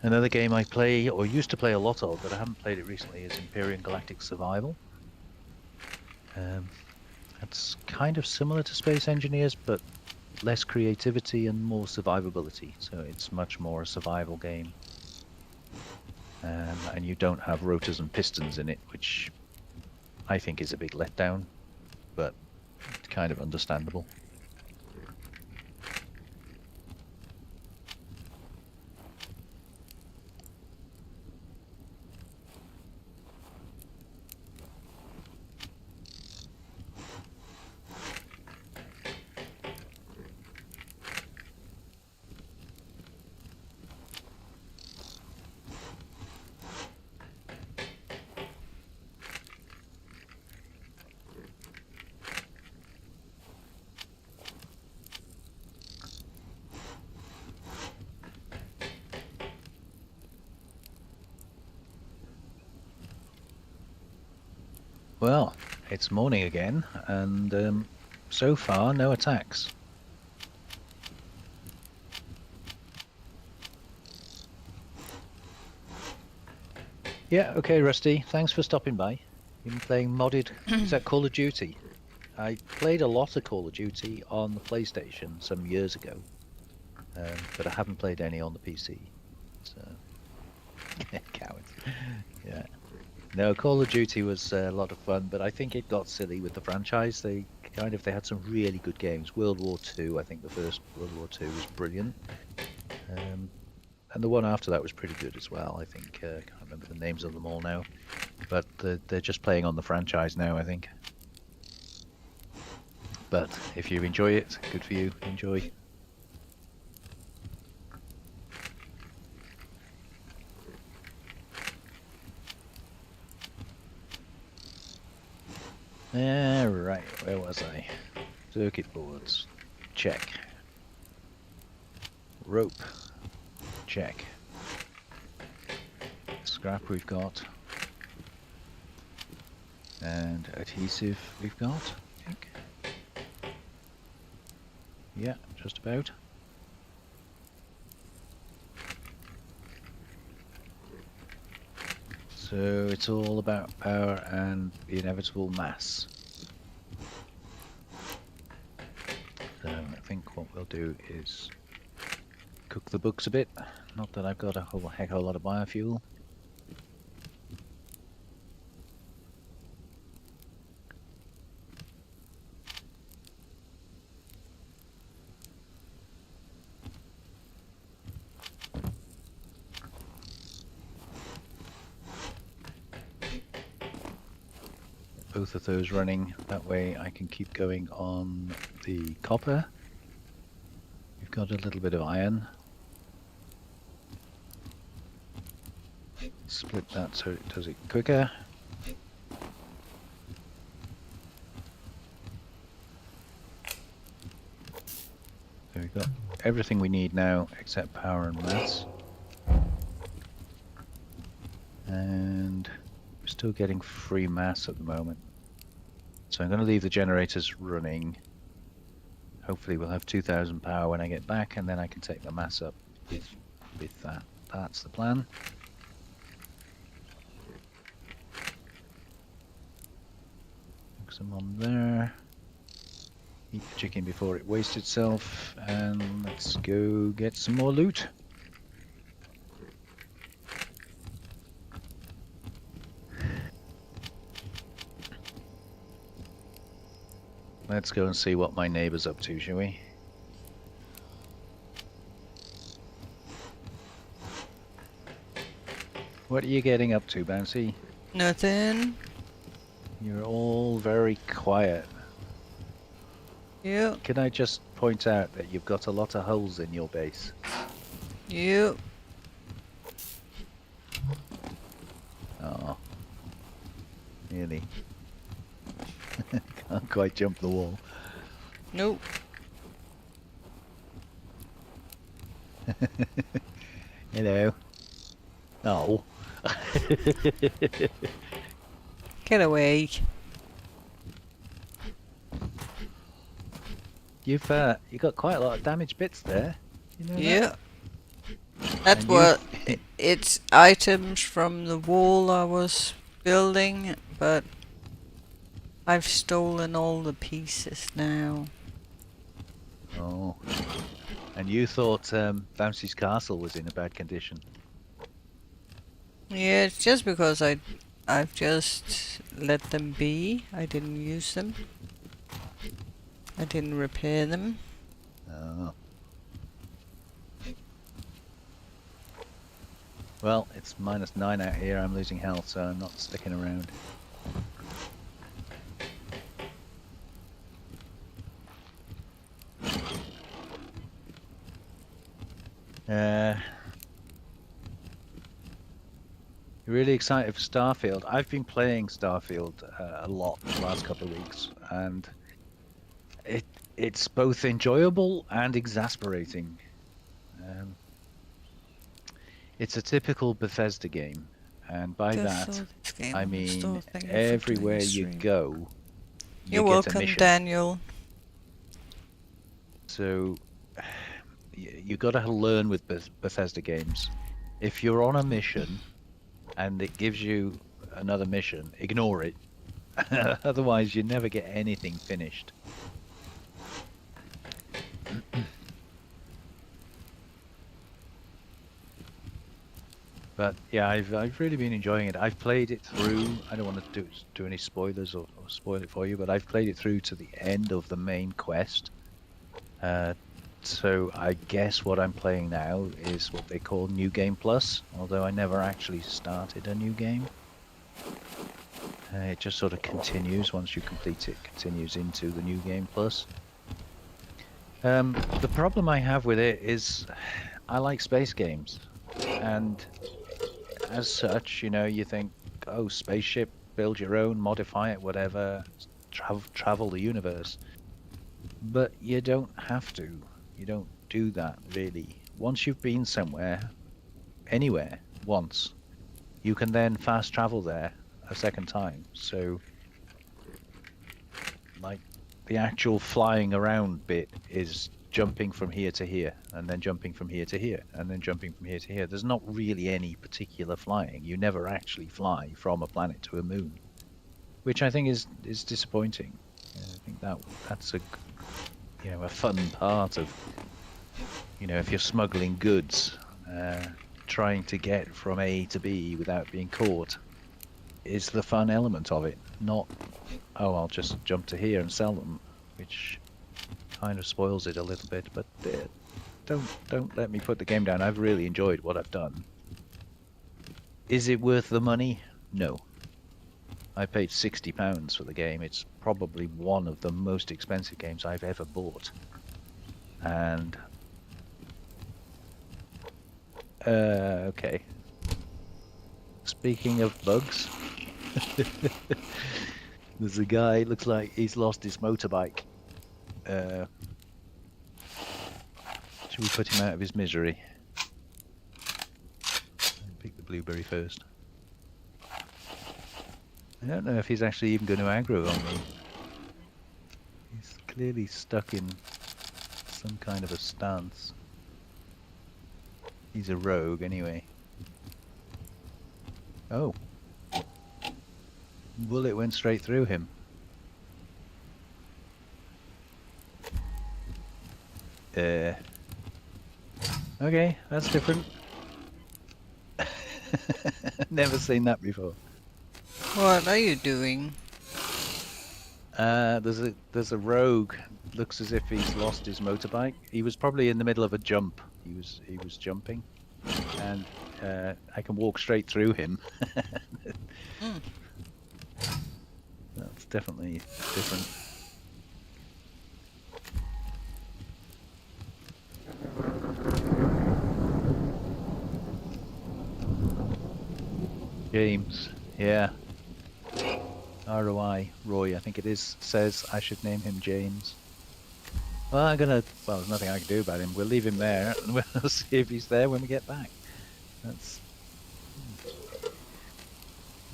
[SPEAKER 1] Another game I play, or used to play a lot of, but I haven't played it recently, is Imperium Galactic Survival. It's kind of similar to Space Engineers, but less creativity and more survivability. So it's much more a survival game. And you don't have rotors and pistons in it, which I think is a big letdown, but it's kind of understandable. Well, it's morning again, and so far, no attacks. Yeah, okay, Rusty. Thanks for stopping by. You've been playing modded. Is that Call of Duty? I played a lot of Call of Duty on the PlayStation some years ago, but I haven't played any on the PC. So, cowards. Yeah. No, Call of Duty was a lot of fun, but I think it got silly with the franchise. They had some really good games. World War II, I think the first World War II was brilliant. And the one after that was pretty good as well. I think I can't remember the names of them all now, but they're just playing on the franchise now, I think. But if you enjoy it, good for you. Enjoy. Right, where was I? Circuit boards, check. Rope, check. Scrap we've got. And adhesive we've got, I think. Yeah, just about. So it's all about power and the inevitable mass. So I think what we'll do is cook the books a bit. Not that I've got a whole heck of a lot of biofuel. Both of those running, that way I can keep going on the copper. We've got a little bit of iron. Split that so it does it quicker. So we've got everything we need now except power and mass. And we're still getting free mass at the moment. So I'm going to leave the generators running. Hopefully we'll have 2,000 power when I get back, and then I can take the mass up with that. That's the plan. Hook some on there. Eat the chicken before it wastes itself, and let's go get some more loot. Let's go and see what my neighbor's up to, shall we? What are you getting up to, Bouncy?
[SPEAKER 2] Nothing.
[SPEAKER 1] You're all very quiet.
[SPEAKER 2] Yeah.
[SPEAKER 1] Can I just point out that you've got a lot of holes in your base?
[SPEAKER 2] Yeah.
[SPEAKER 1] Oh. Really? Can't quite jump the wall.
[SPEAKER 2] Nope.
[SPEAKER 1] Hello. Oh.
[SPEAKER 2] Get away.
[SPEAKER 1] You got quite a lot of damaged bits there. You know that?
[SPEAKER 2] Yeah. That's
[SPEAKER 1] And
[SPEAKER 2] what it's items from the wall I was building, but I've stolen all the pieces now.
[SPEAKER 1] Oh. And you thought Bouncy's castle was in a bad condition.
[SPEAKER 2] Yeah, it's just because I've just let them be. I didn't use them. I didn't repair them.
[SPEAKER 1] Oh. Well, it's -9 out here. I'm losing health, so I'm not sticking around. Really excited for Starfield. I've been playing Starfield a lot the last couple of weeks, and it's both enjoyable and exasperating. It's a typical Bethesda game, and by that I mean everywhere you go,
[SPEAKER 2] You're
[SPEAKER 1] you get a
[SPEAKER 2] welcome,
[SPEAKER 1] mission.
[SPEAKER 2] Daniel.
[SPEAKER 1] So you got to learn with Bethesda games. If you're on a mission and it gives you another mission, ignore it. Otherwise, you never get anything finished. But yeah, I've really been enjoying it. I've played it through. I don't want to do any spoilers or spoil it for you, but I've played it through to the end of the main quest. So I guess what I'm playing now is what they call New Game Plus, although I never actually started a new game. It just sort of continues once you complete it, continues into the New Game Plus. The problem I have with it is I like space games, and as such, you know, you think, oh, spaceship, build your own, modify it, whatever, travel the universe. But you don't have to. You don't do that, really. Once you've been somewhere, anywhere, once, you can then fast travel there a second time. So, like, the actual flying around bit is jumping from here to here, and then jumping from here to here, and then jumping from here to here. There's not really any particular flying. You never actually fly from a planet to a moon, which I think is disappointing. I think that's a fun part of, if you're smuggling goods, trying to get from A to B without being caught is the fun element of it. Not, oh, I'll just jump to here and sell them, which kind of spoils it a little bit. But don't let me put the game down. I've really enjoyed what I've done. Is it worth the money? No. I paid £60 for the game. It's probably one of the most expensive games I've ever bought. And okay. Speaking of bugs, there's a guy, looks like he's lost his motorbike. Should we put him out of his misery? Pick the blueberry first. I don't know if he's actually even going to aggro on me. He's clearly stuck in some kind of a stance. He's a rogue anyway. Oh. Bullet went straight through him. Okay, that's different. Never seen that before.
[SPEAKER 2] What are you doing?
[SPEAKER 1] There's a rogue. Looks as if he's lost his motorbike. He was probably in the middle of a jump. He was jumping, and I can walk straight through him.
[SPEAKER 2] Mm.
[SPEAKER 1] That's definitely different. James, yeah. ROI, Roy, I think it is, says I should name him James. Well, there's nothing I can do about him. We'll leave him there and we'll see if he's there when we get back. That's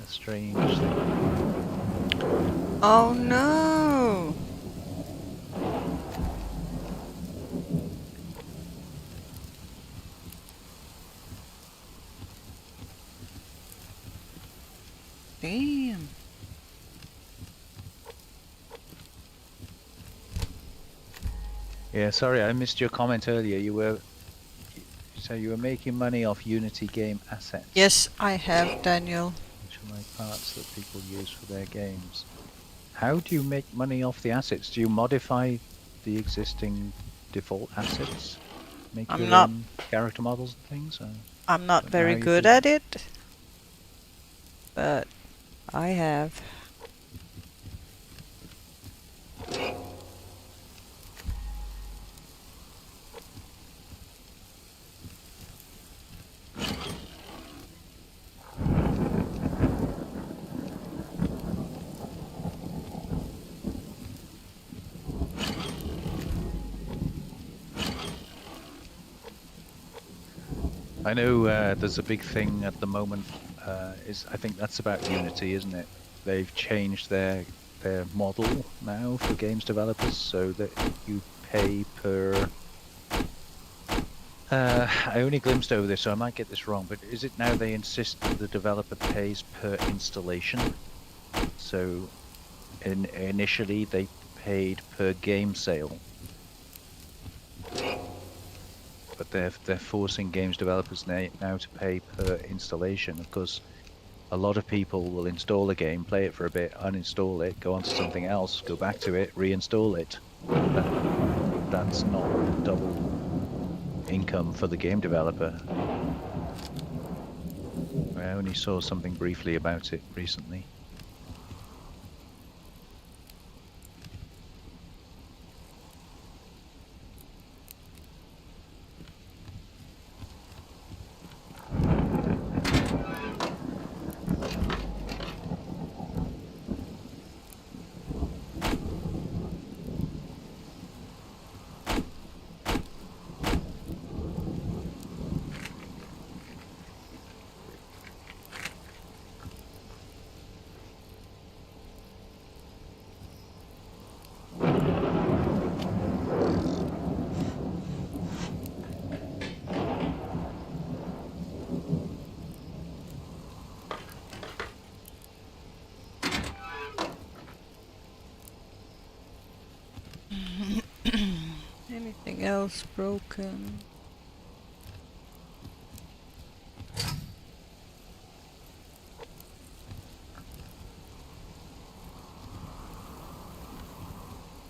[SPEAKER 1] a strange thing.
[SPEAKER 2] Oh no! Damn.
[SPEAKER 1] Yeah, sorry, I missed your comment earlier. You were making money off Unity game assets.
[SPEAKER 2] Yes, I have, Daniel.
[SPEAKER 1] Which are like parts that people use for their games. How do you make money off the assets? Do you modify the existing default assets? Make your own character models and things?
[SPEAKER 2] I'm not very good at it, but I have.
[SPEAKER 1] I know there's a big thing at the moment. I think that's about Unity, isn't it? They've changed their model now for games developers, so that you pay per. I only glimpsed over this, so I might get this wrong. But is it now they insist that the developer pays per installation? So, initially they paid per game sale. But they're forcing games developers now to pay per installation. Of course, a lot of people will install a game, play it for a bit, uninstall it, go on to something else, go back to it, reinstall it. That's not double income for the game developer. I only saw something briefly about it recently.
[SPEAKER 2] Anything else broken?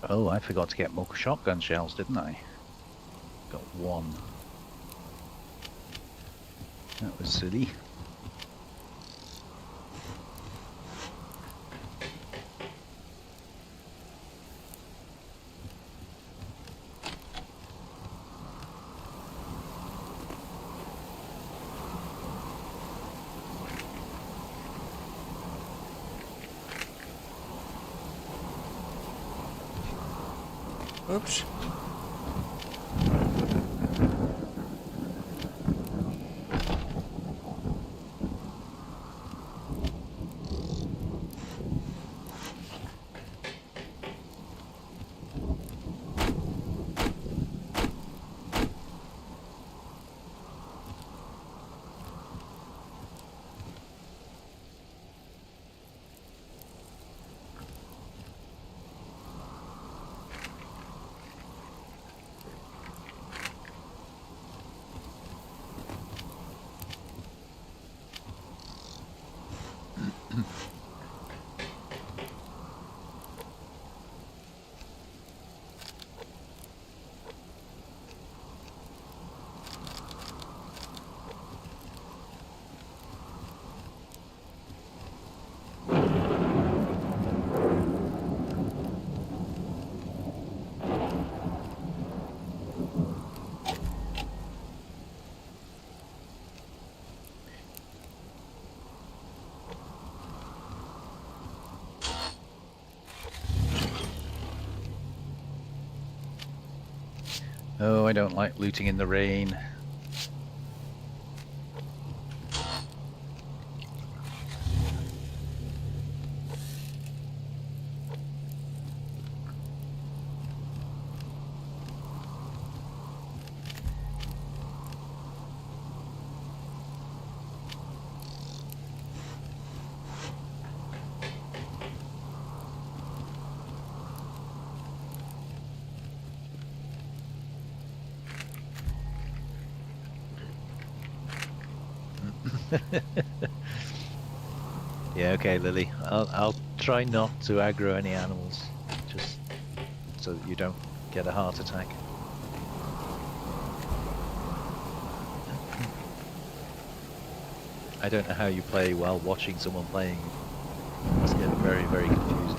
[SPEAKER 1] Oh, I forgot to get more shotgun shells, didn't I? Got one. That was silly.
[SPEAKER 2] Oops.
[SPEAKER 1] Oh, I don't like looting in the rain. Yeah, okay, Lily. I'll try not to aggro any animals, just so that you don't get a heart attack. I don't know how you play while watching someone playing. It must get very, very confusing.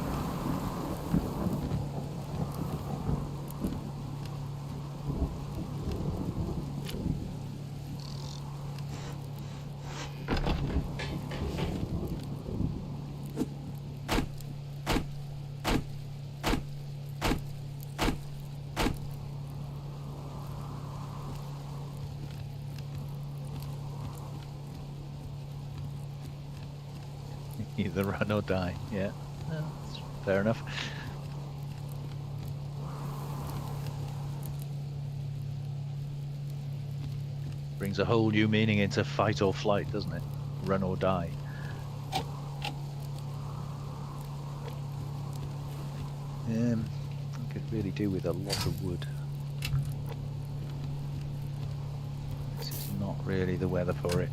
[SPEAKER 1] Either run or die. Yeah, that's fair enough. Brings a whole new meaning into fight or flight, doesn't it? Run or die. I could really do with a lot of wood. This is not really the weather for it.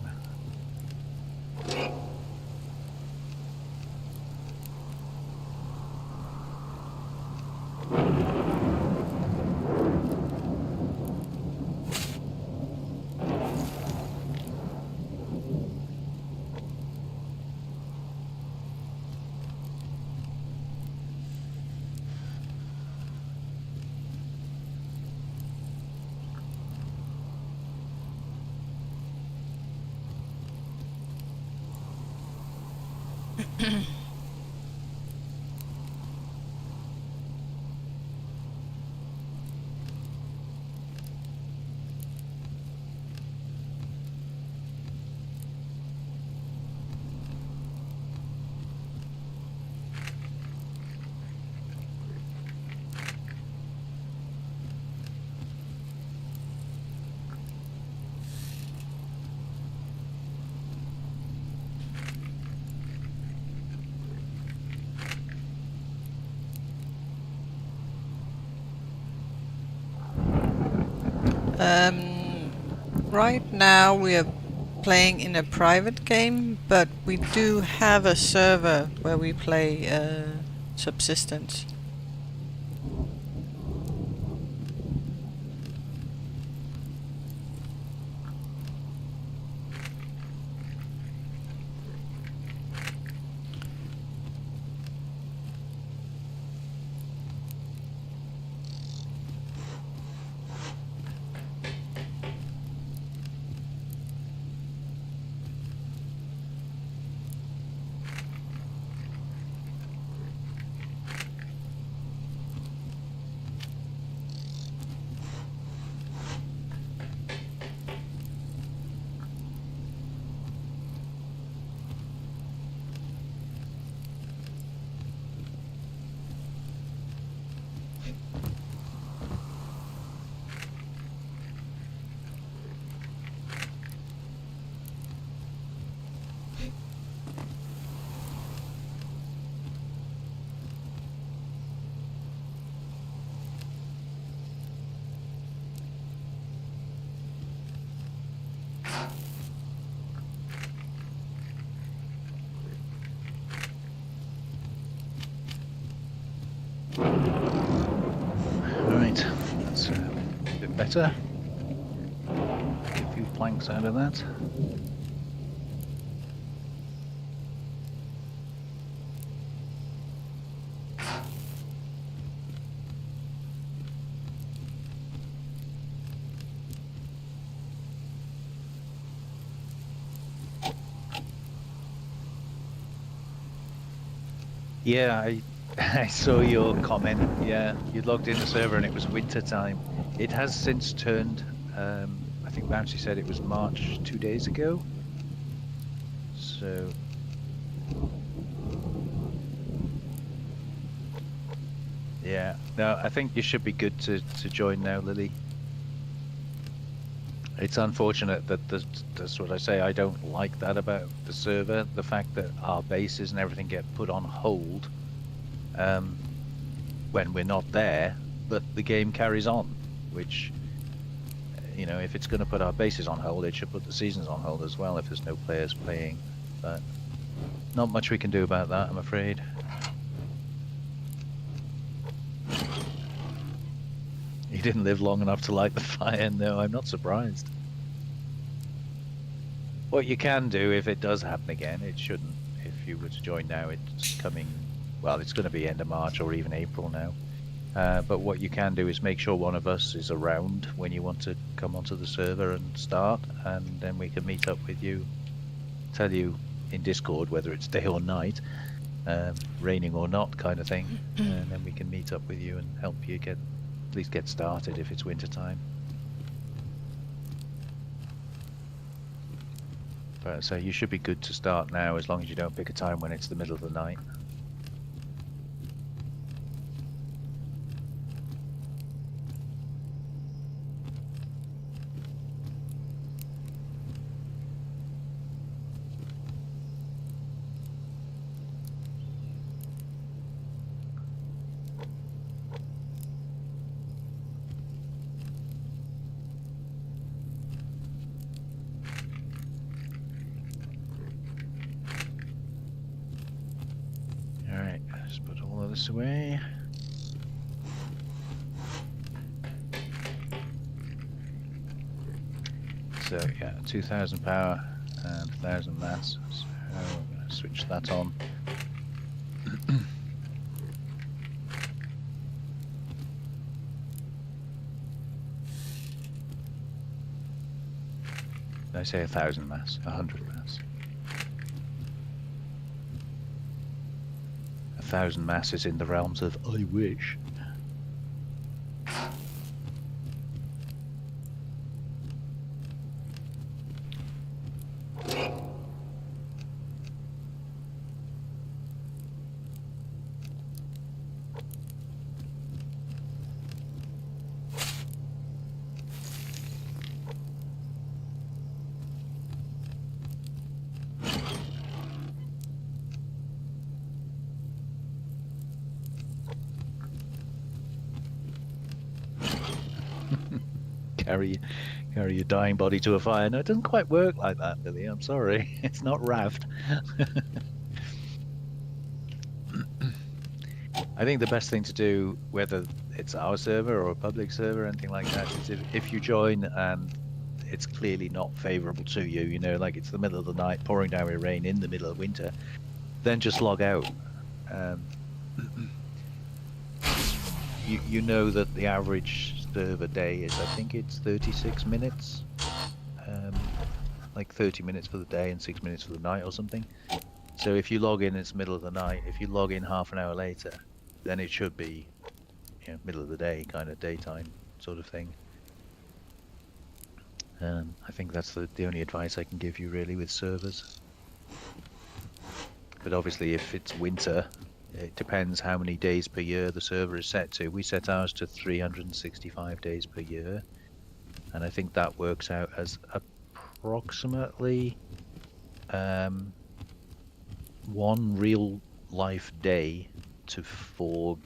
[SPEAKER 2] Right now we are playing in a private game, but we do have a server where we play Subsistence.
[SPEAKER 1] Right, that's a bit better. Get a few planks out of that. Yeah, I saw your comment. Yeah, you logged in the server and it was winter time. It has since turned. I think Bouncy said it was March 2 days ago. So yeah, no, I think you should be good to join now, Lily. It's unfortunate that that's what I say. I don't like that about the server. The fact that our bases and everything get put on hold when we're not there, but the game carries on. Which, if it's going to put our bases on hold, it should put the seasons on hold as well if there's no players playing. But not much we can do about that, I'm afraid. He didn't live long enough to light the fire. No, I'm not surprised. What you can do, if it does happen again, it shouldn't. If you were to join now, it's coming, well, it's going to be end of March or even April now. But what you can do is make sure one of us is around when you want to come onto the server and start, and then we can meet up with you, tell you in Discord whether it's day or night, raining or not kind of thing, and then we can meet up with you and help you at least get started if it's winter time. But so you should be good to start now, as long as you don't pick a time when it's the middle of the night. Alright, let's put all of this away. So yeah, 2000 power and 1000 mass. So I'm going to switch that on. Did I say 1000 mass? 100 mass. 1000 mass is in the realms of I wish. Carry your dying body to a fire. No, it doesn't quite work like that, Lily. I'm sorry. It's not Raft. I think the best thing to do, whether it's our server or a public server or anything like that, is if you join and it's clearly not favorable to you, like it's the middle of the night, pouring down with rain in the middle of winter, then just log out. You know that the average server day is, I think it's 36 minutes, like 30 minutes for the day and 6 minutes for the night or something. So if you log in, it's middle of the night. If you log in half an hour later, then it should be middle of the day, kind of daytime sort of thing. I think that's the only advice I can give you really with servers. But obviously if it's winter, it depends how many days per year the server is set to. We set ours to 365 days per year, and I think that works out as approximately one real life day to 4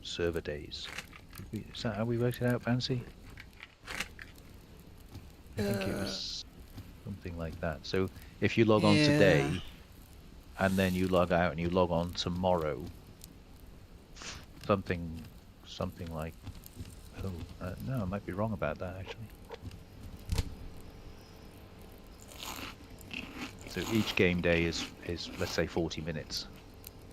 [SPEAKER 1] server days. Is that how we worked it out, Fancy? I think it was something like that. So if you log on today, and then you log out and you log on tomorrow, something like, no, I might be wrong about that actually. So each game day is let's say 40 minutes.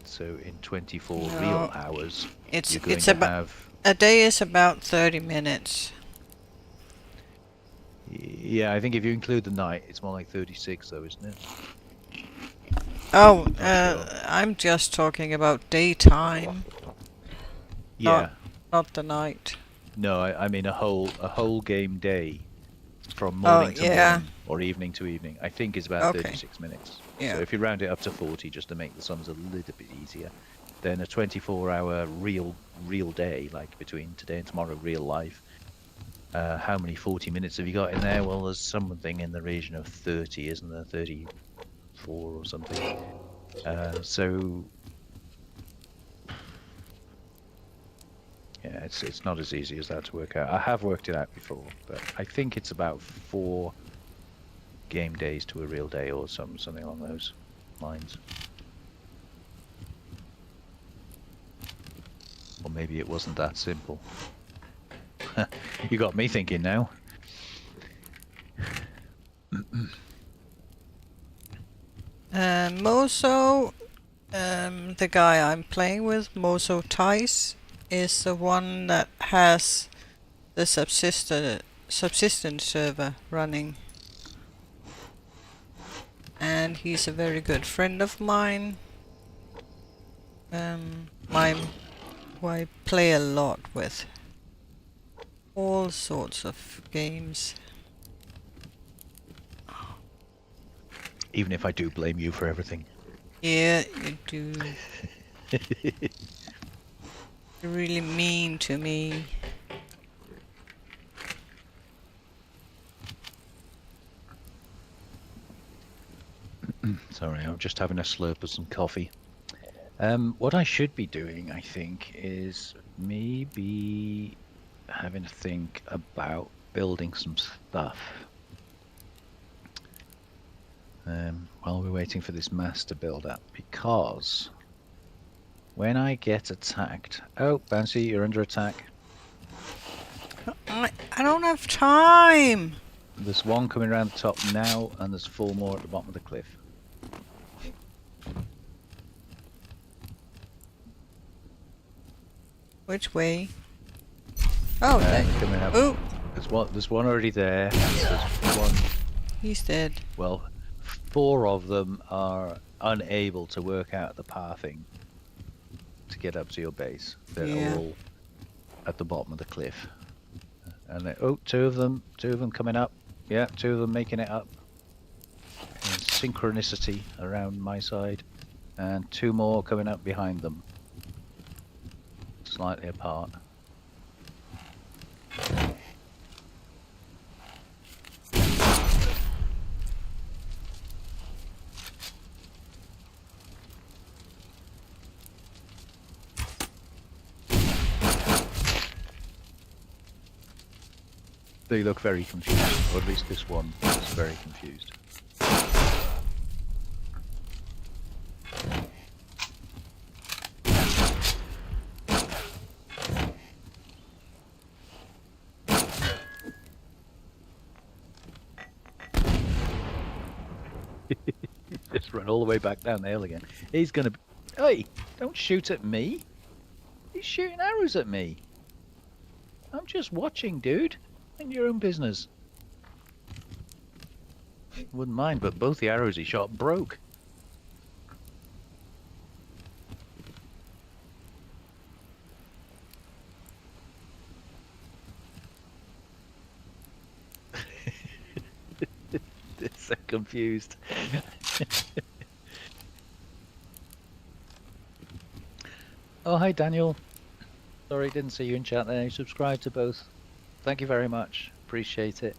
[SPEAKER 1] So in 24 real hours, you're going to have...
[SPEAKER 2] A day is about 30 minutes.
[SPEAKER 1] Yeah, I think if you include the night, it's more like 36 though, isn't it?
[SPEAKER 2] Oh, I'm just talking about daytime.
[SPEAKER 1] Yeah.
[SPEAKER 2] Not the night.
[SPEAKER 1] No, I mean a whole game day from
[SPEAKER 2] Oh,
[SPEAKER 1] morning to
[SPEAKER 2] yeah.
[SPEAKER 1] morning or evening to evening, I think is about
[SPEAKER 2] Okay.
[SPEAKER 1] 36 minutes. So
[SPEAKER 2] Yeah.
[SPEAKER 1] if you round it up to 40 just to make the sums a little bit easier, then a 24-hour real day, like between today and tomorrow, real life. How many 40 minutes have you got in there? Well, there's something in the region of 30, isn't there? 34 or something. So yeah, it's not as easy as that to work out. I have worked it out before, but I think it's about 4 game days to a real day or something along those lines. Or maybe it wasn't that simple. You got me thinking now.
[SPEAKER 2] Moso, the guy I'm playing with, Moso Tice, is the one that has the subsistence server running. And he's a very good friend of mine. Who I play a lot with. All sorts of games.
[SPEAKER 1] Even if I do blame you for everything.
[SPEAKER 2] Yeah, you do. You're really mean to me.
[SPEAKER 1] Sorry, I'm just having a slurp of some coffee. What I should be doing, I think, is maybe having to think about building some stuff. While we're waiting for this mass to build up, because when I get attacked... Oh, Bouncy, you're under attack.
[SPEAKER 2] I don't have time!
[SPEAKER 1] There's one coming around the top now, and there's 4 more at the bottom of the cliff.
[SPEAKER 2] Which way? Oh, there.
[SPEAKER 1] Coming up.
[SPEAKER 2] Oh!
[SPEAKER 1] There's one already there. There's one...
[SPEAKER 2] He's dead.
[SPEAKER 1] Well, 4 of them are unable to work out the pathing to get up to your base. They're all at the bottom of the cliff. And two of them coming up. Yeah, 2 of them making it up. And synchronicity around my side. And 2 more coming up behind them. Slightly apart. They look very confused, or at least this one is very confused. Just run all the way back down the hill again. He's gonna... Hey, don't shoot at me! He's shooting arrows at me! I'm just watching, dude. Mind your own business. Wouldn't mind, but both the arrows he shot broke. They're so confused. Oh, hi Daniel. Sorry, didn't see you in chat there. You subscribed to both. Thank you very much. Appreciate it.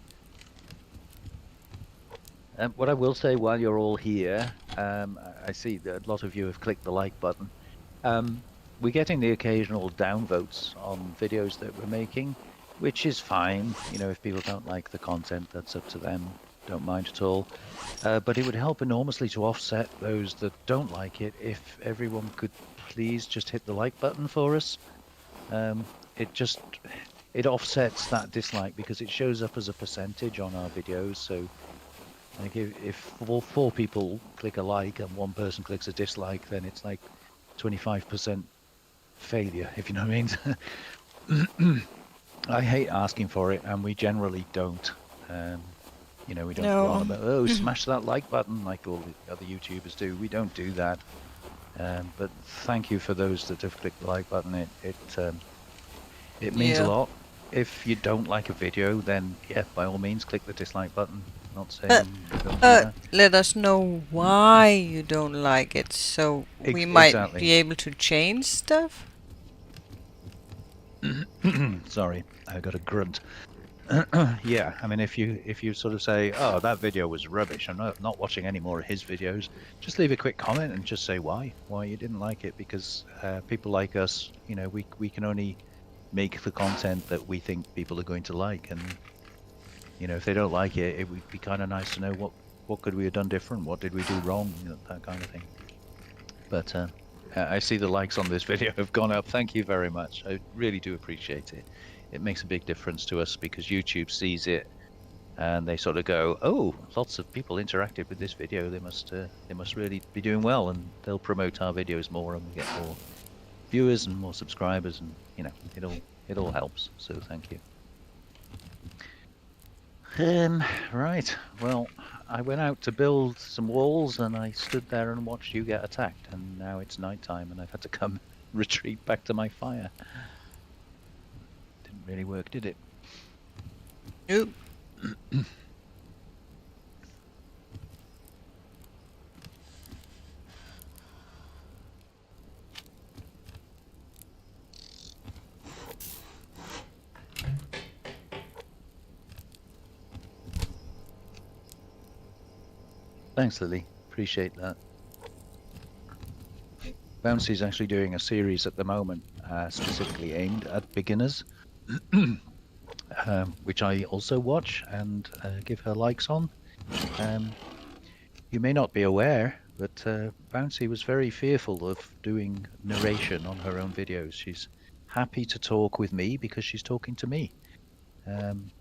[SPEAKER 1] What I will say while you're all here, I see that a lot of you have clicked the like button. We're getting the occasional downvotes on videos that we're making, which is fine. You know, if people don't like the content, that's up to them. Don't mind at all. But it would help enormously to offset those that don't like it if everyone could please just hit the like button for us. It offsets that dislike because it shows up as a percentage on our videos. So like if 4 people click a like and 1 person clicks a dislike, then it's like 25% failure, if you know what I mean. I hate asking for it, and we generally don't. You know, we don't go on about, oh, smash that like button like all the other YouTubers do. We don't do that. But thank you for those that have clicked the like button. It means a lot. if you don't like a video, then yeah, by all means, click the dislike button. Not
[SPEAKER 2] But
[SPEAKER 1] saying don't do that.
[SPEAKER 2] let us know why you don't like it, so we might be
[SPEAKER 1] Exactly.
[SPEAKER 2] able to change stuff.
[SPEAKER 1] Sorry, I got a grunt. Yeah, I mean, if you sort of say, "Oh, that video was rubbish. I'm not watching any more of his videos," just leave a quick comment and just say why you didn't like it. Because people like us, you know, we can only make the content that we think people are going to like, and you know, if they don't like it, it would be kind of nice to know what could we have done different, what did we do wrong, you know, that kind of thing. But I see the likes on this video have gone up. Thank you very much. I really do appreciate it. It makes a big difference to us because YouTube sees it and they sort of go, "Oh, lots of people interacted with this video. They must really be doing well," and they'll promote our videos more, and we get more viewers and more subscribers, and you know, it all helps. So thank you. Right. Well, I went out to build some walls and I stood there and watched you get attacked, and now it's nighttime and I've had to come retreat back to my fire. Didn't really work, did it?
[SPEAKER 2] Nope.
[SPEAKER 1] Thanks, Lily. Appreciate that. Bouncy's actually doing a series at the moment, specifically aimed at beginners, which I also watch and give her likes on. You may not be aware, but Bouncy was very fearful of doing narration on her own videos. She's happy to talk with me because she's talking to me.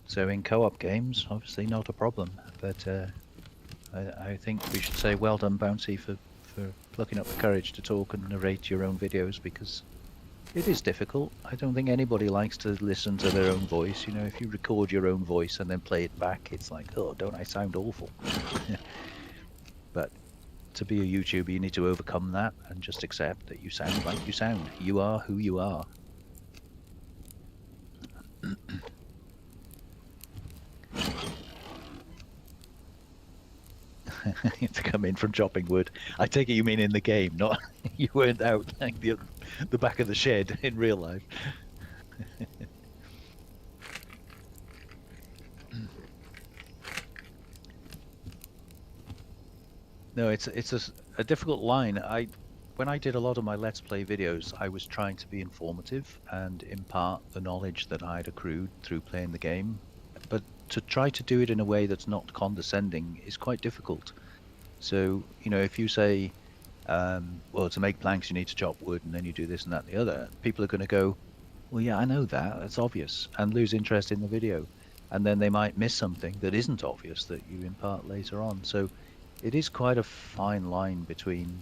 [SPEAKER 1] So in co-op games, obviously not a problem, but I think we should say well done, Bouncy, for plucking up the courage to talk and narrate your own videos, because it is difficult. I don't think anybody likes to listen to their own voice. You know, if you record your own voice and then play it back, it's like, oh, don't I sound awful? But to be a YouTuber, you need to overcome that and just accept that you sound like you sound. You are who you are. You have to come in from chopping wood. I take it you mean in the game, not you weren't out like the back of the shed in real life. No, it's a difficult line. When I did a lot of my Let's Play videos, I was trying to be informative and impart the knowledge that I'd accrued through playing the game. But to try to do it in a way that's not condescending is quite difficult. So, you know, if you say, well, to make planks, you need to chop wood, and then you do this and that and the other, people are going to go, well, yeah, I know that, that's obvious, and lose interest in the video. And then they might miss something that isn't obvious that you impart later on. So it is quite a fine line between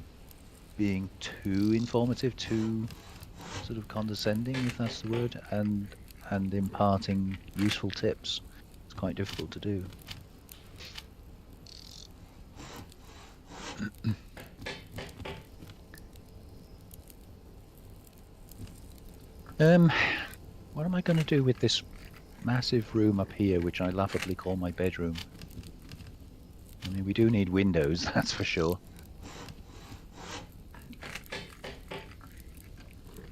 [SPEAKER 1] being too informative, too sort of condescending, if that's the word, and imparting useful tips. It's quite difficult to do. What am I going to do with this massive room up here, which I laughably call my bedroom? I mean, we do need windows, that's for sure.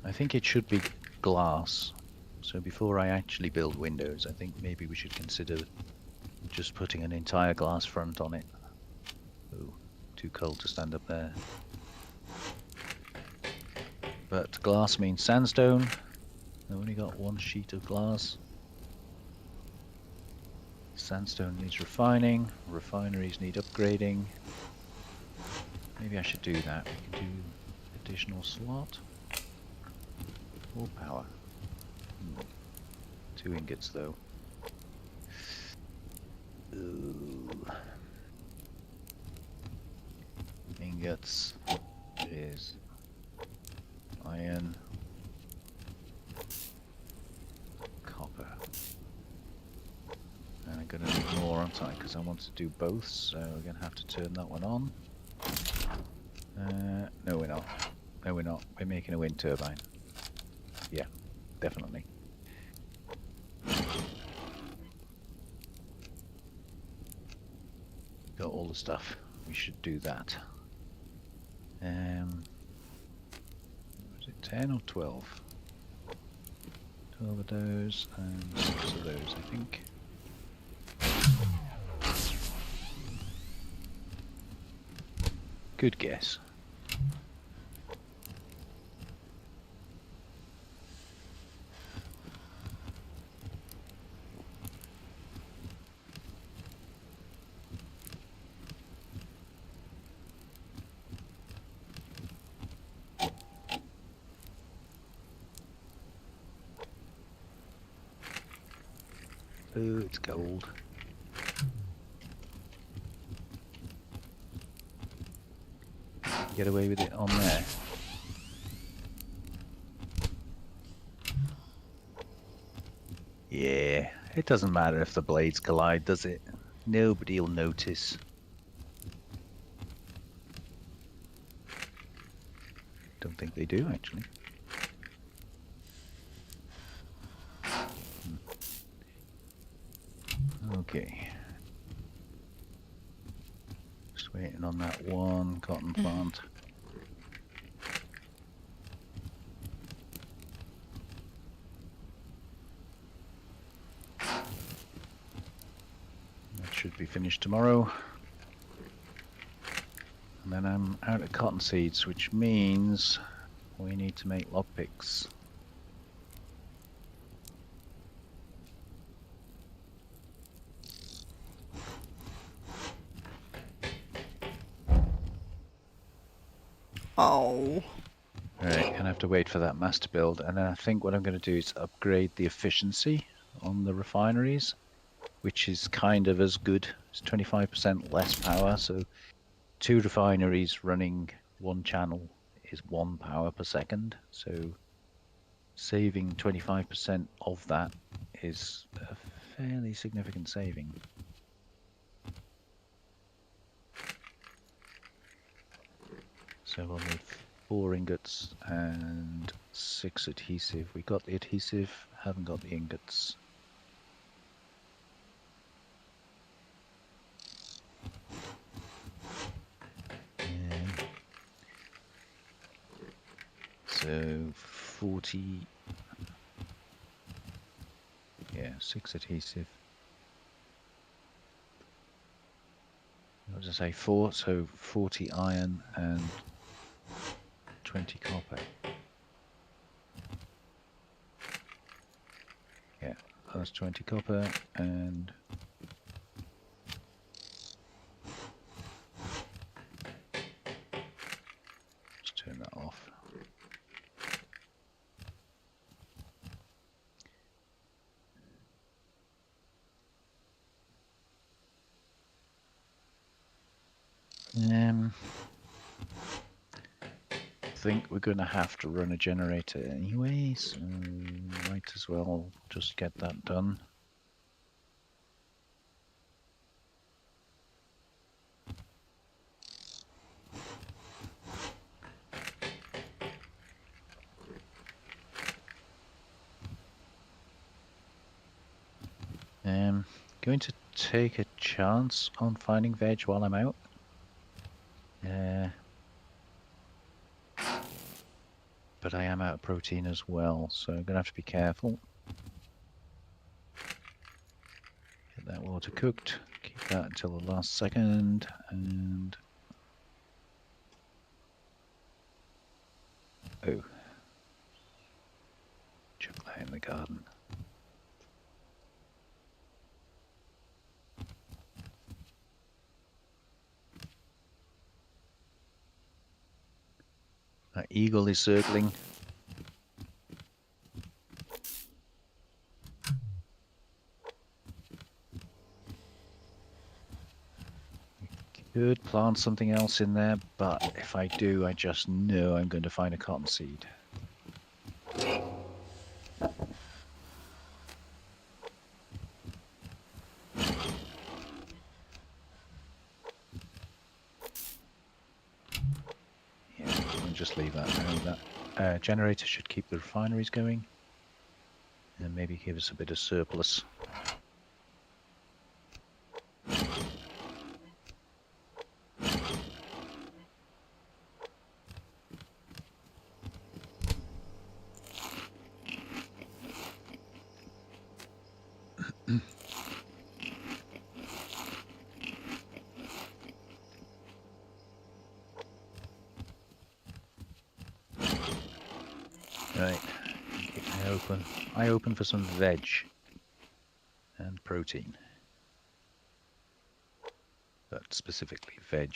[SPEAKER 1] I think it should be glass. So before I actually build windows, I think maybe we should consider just putting an entire glass front on it. Oh, too cold to stand up there. But glass means sandstone. I've only got one sheet of glass. Sandstone needs refining. Refineries need upgrading. Maybe I should do that. We can do additional slot. More power. 2 ingots though. Ooh. Ingots is iron, copper. And I'm gonna need more, aren't I? Because I want to do both, so we're gonna have to turn that one on. No, we're not. No, we're not. We're making a wind turbine. Yeah, definitely. Got all the stuff. We should do that. Was it 10 or 12? 12 of those and 6 of those, I think. Good guess. Oh, it's gold. Get away with it on there. Yeah, it doesn't matter if the blades collide, does it? Nobody'll notice. Don't think they do, actually. Okay. Just waiting on that one cotton plant. That should be finished tomorrow. And then I'm out of cotton seeds, which means we need to make lockpicks.
[SPEAKER 2] Oh.
[SPEAKER 1] Alright, gonna have to wait for that master build, and then I think what I'm going to do is upgrade the efficiency on the refineries, which is kind of as good. It's 25% less power, so 2 refineries running 1 channel is 1 power per second, so saving 25% of that is a fairly significant saving. So we'll need 4 ingots and 6 adhesive. We got the adhesive, haven't got the ingots. So 40, yeah, 6 adhesive. What did I say? 4, so 40 iron and 20 copper. Yeah, that's 20 copper and let's turn that off. I think we're going to have to run a generator anyway, so might as well just get that done. Going to take a chance on finding veg while I'm out. But I am out of protein as well, so I'm going to have to be careful. Get that water cooked, keep that until the last second, and... oh. Chuck that in the garden. That eagle is circling. Could plant something else in there, but if I do, I just know I'm going to find a cotton seed. Yeah, I'll just leave that there. That generator should keep the refineries going, and maybe give us a bit of surplus. Right. Okay, I open for some veg and protein, but specifically veg.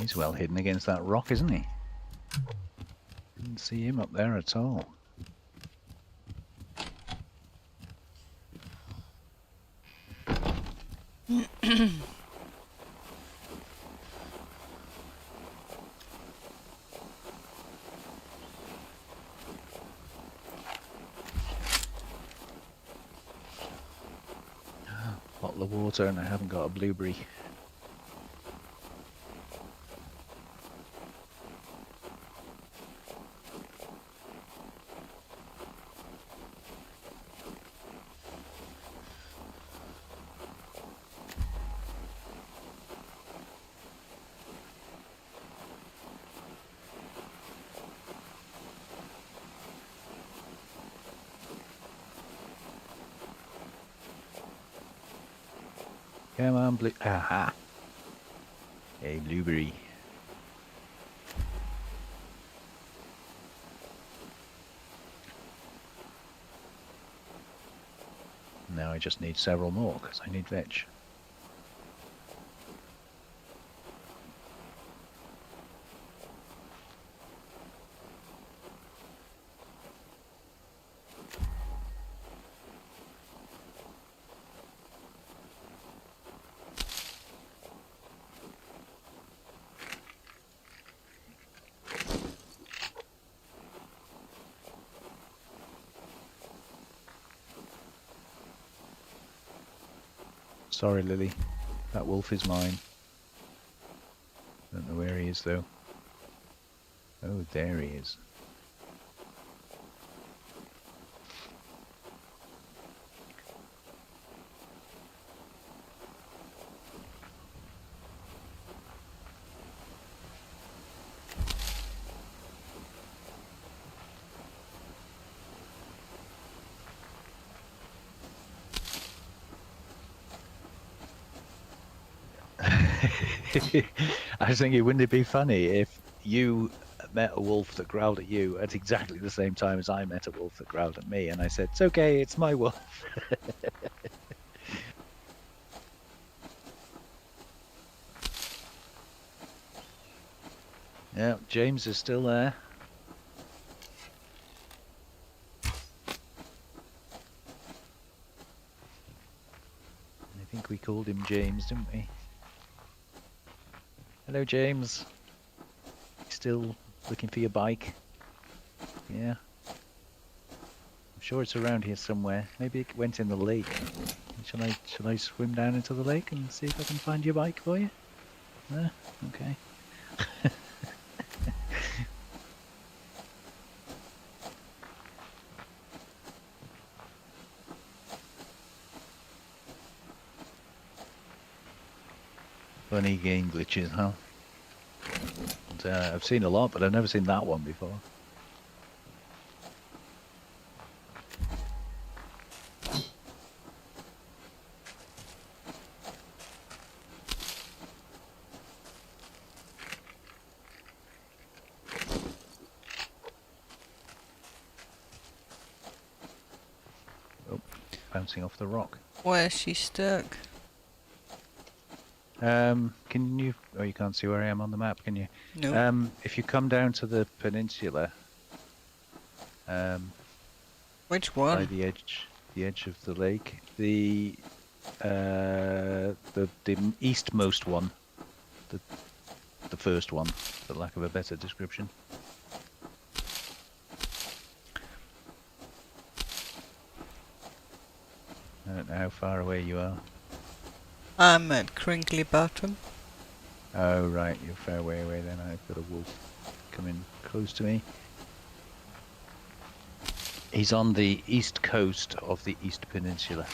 [SPEAKER 1] He's well hidden against that rock, isn't he? Didn't see him up there at all. Bottle of water, and I haven't got a blueberry. Come on, blue. Aha! A blueberry. Now I just need several more because I need veg. Sorry, Lily. That wolf is mine. Don't know where he is, though. Oh, there he is. I was thinking, wouldn't it be funny if you met a wolf that growled at you at exactly the same time as I met a wolf that growled at me, and I said, "It's okay, it's my wolf." Yeah, James is still there. I think we called him James, didn't we? Hello, James. Still looking for your bike? Yeah. I'm sure it's around here somewhere. Maybe it went in the lake. Shall I swim down into the lake and see if I can find your bike for you? Okay. Funny game glitches, huh? And, I've seen a lot, but I've never seen that one before. Oh, bouncing off the rock.
[SPEAKER 2] Where's she stuck?
[SPEAKER 1] Can you? Oh, you can't see where I am on the map, can you?
[SPEAKER 2] No.
[SPEAKER 1] If you come down to the peninsula,
[SPEAKER 2] Which
[SPEAKER 1] by
[SPEAKER 2] one?
[SPEAKER 1] the edge of the lake, the eastmost one, the first one, for lack of a better description. I don't know how far away you are.
[SPEAKER 2] I'm at Crinkly Bottom.
[SPEAKER 1] Oh, right, you're a fair way away then. I've got a wolf coming close to me. He's on the east coast of the East Peninsula.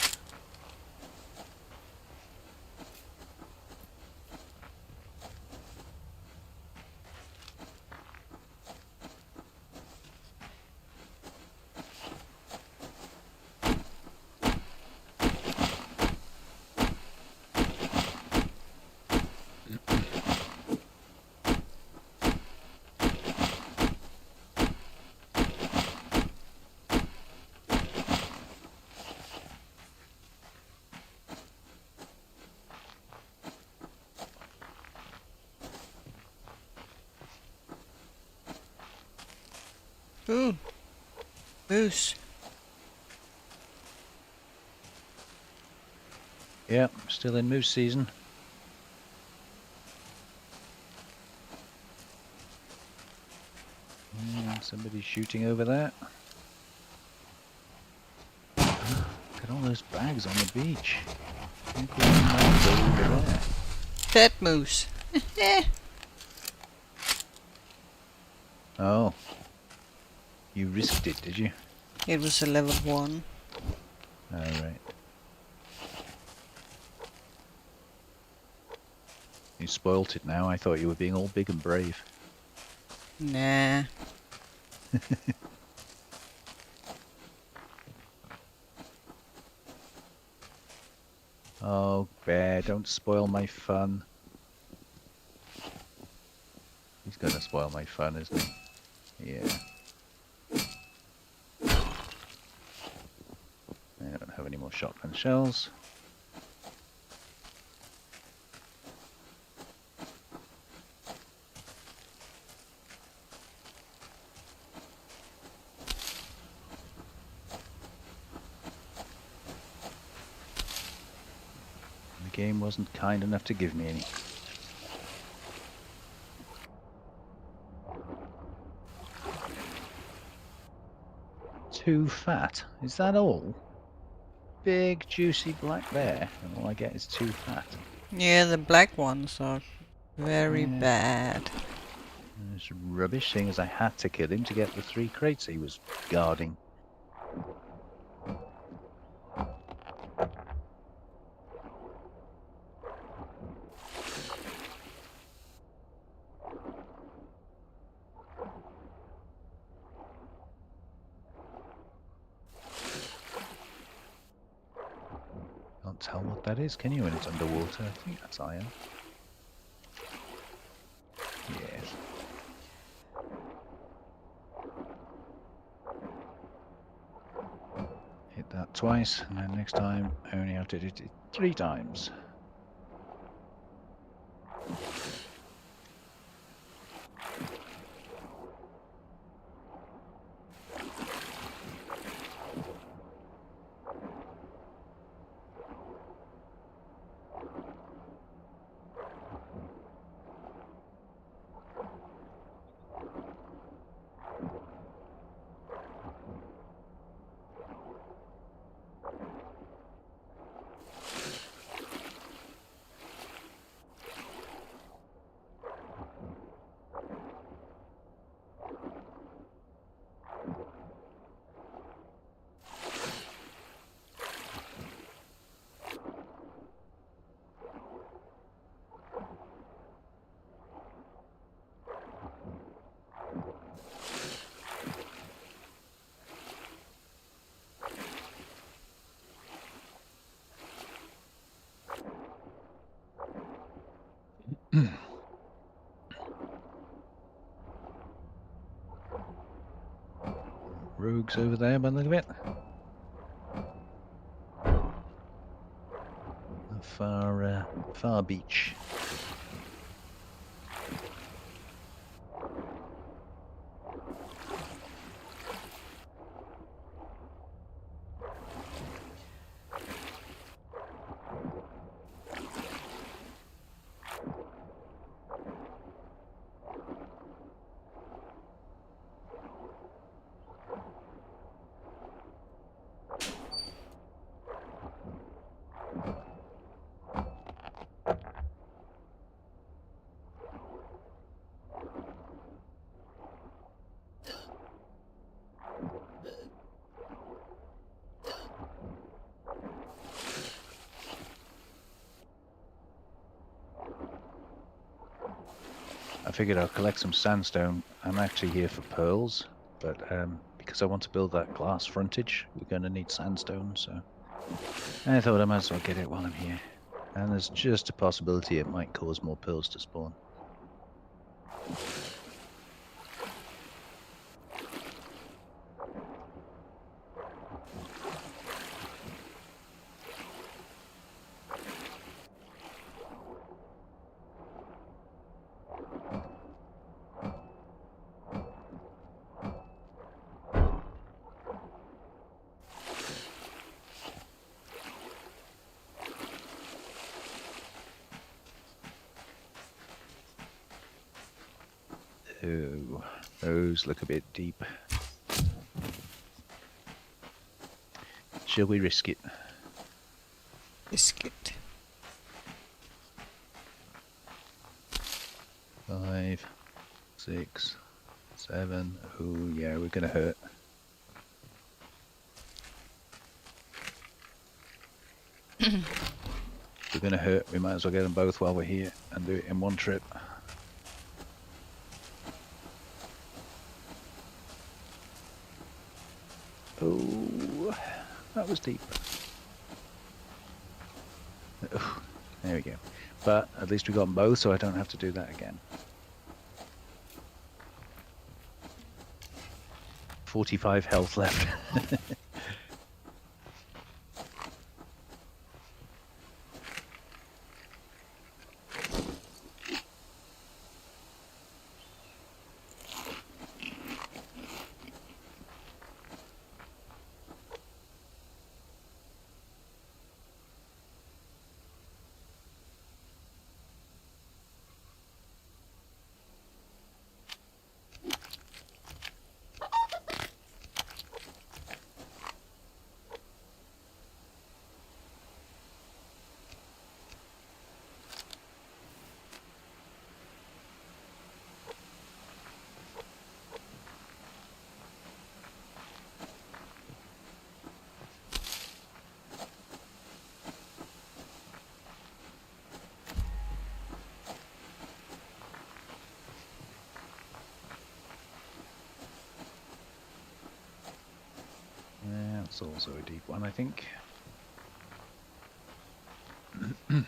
[SPEAKER 2] Ooh, moose.
[SPEAKER 1] Yeah, still in moose season. Somebody's shooting over there. Look at all those bags on the beach. I think we might go over there.
[SPEAKER 2] Dead moose.
[SPEAKER 1] Oh. You risked it, did you?
[SPEAKER 2] It was a level 1.
[SPEAKER 1] Oh, right. You spoilt it now. I thought you were being all big and brave.
[SPEAKER 2] Nah.
[SPEAKER 1] Oh, Bear, don't spoil my fun. He's gonna spoil my fun, isn't he? Yeah. I don't have any more shotgun shells. The game wasn't kind enough to give me any. Too fat? Is that all? Big, juicy black bear, and all I get is too fat.
[SPEAKER 2] Yeah, the black ones are very
[SPEAKER 1] Yeah.
[SPEAKER 2] bad.
[SPEAKER 1] It's rubbish, seeing as I had to kill him to get the 3 crates he was guarding. Can't tell what that is, can you, when it's underwater? I think that's iron. Yes. Hit that twice, and then next time I only have to hit it 3 times. Rogues over there by the look of it. The far beach. I figured I'll collect some sandstone. I'm actually here for pearls, but because I want to build that glass frontage, we're going to need sandstone, so I thought I might as well get it while I'm here. And there's just a possibility it might cause more pearls to spawn. Oh, those look a bit deep. Shall we risk it?
[SPEAKER 2] Biscuit.
[SPEAKER 1] 5, 6, 7. Oh yeah, we're gonna hurt. We're gonna hurt. We might as well get them both while we're here and do it in one trip. Oh, that was deep. Oh, there we go. But at least we got them both, so I don't have to do that again. 45 health left. Yeah, that's also a deep one, I think. Not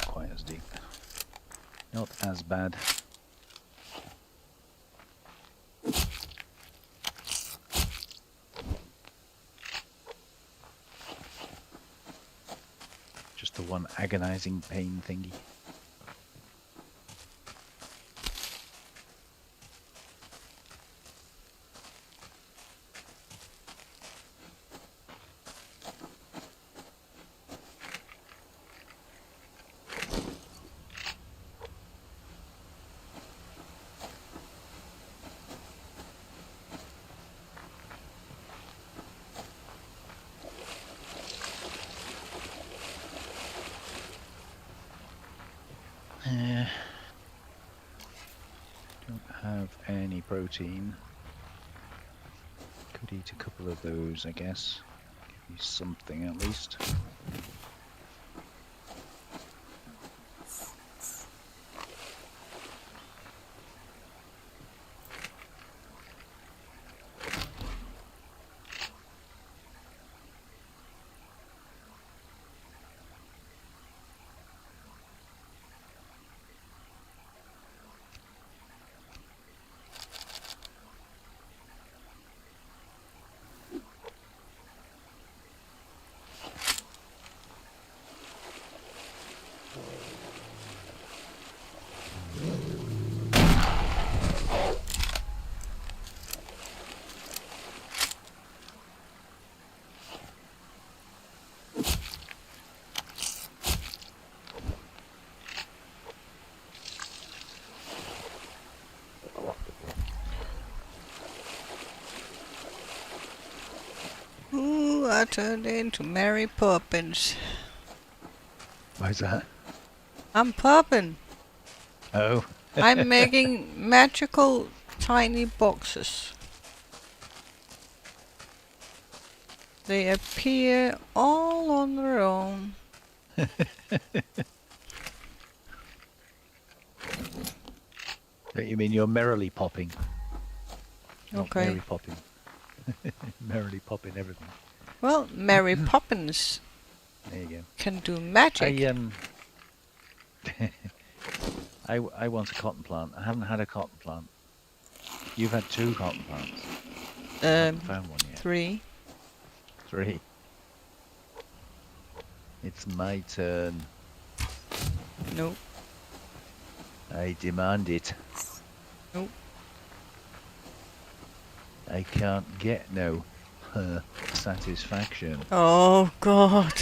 [SPEAKER 1] quite as deep. Not as bad. Just the one agonizing pain thingy. Don't have any protein. Could eat a couple of those, I guess. Give me something at least.
[SPEAKER 2] Ooh, I turned into Mary Poppins.
[SPEAKER 1] Why is that?
[SPEAKER 2] I'm popping.
[SPEAKER 1] Oh.
[SPEAKER 2] I'm making magical tiny boxes. They appear all on their own.
[SPEAKER 1] You mean you're merrily popping? Not
[SPEAKER 2] Okay.
[SPEAKER 1] Mary popping. Merrily popping everything.
[SPEAKER 2] Well, Mary Poppins
[SPEAKER 1] There you go.
[SPEAKER 2] can do magic.
[SPEAKER 1] I want a cotton plant. I haven't had a cotton plant. You've had 2 cotton plants. I haven't found one yet.
[SPEAKER 2] 3.
[SPEAKER 1] 3. It's my turn.
[SPEAKER 2] Nope.
[SPEAKER 1] I demand it.
[SPEAKER 2] Nope.
[SPEAKER 1] I can't get no satisfaction.
[SPEAKER 2] Oh God.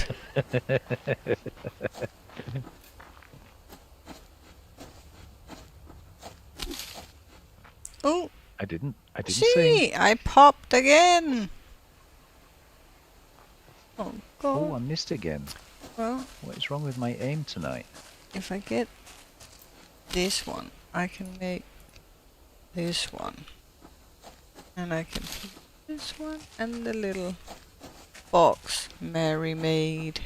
[SPEAKER 2] Oh,
[SPEAKER 1] I didn't sing.
[SPEAKER 2] see, I popped again. Oh God.
[SPEAKER 1] Oh, I missed again.
[SPEAKER 2] Well,
[SPEAKER 1] What is wrong with my aim tonight?
[SPEAKER 2] if I get this one, I can make this one. And I can put this one and the little box Mary made.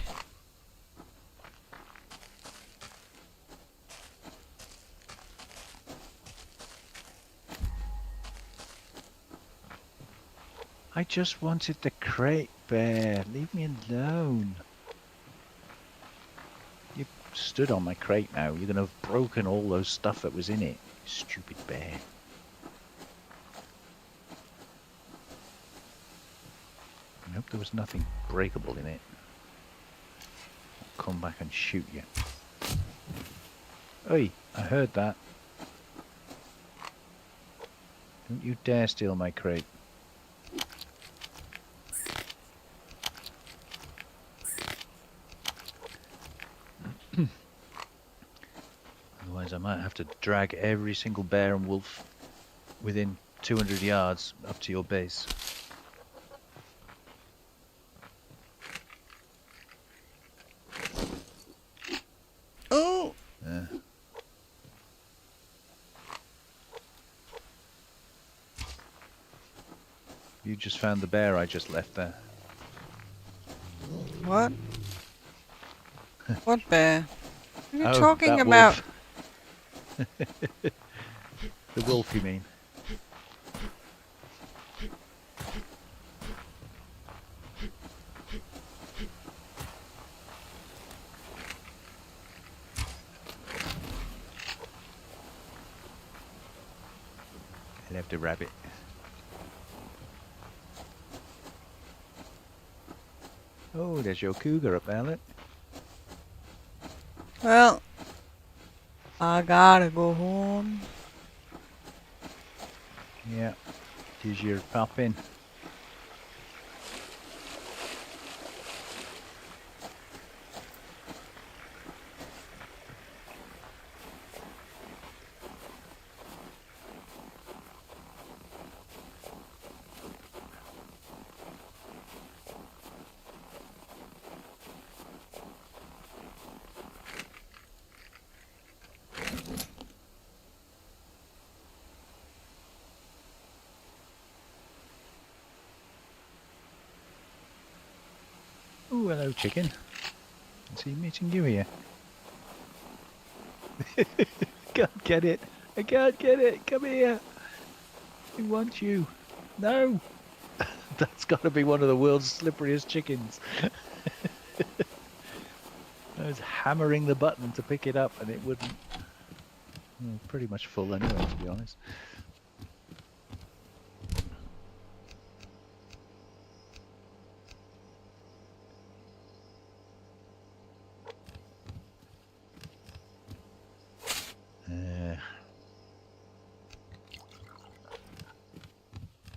[SPEAKER 1] I just wanted the crate, Bear. Leave me alone. You stood on my crate now. You're going to have broken all those stuff that was in it. Stupid bear. I hope there was nothing breakable in it. I'll come back and shoot you. Oi, I heard that. Don't you dare steal my crate. Otherwise I might have to drag every single bear and wolf within 200 yards up to your base.
[SPEAKER 2] Oh!
[SPEAKER 1] You just found the bear I just left there.
[SPEAKER 2] What? What bear? What are you
[SPEAKER 1] Oh,
[SPEAKER 2] talking
[SPEAKER 1] that
[SPEAKER 2] about?
[SPEAKER 1] wolf. The wolf, you mean? I left a rabbit. Oh, there's your cougar up there, look.
[SPEAKER 2] Well, I gotta go home.
[SPEAKER 1] Yeah, here's your popping. Oh, hello, chicken. I see meeting you here. Can't get it. I can't get it. Come here. I want you. No. That's got to be one of the world's slipperiest chickens. I was hammering the button to pick it up and it wouldn't. Well, pretty much full anyway, to be honest.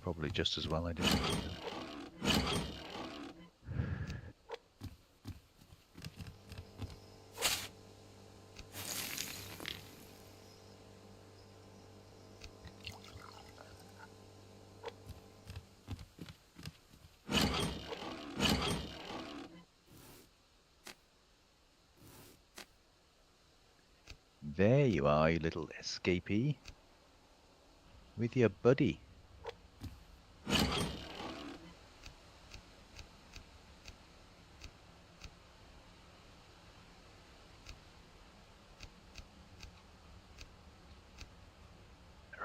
[SPEAKER 1] Probably just as well I did. There you are, you little escapee. With your buddy.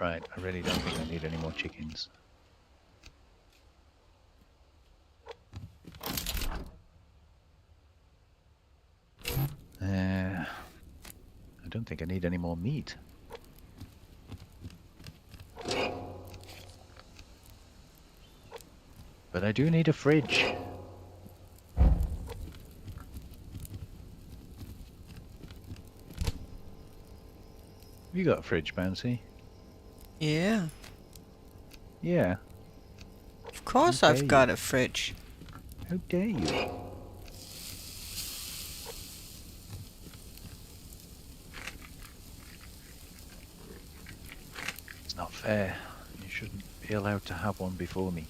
[SPEAKER 1] Right, I really don't think I need any more chickens. I don't think I need any more meat. But I do need a fridge. You got a fridge, Bouncy?
[SPEAKER 2] Yeah.
[SPEAKER 1] Yeah.
[SPEAKER 2] Of course
[SPEAKER 1] How
[SPEAKER 2] I've
[SPEAKER 1] dare
[SPEAKER 2] got
[SPEAKER 1] you?
[SPEAKER 2] a fridge.
[SPEAKER 1] How dare you? It's not fair. You shouldn't be allowed to have one before me.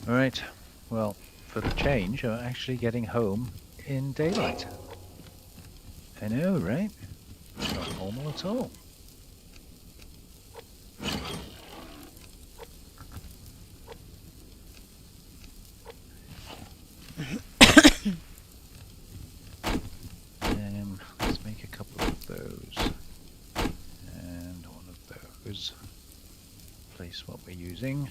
[SPEAKER 1] Alright, well, for the change, I'm actually getting home in daylight. I know, right? It's not normal at all. Let's make a couple of those. And one of those. Place what we're using.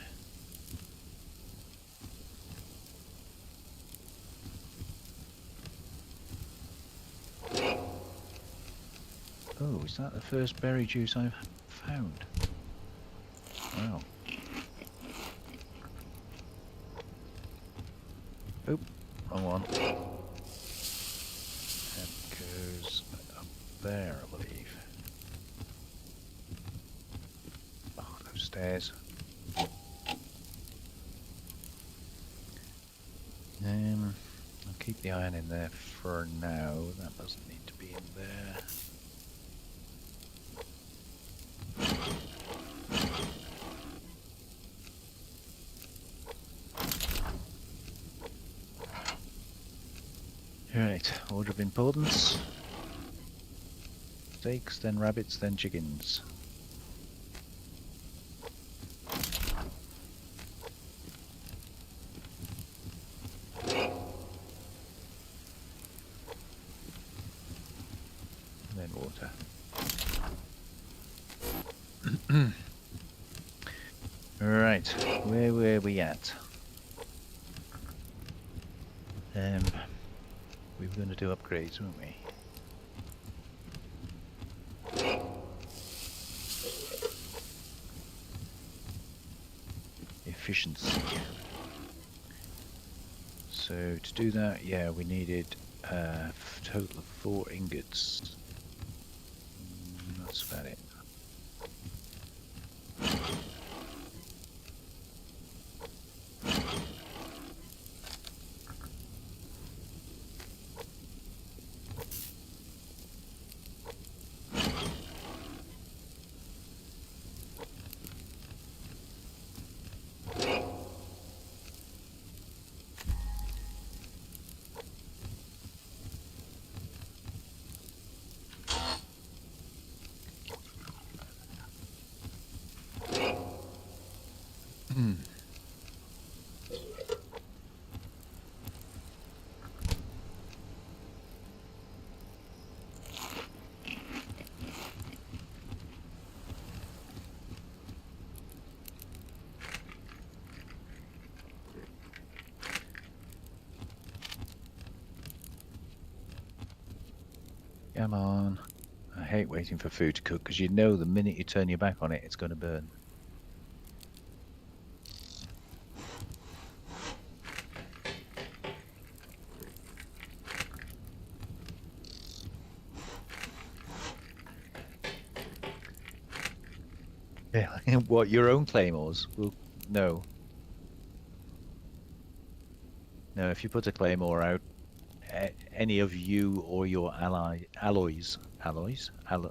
[SPEAKER 1] Oh, is that the first berry juice I've found? Wow. Oh, wrong one. That goes up there, I believe. Oh, those stairs. I'll keep the iron in there for now. That doesn't need to be in there. Right, order of importance. Steaks, then rabbits, then chickens. And then water. Right, where were we at? We were going to do upgrades, weren't we? Efficiency. So to do that, yeah, we needed a total of 4 ingots. That's about it. Come on. I hate waiting for food to cook because you know the minute you turn your back on it, it's going to burn. Yeah, what, your own claymores? Well, no. No, if you put a claymore out, any of you or your allies, I'll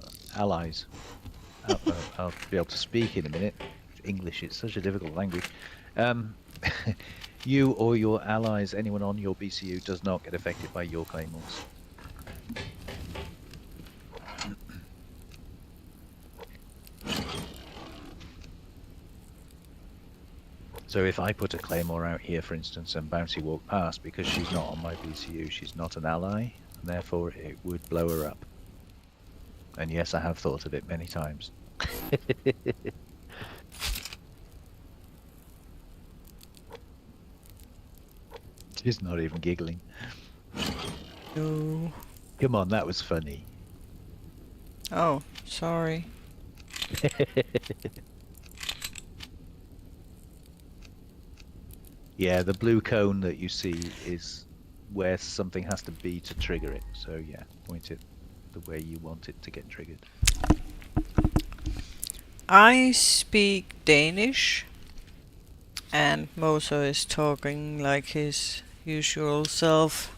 [SPEAKER 1] be able to speak in a minute. English, it's such a difficult language. Um, you or your allies, anyone on your BCU, does not get affected by your claymores. So if I put a claymore out here, for instance, and Bouncy walked past, because she's not on my BCU, she's not an ally, and therefore it would blow her up. And yes, I have thought of it many times. She's not even giggling.
[SPEAKER 2] No.
[SPEAKER 1] Come on, that was funny.
[SPEAKER 2] Oh, sorry.
[SPEAKER 1] Yeah, the blue cone that you see is where something has to be to trigger it. So yeah, point it the way you want it to get triggered.
[SPEAKER 2] I speak Danish, and Moso is talking like his usual self.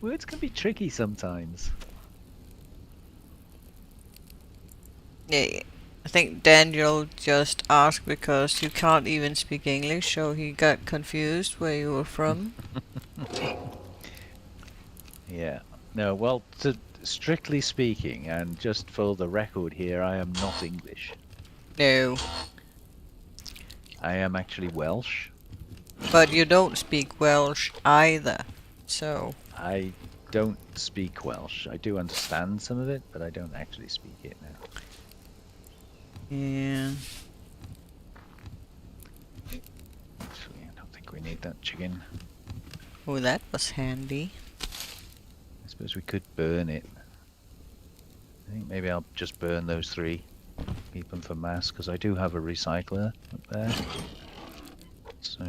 [SPEAKER 1] Words can be tricky sometimes.
[SPEAKER 2] Yeah, I think Daniel just asked because you can't even speak English, so he got confused where you were from.
[SPEAKER 1] Yeah. No, well, strictly speaking, and just for the record here, I am not English.
[SPEAKER 2] No,
[SPEAKER 1] I am actually Welsh.
[SPEAKER 2] but you don't speak Welsh either, so...
[SPEAKER 1] I don't speak Welsh. I do understand some of it, but I don't actually speak it now.
[SPEAKER 2] Yeah.
[SPEAKER 1] Actually, I don't think we need that chicken.
[SPEAKER 2] Oh, that was handy.
[SPEAKER 1] I suppose we could burn it. I think maybe I'll just burn those 3. Keep them for mass, because I do have a recycler up there. So,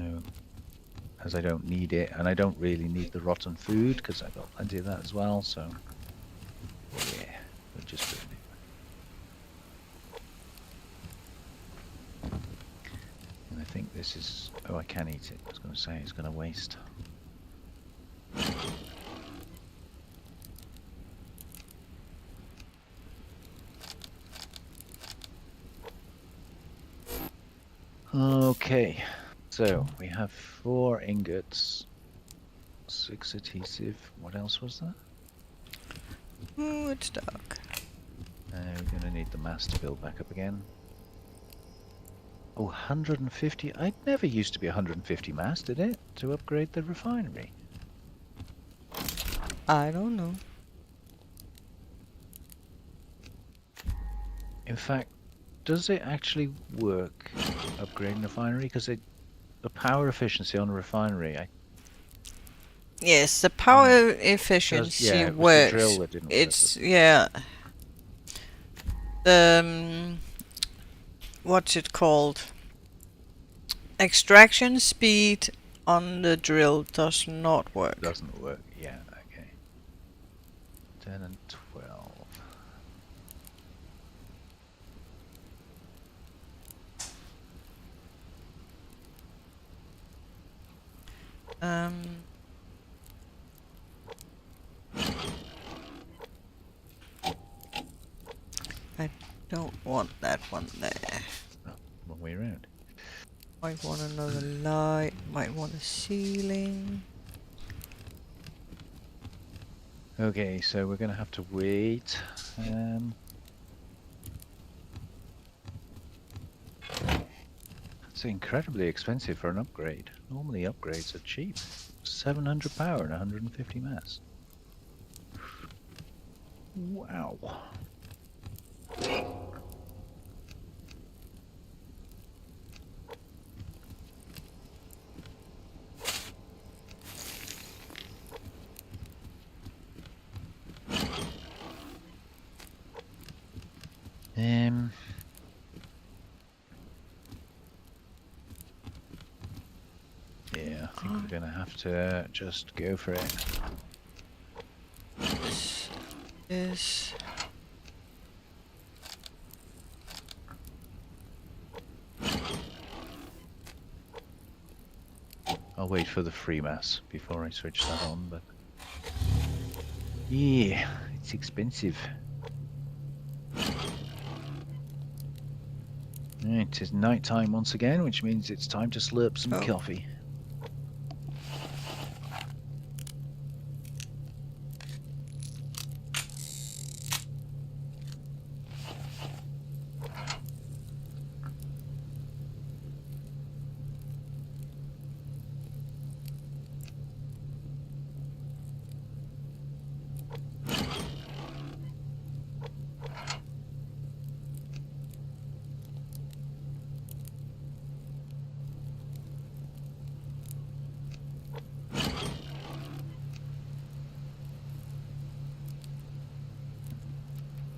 [SPEAKER 1] as I don't need it, and I don't really need the rotten food, because I've got plenty of that as well, so... Yeah, we'll just burn it. And I think this is... Oh, I can eat it. I was going to say it's going to waste. Okay, so we have 4 ingots, 6 adhesive. What else was that?
[SPEAKER 2] Oh, it's dark.
[SPEAKER 1] We're going to need the mass to build back up again. Oh, 150. It never used to be 150 mass, did it? To upgrade the refinery.
[SPEAKER 2] I don't know.
[SPEAKER 1] In fact, does it actually work upgrading the refinery? Because the power efficiency on a refinery,
[SPEAKER 2] Yes, the power efficiency
[SPEAKER 1] yeah, it was
[SPEAKER 2] works.
[SPEAKER 1] the drill that didn't work,
[SPEAKER 2] It's,
[SPEAKER 1] wasn't
[SPEAKER 2] yeah. The, what's it called? Extraction speed on the drill does not work.
[SPEAKER 1] Doesn't work. Yeah, okay. 10 and 12.
[SPEAKER 2] Um, I don't want that one there.
[SPEAKER 1] Oh, wrong way around.
[SPEAKER 2] Might want another light, might want a ceiling.
[SPEAKER 1] Okay, so we're going to have to wait. It's incredibly expensive for an upgrade. Normally upgrades are cheap. 700 power and 150 mass. Wow. Yeah, I think we're gonna have to just go for it.
[SPEAKER 2] This is
[SPEAKER 1] I'll wait for the free mass before I switch that on, but yeah, it's expensive. Right, it is night time once again, which means it's time to slurp some coffee.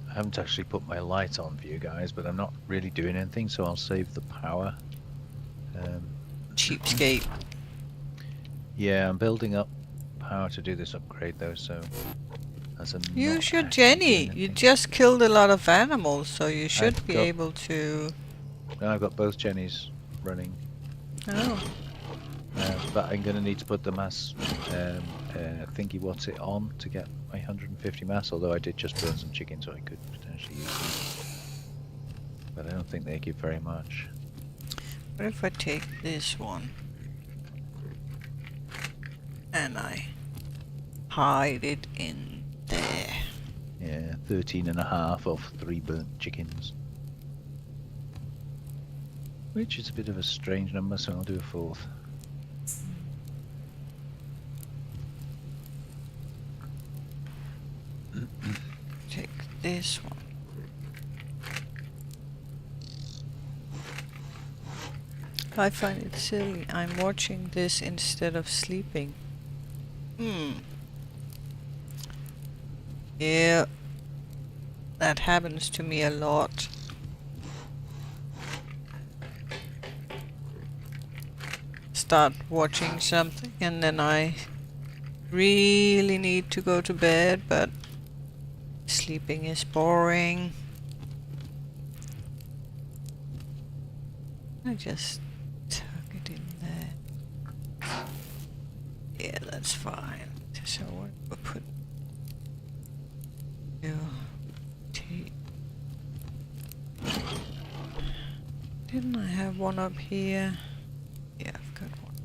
[SPEAKER 1] I haven't actually put my light on for you guys, but I'm not really doing anything, so I'll save the power.
[SPEAKER 2] Cheapskate.
[SPEAKER 1] Yeah, I'm building up power to do this upgrade though, so as I'm
[SPEAKER 2] Use your
[SPEAKER 1] not actually doing
[SPEAKER 2] Jenny. You
[SPEAKER 1] anything.
[SPEAKER 2] just killed a lot of animals, so you should
[SPEAKER 1] I've
[SPEAKER 2] be
[SPEAKER 1] got-
[SPEAKER 2] able to...
[SPEAKER 1] No, I've got both Jennies running,
[SPEAKER 2] Oh.
[SPEAKER 1] but I'm going to need to put the mass thingy what's it on to get my 150 mass, although I did just burn some chicken, so I could potentially use them. But I don't think they give very much.
[SPEAKER 2] What if I take this one and I hide it in there?
[SPEAKER 1] Yeah, 13.5 of 3 burnt chickens. Which is a bit of a strange number, so I'll do a 4th.
[SPEAKER 2] Take this one. I find it silly. I'm watching this instead of sleeping. Yeah. That happens to me a lot. Start watching something and then I really need to go to bed, but sleeping is boring. I just tuck it in there. Yeah, that's fine. So what we'll put tea. Didn't I have one up here? Yeah, I've got one.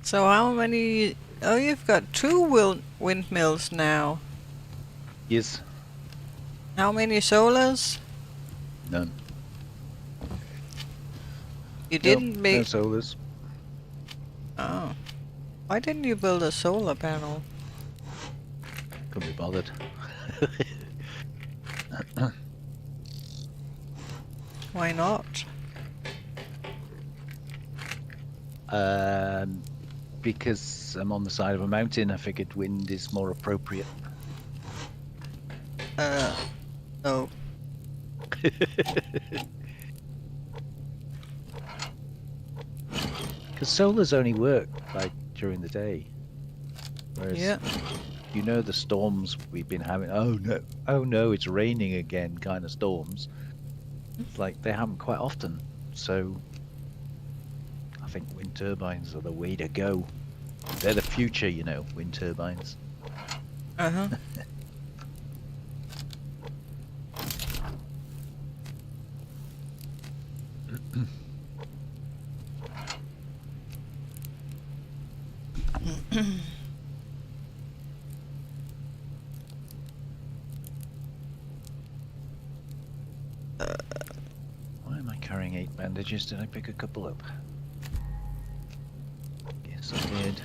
[SPEAKER 2] So how many... Oh, you've got 2 windmills now.
[SPEAKER 1] Yes.
[SPEAKER 2] How many solars?
[SPEAKER 1] None.
[SPEAKER 2] You didn't
[SPEAKER 1] No
[SPEAKER 2] make...
[SPEAKER 1] solars.
[SPEAKER 2] Oh. Why didn't you build a solar panel?
[SPEAKER 1] Couldn't be bothered.
[SPEAKER 2] Why not?
[SPEAKER 1] Because I'm on the side of a mountain, I figured wind is more appropriate.
[SPEAKER 2] No.
[SPEAKER 1] Because solars only work like during the day. Whereas,
[SPEAKER 2] Yeah.
[SPEAKER 1] you know, the storms we've been having, oh no, it's raining again kind of storms. It's like they happen quite often. So I think wind turbines are the way to go. They're the future, you know, wind turbines.
[SPEAKER 2] Uh-huh.
[SPEAKER 1] Why am I carrying 8 bandages? Did I pick a couple up? Guess I did.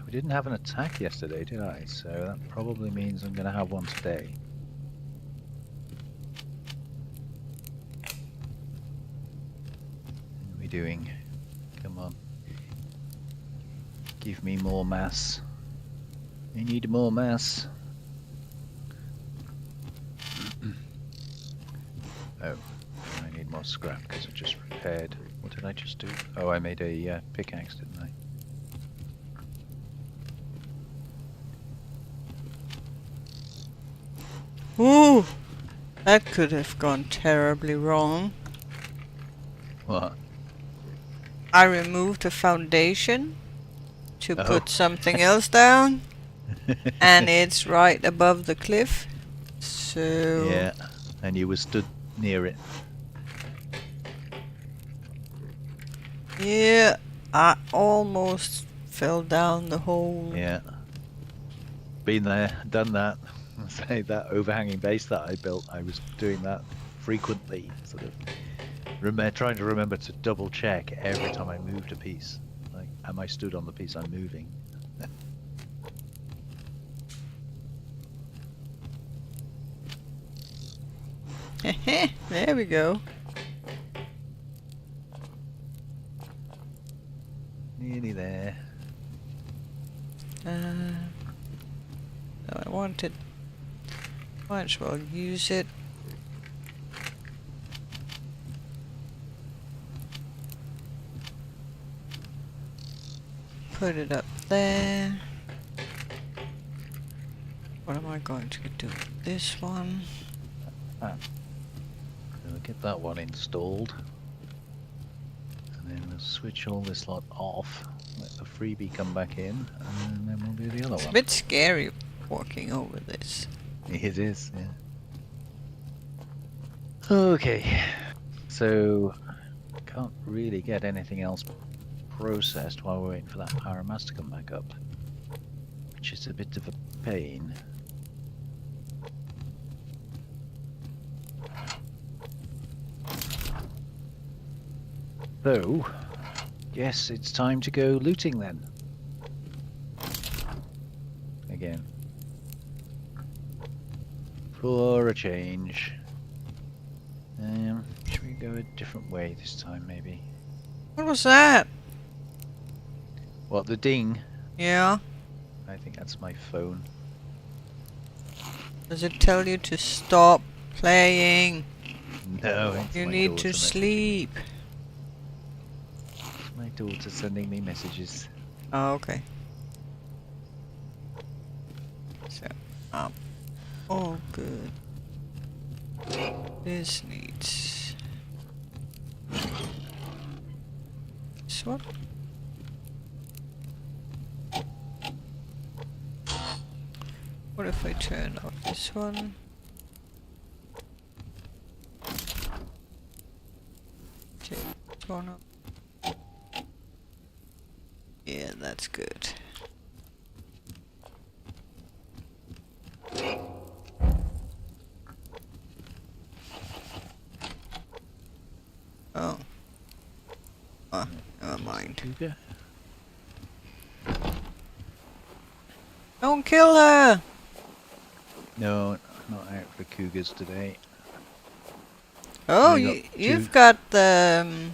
[SPEAKER 1] We didn't have an attack yesterday, did I? So that probably means I'm going to have one today. What are we doing? Come on. Give me more mass. I need more mass. Oh, I need more got scrap because I just repaired. What did I just do? Oh, I made a pickaxe, didn't I?
[SPEAKER 2] Ooh! That could have gone terribly wrong.
[SPEAKER 1] What?
[SPEAKER 2] I removed the foundation to
[SPEAKER 1] Oh.
[SPEAKER 2] put something else down, and it's right above the cliff. So
[SPEAKER 1] Yeah, and you were stood near it.
[SPEAKER 2] yeah, I almost fell down the hole.
[SPEAKER 1] Yeah. Been there, done that. Say that overhanging base that I built, I was doing that frequently, sort of trying to remember to double check every time I moved a piece. Like, am I stood on the piece I'm moving?
[SPEAKER 2] There we go.
[SPEAKER 1] Nearly there.
[SPEAKER 2] So I wanted. Might as well use it. Put it up there. What am I going to do with this one?
[SPEAKER 1] We'll get that one installed. And then we'll switch all this lot off. Let the freebie come back in. And then we'll do the other
[SPEAKER 2] It's a
[SPEAKER 1] one.
[SPEAKER 2] bit scary walking over this.
[SPEAKER 1] It is, yeah. Okay. So, can't really get anything else processed while we're waiting for that power mass to come back up. Which is a bit of a pain. So, yes, it's time to go looting then. Again. For a change. Should we go a different way this time, maybe?
[SPEAKER 2] What was that?
[SPEAKER 1] What, the ding?
[SPEAKER 2] Yeah.
[SPEAKER 1] I think that's my phone.
[SPEAKER 2] Does it tell you to stop playing?
[SPEAKER 1] No, it's
[SPEAKER 2] You
[SPEAKER 1] my
[SPEAKER 2] need
[SPEAKER 1] daughter
[SPEAKER 2] to
[SPEAKER 1] messaging me.
[SPEAKER 2] sleep.
[SPEAKER 1] It's my daughter sending me messages.
[SPEAKER 2] Oh, okay. So, all good. This needs... This one? What if I turn off this one? Take this one off. Yeah, that's good. Oh. Ah, never mind.
[SPEAKER 1] Cougar?
[SPEAKER 2] Don't kill her!
[SPEAKER 1] No, not out for cougars today.
[SPEAKER 2] Oh,
[SPEAKER 1] I got
[SPEAKER 2] you've
[SPEAKER 1] two.
[SPEAKER 2] got the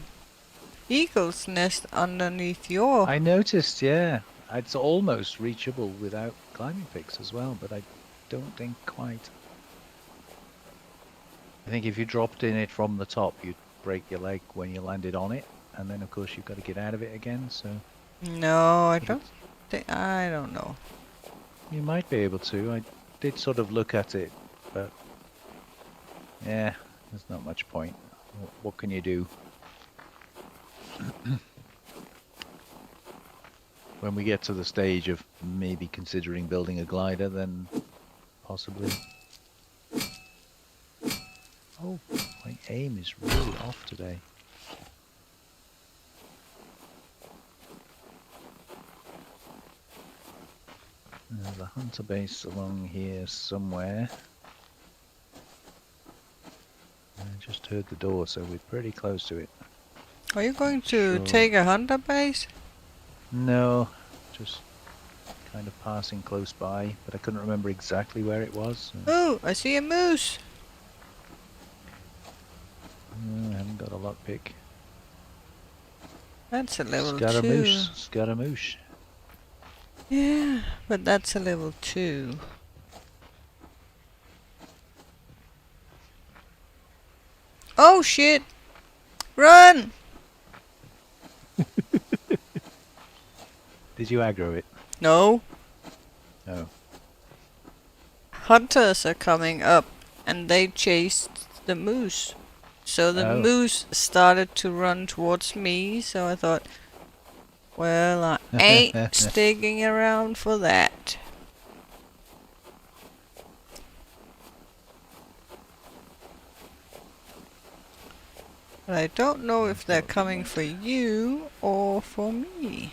[SPEAKER 2] eagle's nest underneath your...
[SPEAKER 1] I noticed, yeah. It's almost reachable without climbing picks as well, but I don't think quite. I think if you dropped in it from the top, you'd break your leg when you landed on it, and then of course you've got to get out of it again, so...
[SPEAKER 2] No, I don't think... I don't know.
[SPEAKER 1] You might be able to. I did sort of look at it, but... Yeah, there's not much point. What can you do? When we get to the stage of maybe considering building a glider, then possibly. Oh, my aim is really off today. There's a hunter base along here somewhere. I just heard the door, so we're pretty close to it.
[SPEAKER 2] Are you going to
[SPEAKER 1] Sure.
[SPEAKER 2] take a hunter base?
[SPEAKER 1] No, just kind of passing close by, but I couldn't remember exactly where it was. So.
[SPEAKER 2] Oh, I see a moose!
[SPEAKER 1] No, I haven't got a lockpick.
[SPEAKER 2] That's a level 2.
[SPEAKER 1] Scaramouche, Scaramouche.
[SPEAKER 2] Yeah, but that's a level 2. Oh shit! Run!
[SPEAKER 1] Did you aggro it?
[SPEAKER 2] No.
[SPEAKER 1] No.
[SPEAKER 2] Hunters are coming up and they chased the moose. So the
[SPEAKER 1] Oh.
[SPEAKER 2] moose started to run towards me, so I thought, well, I ain't sticking around for that. But I don't know if they're coming for you or for me.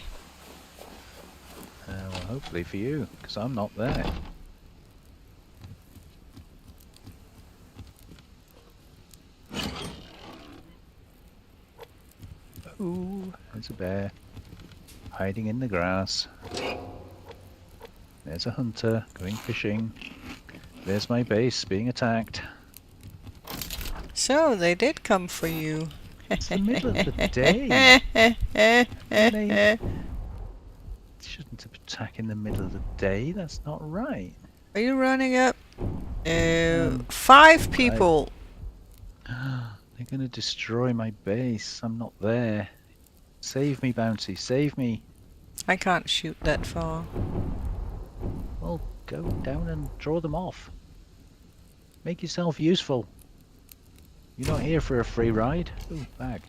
[SPEAKER 1] Well, hopefully for you, because I'm not there. Ooh, there's a bear hiding in the grass. There's a hunter going fishing. There's my base being attacked.
[SPEAKER 2] So they did come for you.
[SPEAKER 1] It's the middle of the day. They shouldn't have attacked in the middle of the day. That's not right.
[SPEAKER 2] Are you running up? 5 people.
[SPEAKER 1] They're going to destroy my base. I'm not there. Save me, Bounty. Save me.
[SPEAKER 2] I can't shoot that far.
[SPEAKER 1] Well, go down and draw them off. Make yourself useful. You're not here for a free ride. Ooh, bag.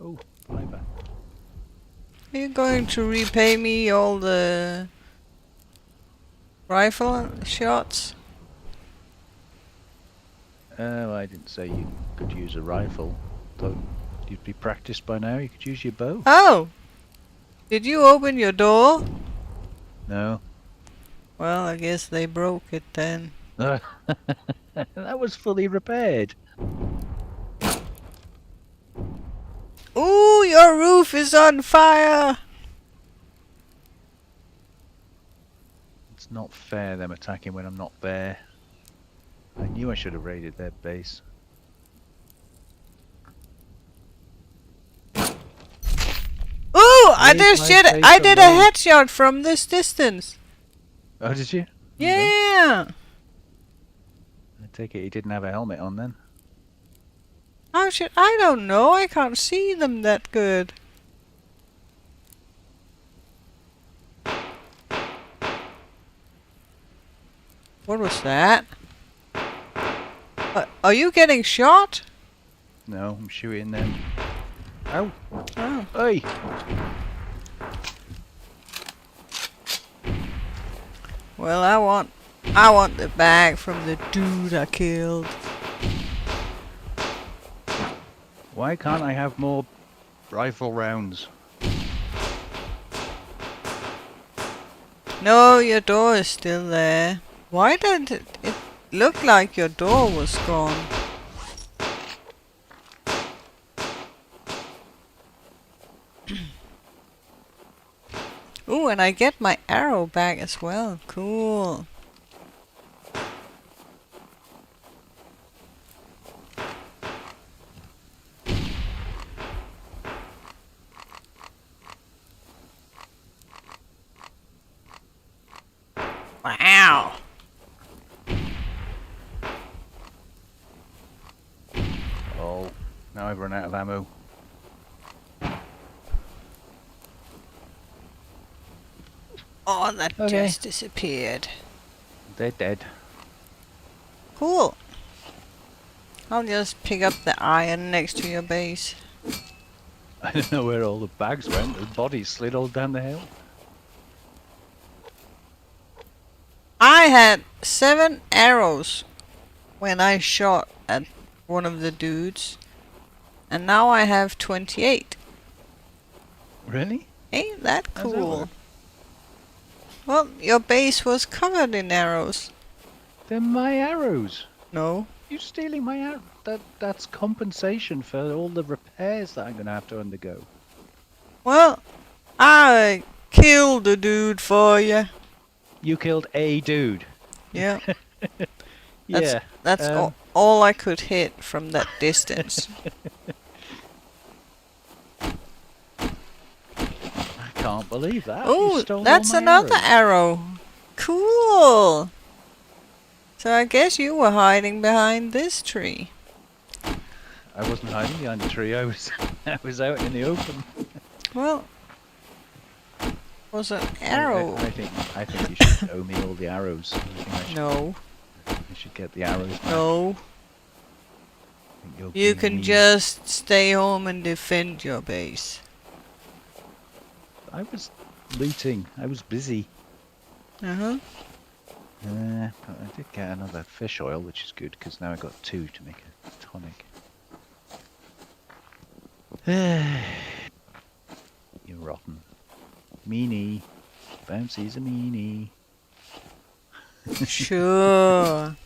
[SPEAKER 1] Oh, fiber.
[SPEAKER 2] Are you going to repay me all the rifle shots?
[SPEAKER 1] Oh, I didn't say you could use a rifle. Thought you'd be practiced by now. You could use your bow.
[SPEAKER 2] Oh! Did you open your door?
[SPEAKER 1] No.
[SPEAKER 2] Well, I guess they broke it then.
[SPEAKER 1] That was fully repaired.
[SPEAKER 2] Ooh, your roof is on fire!
[SPEAKER 1] It's not fair them attacking when I'm not there. I knew I should have raided their base.
[SPEAKER 2] Ooh, I
[SPEAKER 1] Leave
[SPEAKER 2] just
[SPEAKER 1] my
[SPEAKER 2] did
[SPEAKER 1] face
[SPEAKER 2] I did a
[SPEAKER 1] alone.
[SPEAKER 2] headshot from this distance.
[SPEAKER 1] Oh, did you?
[SPEAKER 2] Yeah.
[SPEAKER 1] I take it he didn't have a helmet on then.
[SPEAKER 2] How should I don't know. I can't see them that good. What was that? Are you getting shot?
[SPEAKER 1] No, I'm shooting them. Ow!
[SPEAKER 2] Oh.
[SPEAKER 1] Hey!
[SPEAKER 2] Well, I want the bag from the dude I killed.
[SPEAKER 1] Why can't I have more rifle rounds?
[SPEAKER 2] No, your door is still there. Why did it look like your door was gone? Ooh, and I get my arrow back as well. Cool. Wow.
[SPEAKER 1] Oh, now I've run out of ammo.
[SPEAKER 2] Oh, that
[SPEAKER 1] Okay.
[SPEAKER 2] just disappeared.
[SPEAKER 1] They're dead.
[SPEAKER 2] Cool. I'll just pick up the iron next to your base.
[SPEAKER 1] I don't know where all the bags went. The bodies slid all down the hill.
[SPEAKER 2] I had 7 arrows when I shot at one of the dudes, and now I have 28.
[SPEAKER 1] Really?
[SPEAKER 2] Ain't that
[SPEAKER 1] How's that
[SPEAKER 2] cool?
[SPEAKER 1] work?
[SPEAKER 2] Well, your base was covered in arrows.
[SPEAKER 1] They're my arrows.
[SPEAKER 2] No.
[SPEAKER 1] You're stealing my arrows. That's compensation for all the repairs that I'm going to have to undergo.
[SPEAKER 2] Well, I killed the dude for you.
[SPEAKER 1] You killed a dude.
[SPEAKER 2] Yeah.
[SPEAKER 1] Yeah.
[SPEAKER 2] That's all I could hit from that distance.
[SPEAKER 1] I can't believe that. You
[SPEAKER 2] Oh,
[SPEAKER 1] stole all
[SPEAKER 2] that's
[SPEAKER 1] my
[SPEAKER 2] another
[SPEAKER 1] arrows.
[SPEAKER 2] arrow. Cool. So I guess you were hiding behind this tree.
[SPEAKER 1] I wasn't hiding behind a tree. I was I was out in the open.
[SPEAKER 2] Well, was an arrow.
[SPEAKER 1] I think you should owe me all the arrows.
[SPEAKER 2] No.
[SPEAKER 1] I should get the arrows back.
[SPEAKER 2] No.
[SPEAKER 1] I think you're
[SPEAKER 2] You
[SPEAKER 1] being
[SPEAKER 2] can
[SPEAKER 1] mean.
[SPEAKER 2] just stay home and defend your base.
[SPEAKER 1] I was looting. I was busy.
[SPEAKER 2] Uh-huh.
[SPEAKER 1] But I did get another fish oil, which is good because now I got 2 to make a tonic. You're rotten. Meanie. Bouncy's a meanie.
[SPEAKER 2] Sure.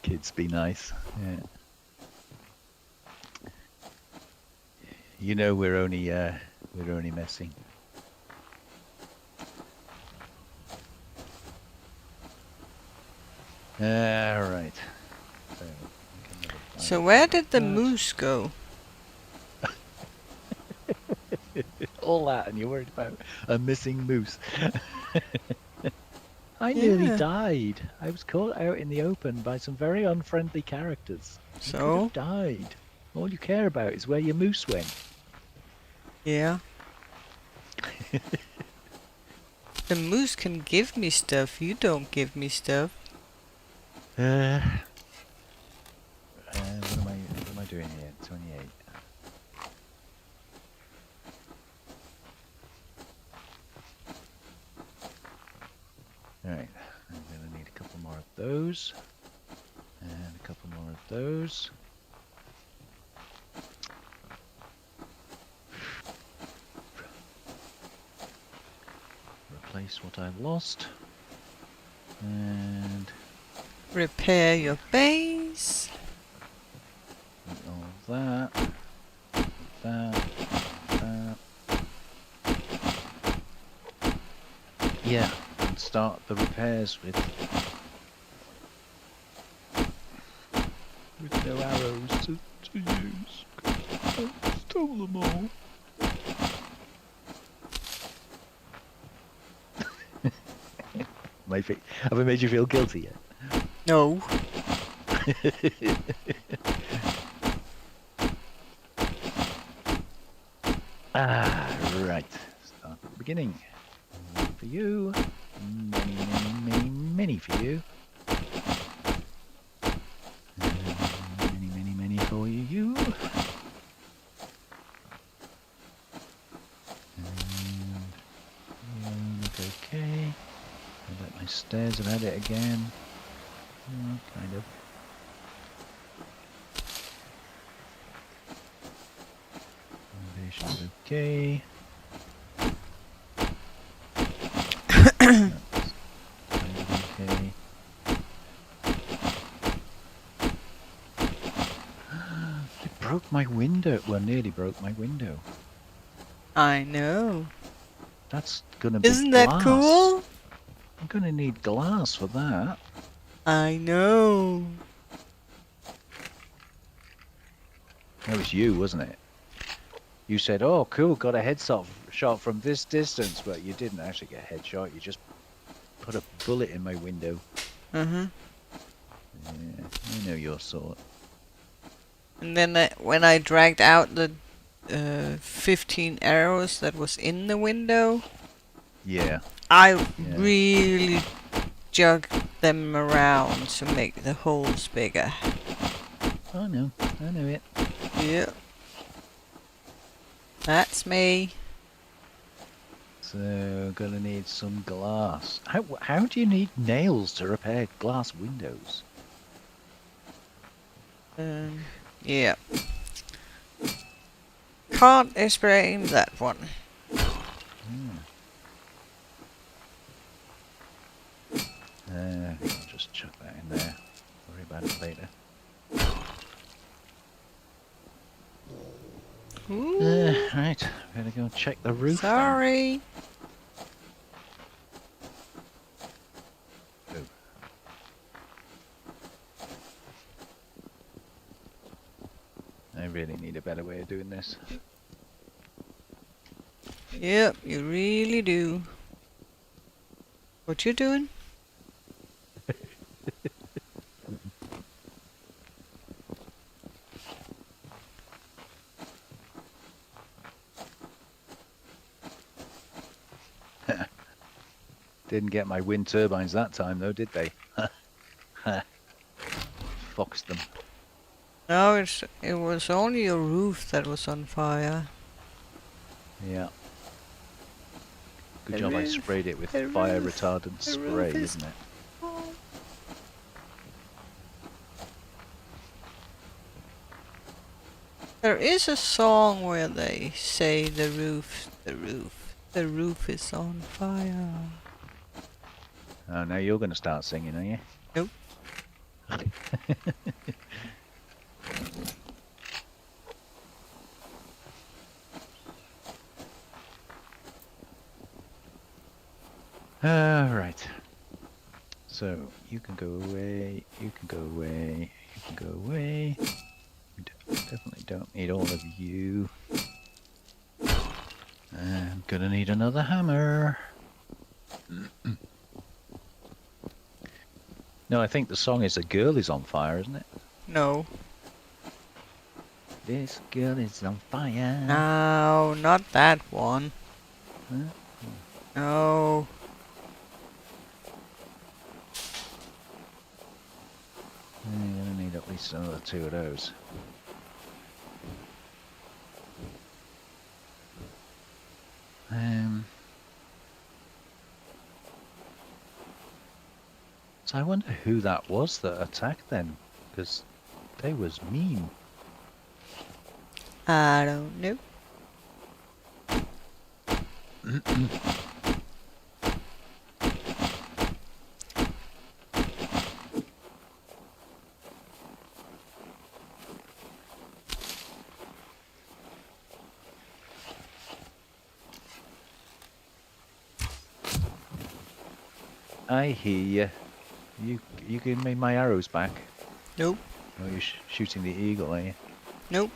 [SPEAKER 1] Kids be nice. Yeah. You know we're only messing. Right.
[SPEAKER 2] So where did the moose go?
[SPEAKER 1] All that, and you're worried about a missing moose. I nearly
[SPEAKER 2] Yeah.
[SPEAKER 1] died. I was caught out in the open by some very unfriendly characters. I could
[SPEAKER 2] So?
[SPEAKER 1] have died. All you care about is where your moose went.
[SPEAKER 2] Yeah. The moose can give me stuff. You don't give me stuff.
[SPEAKER 1] What am I doing here? 28. Alright, I'm gonna need a couple more of those. And a couple more of those. Replace what I've lost. And
[SPEAKER 2] Repair your base.
[SPEAKER 1] all that. That. Yeah, and start the repairs with no arrows to use. I stole them all. Have I made you feel guilty yet?
[SPEAKER 2] No.
[SPEAKER 1] Right. Start at the beginning. One for you. Many, many, many, many for you. Many, many, many for you. And you look okay. I bet my stairs have had it again. Kind of. Foundation's okay. That's kind of okay. It broke my window. Well, nearly broke my window.
[SPEAKER 2] I know.
[SPEAKER 1] That's gonna be
[SPEAKER 2] Isn't that
[SPEAKER 1] glass.
[SPEAKER 2] cool?
[SPEAKER 1] I'm gonna need glass for that.
[SPEAKER 2] I know.
[SPEAKER 1] That was you, wasn't it? You said, "Oh, cool, got a headshot shot from this distance," but you didn't actually get a headshot. You just put a bullet in my window.
[SPEAKER 2] Uh-huh.
[SPEAKER 1] Yeah, I know your sort.
[SPEAKER 2] And then when I dragged out the 15 arrows that was in the window,
[SPEAKER 1] Yeah.
[SPEAKER 2] I really jugged them around to make the holes bigger.
[SPEAKER 1] I know it.
[SPEAKER 2] Yeah. That's me.
[SPEAKER 1] So, gonna need some glass. How do you need nails to repair glass windows?
[SPEAKER 2] Yeah. Can't explain that one.
[SPEAKER 1] I think I'll just chuck that in there. Worry about it later.
[SPEAKER 2] Ooh,
[SPEAKER 1] Right, better go and check the roof.
[SPEAKER 2] sorry.
[SPEAKER 1] Then. Oh. I really need a better way of doing this.
[SPEAKER 2] Yep, you really do. What you doing?
[SPEAKER 1] Didn't get my wind turbines that time though, did they? Foxed them.
[SPEAKER 2] No, it was only your roof that was on fire.
[SPEAKER 1] Yeah. Good
[SPEAKER 2] The
[SPEAKER 1] job I
[SPEAKER 2] roof,
[SPEAKER 1] sprayed it with
[SPEAKER 2] the
[SPEAKER 1] fire
[SPEAKER 2] roof,
[SPEAKER 1] retardant
[SPEAKER 2] the
[SPEAKER 1] spray,
[SPEAKER 2] roof is
[SPEAKER 1] isn't it?
[SPEAKER 2] on. There is a song where they say the roof is on fire.
[SPEAKER 1] Oh, now you're going to start singing, are you?
[SPEAKER 2] Nope.
[SPEAKER 1] Right. So, you can go away, you can go away, you can go away. We definitely don't need all of you. I'm gonna need another hammer. No, I think the song is "The Girl Is on Fire," isn't it?
[SPEAKER 2] No.
[SPEAKER 1] This girl is on fire.
[SPEAKER 2] No, not that one.
[SPEAKER 1] Huh?
[SPEAKER 2] No.
[SPEAKER 1] I'm gonna need at least another 2 of those. So I wonder who that was that attacked them, because they was mean.
[SPEAKER 2] I don't know.
[SPEAKER 1] I hear you. You give me my arrows back.
[SPEAKER 2] Nope.
[SPEAKER 1] Oh, you're shooting the eagle, are you?
[SPEAKER 2] Nope.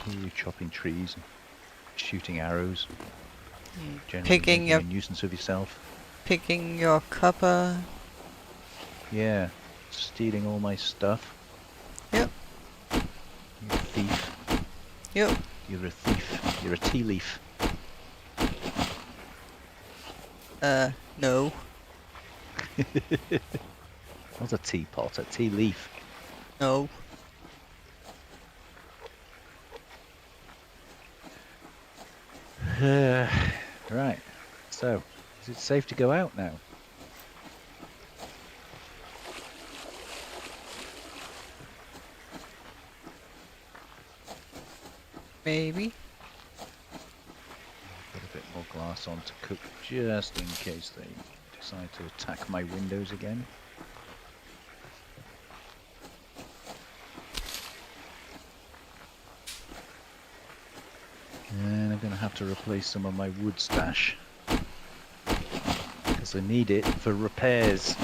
[SPEAKER 1] You chopping trees and shooting arrows. Generally
[SPEAKER 2] Picking
[SPEAKER 1] making
[SPEAKER 2] your
[SPEAKER 1] a nuisance of yourself.
[SPEAKER 2] picking your copper.
[SPEAKER 1] Yeah, stealing all my stuff.
[SPEAKER 2] Yep.
[SPEAKER 1] You thief.
[SPEAKER 2] Yep.
[SPEAKER 1] You're a thief. You're a tea leaf.
[SPEAKER 2] No.
[SPEAKER 1] Not a teapot, a tea leaf.
[SPEAKER 2] No.
[SPEAKER 1] Right. So, is it safe to go out now?
[SPEAKER 2] Maybe.
[SPEAKER 1] Put a bit more glass on to cook just in case they decide to attack my windows again. And I'm going to have to replace some of my wood stash, because I need it for repairs.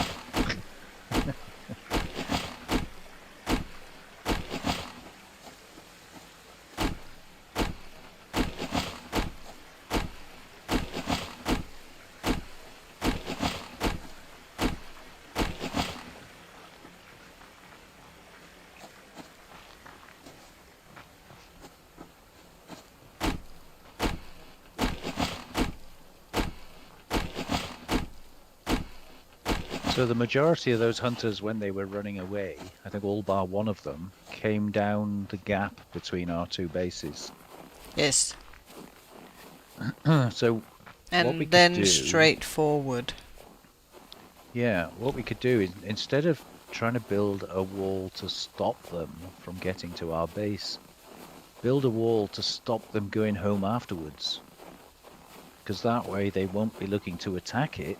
[SPEAKER 1] So the majority of those hunters, when they were running away, I think all bar one of them, came down the gap between our 2 bases.
[SPEAKER 2] Yes.
[SPEAKER 1] So what we
[SPEAKER 2] And then
[SPEAKER 1] could do,
[SPEAKER 2] straight forward.
[SPEAKER 1] yeah, what we could do is, instead of trying to build a wall to stop them from getting to our base, build a wall to stop them going home afterwards. Because that way they won't be looking to attack it,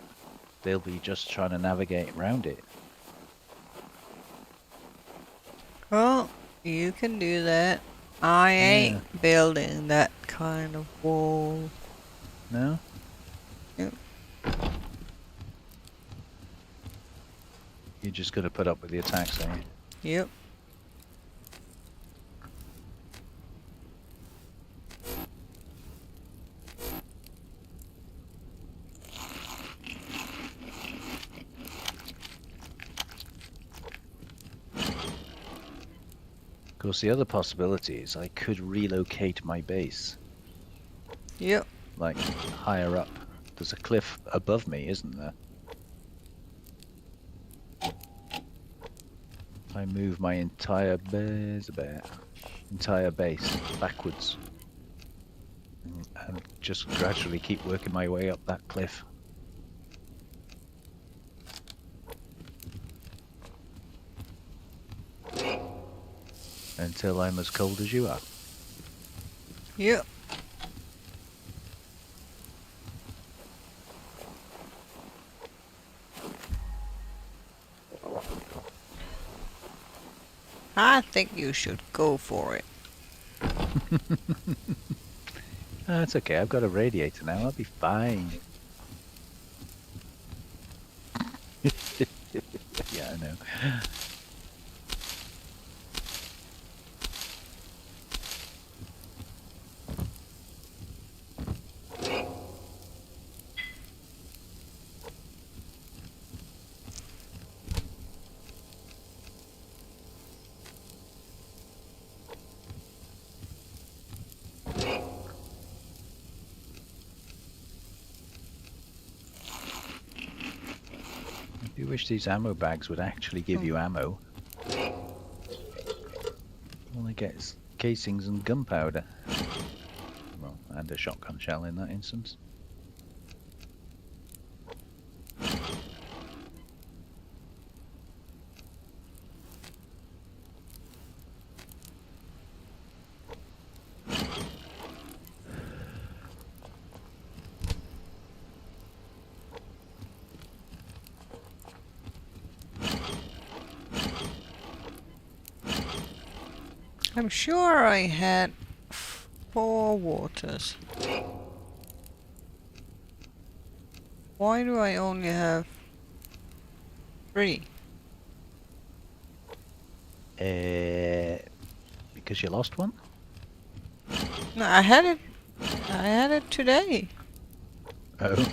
[SPEAKER 1] they'll be just trying to navigate around it.
[SPEAKER 2] Well, you can do that. I ain't building that kind of wall.
[SPEAKER 1] No?
[SPEAKER 2] Yep.
[SPEAKER 1] You're just gonna put up with the attacks, are you?
[SPEAKER 2] Yep.
[SPEAKER 1] Of course, the other possibility is I could relocate my base,
[SPEAKER 2] Yep.
[SPEAKER 1] like higher up. There's a cliff above me, isn't there? If I move my entire base backwards and just gradually keep working my way up that cliff. Until I'm as cold as you are.
[SPEAKER 2] Yep. I think you should go for it.
[SPEAKER 1] That's okay, I've got a radiator now, I'll be fine. Yeah, I know. I do wish these ammo bags would actually give you ammo. All I get is casings and gunpowder. Well, and a shotgun shell in that instance.
[SPEAKER 2] I'm sure I had 4 waters. Why do I only have 3?
[SPEAKER 1] Because you lost one?
[SPEAKER 2] No, I had it. I had it today.
[SPEAKER 1] Oh.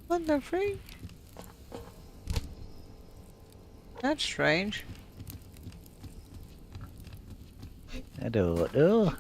[SPEAKER 2] What the freak? That's strange.
[SPEAKER 1] I don't know.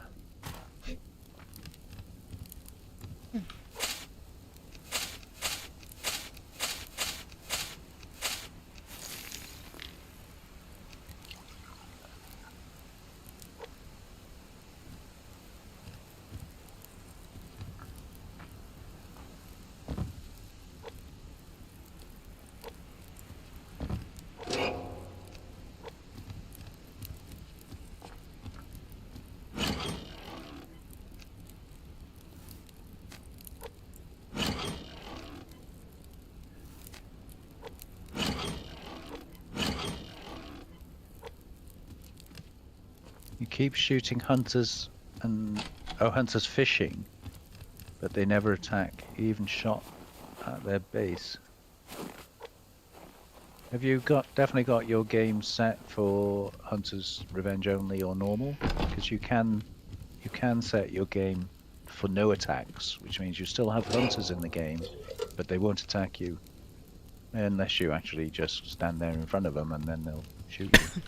[SPEAKER 1] You keep shooting hunters and hunters fishing, but they never attack. You even shot at their base. Have you definitely got your game set for Hunter's Revenge only or normal? Because you can set your game for no attacks, which means you still have hunters in the game, but they won't attack you unless you actually just stand there in front of them and then they'll shoot you.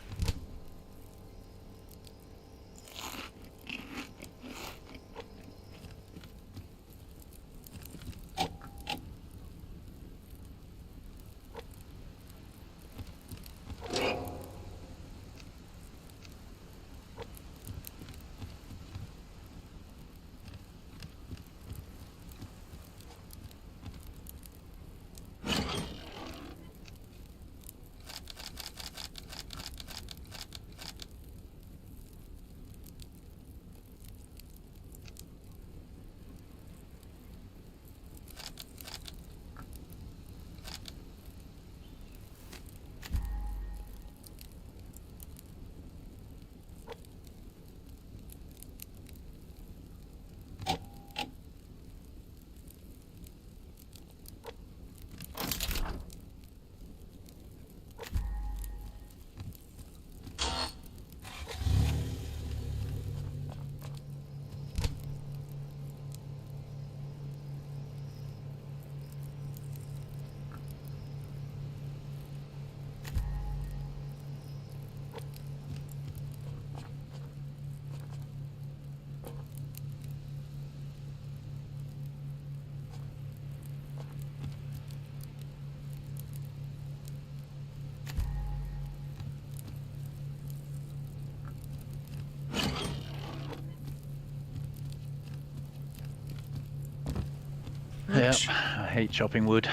[SPEAKER 1] Yeah, I hate chopping wood.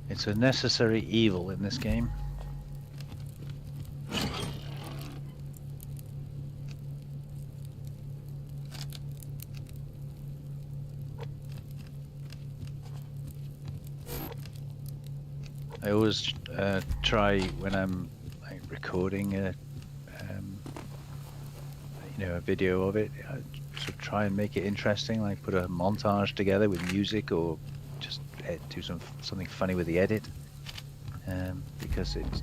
[SPEAKER 1] It's a necessary evil in this game. I always try when I'm like recording a a video of it, to try and make it interesting, like put a montage together with music or just do something funny with the edit, because it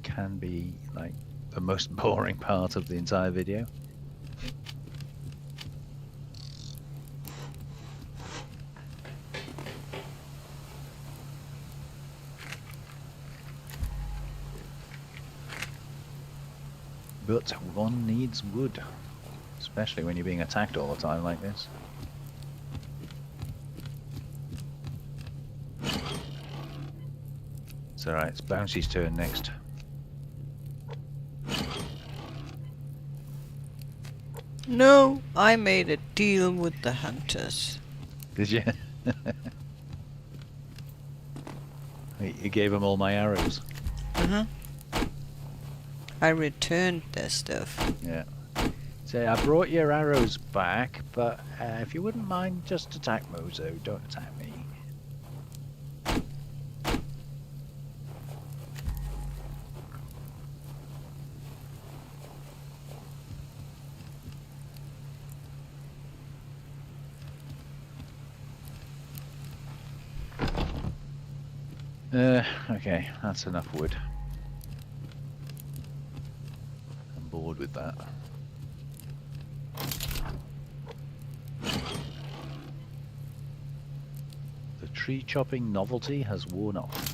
[SPEAKER 1] can be like the most boring part of the entire video. But one needs wood, especially when you're being attacked all the time like this. It's alright, it's Bouncy's turn next.
[SPEAKER 2] No, I made a deal with the hunters.
[SPEAKER 1] Did you? You gave them all my arrows.
[SPEAKER 2] Uh-huh. I returned their stuff.
[SPEAKER 1] Yeah. Say, I brought your arrows back, but if you wouldn't mind, just attack Mozo. Don't attack me. Okay, that's enough wood. I'm bored with that. The tree chopping novelty has worn off.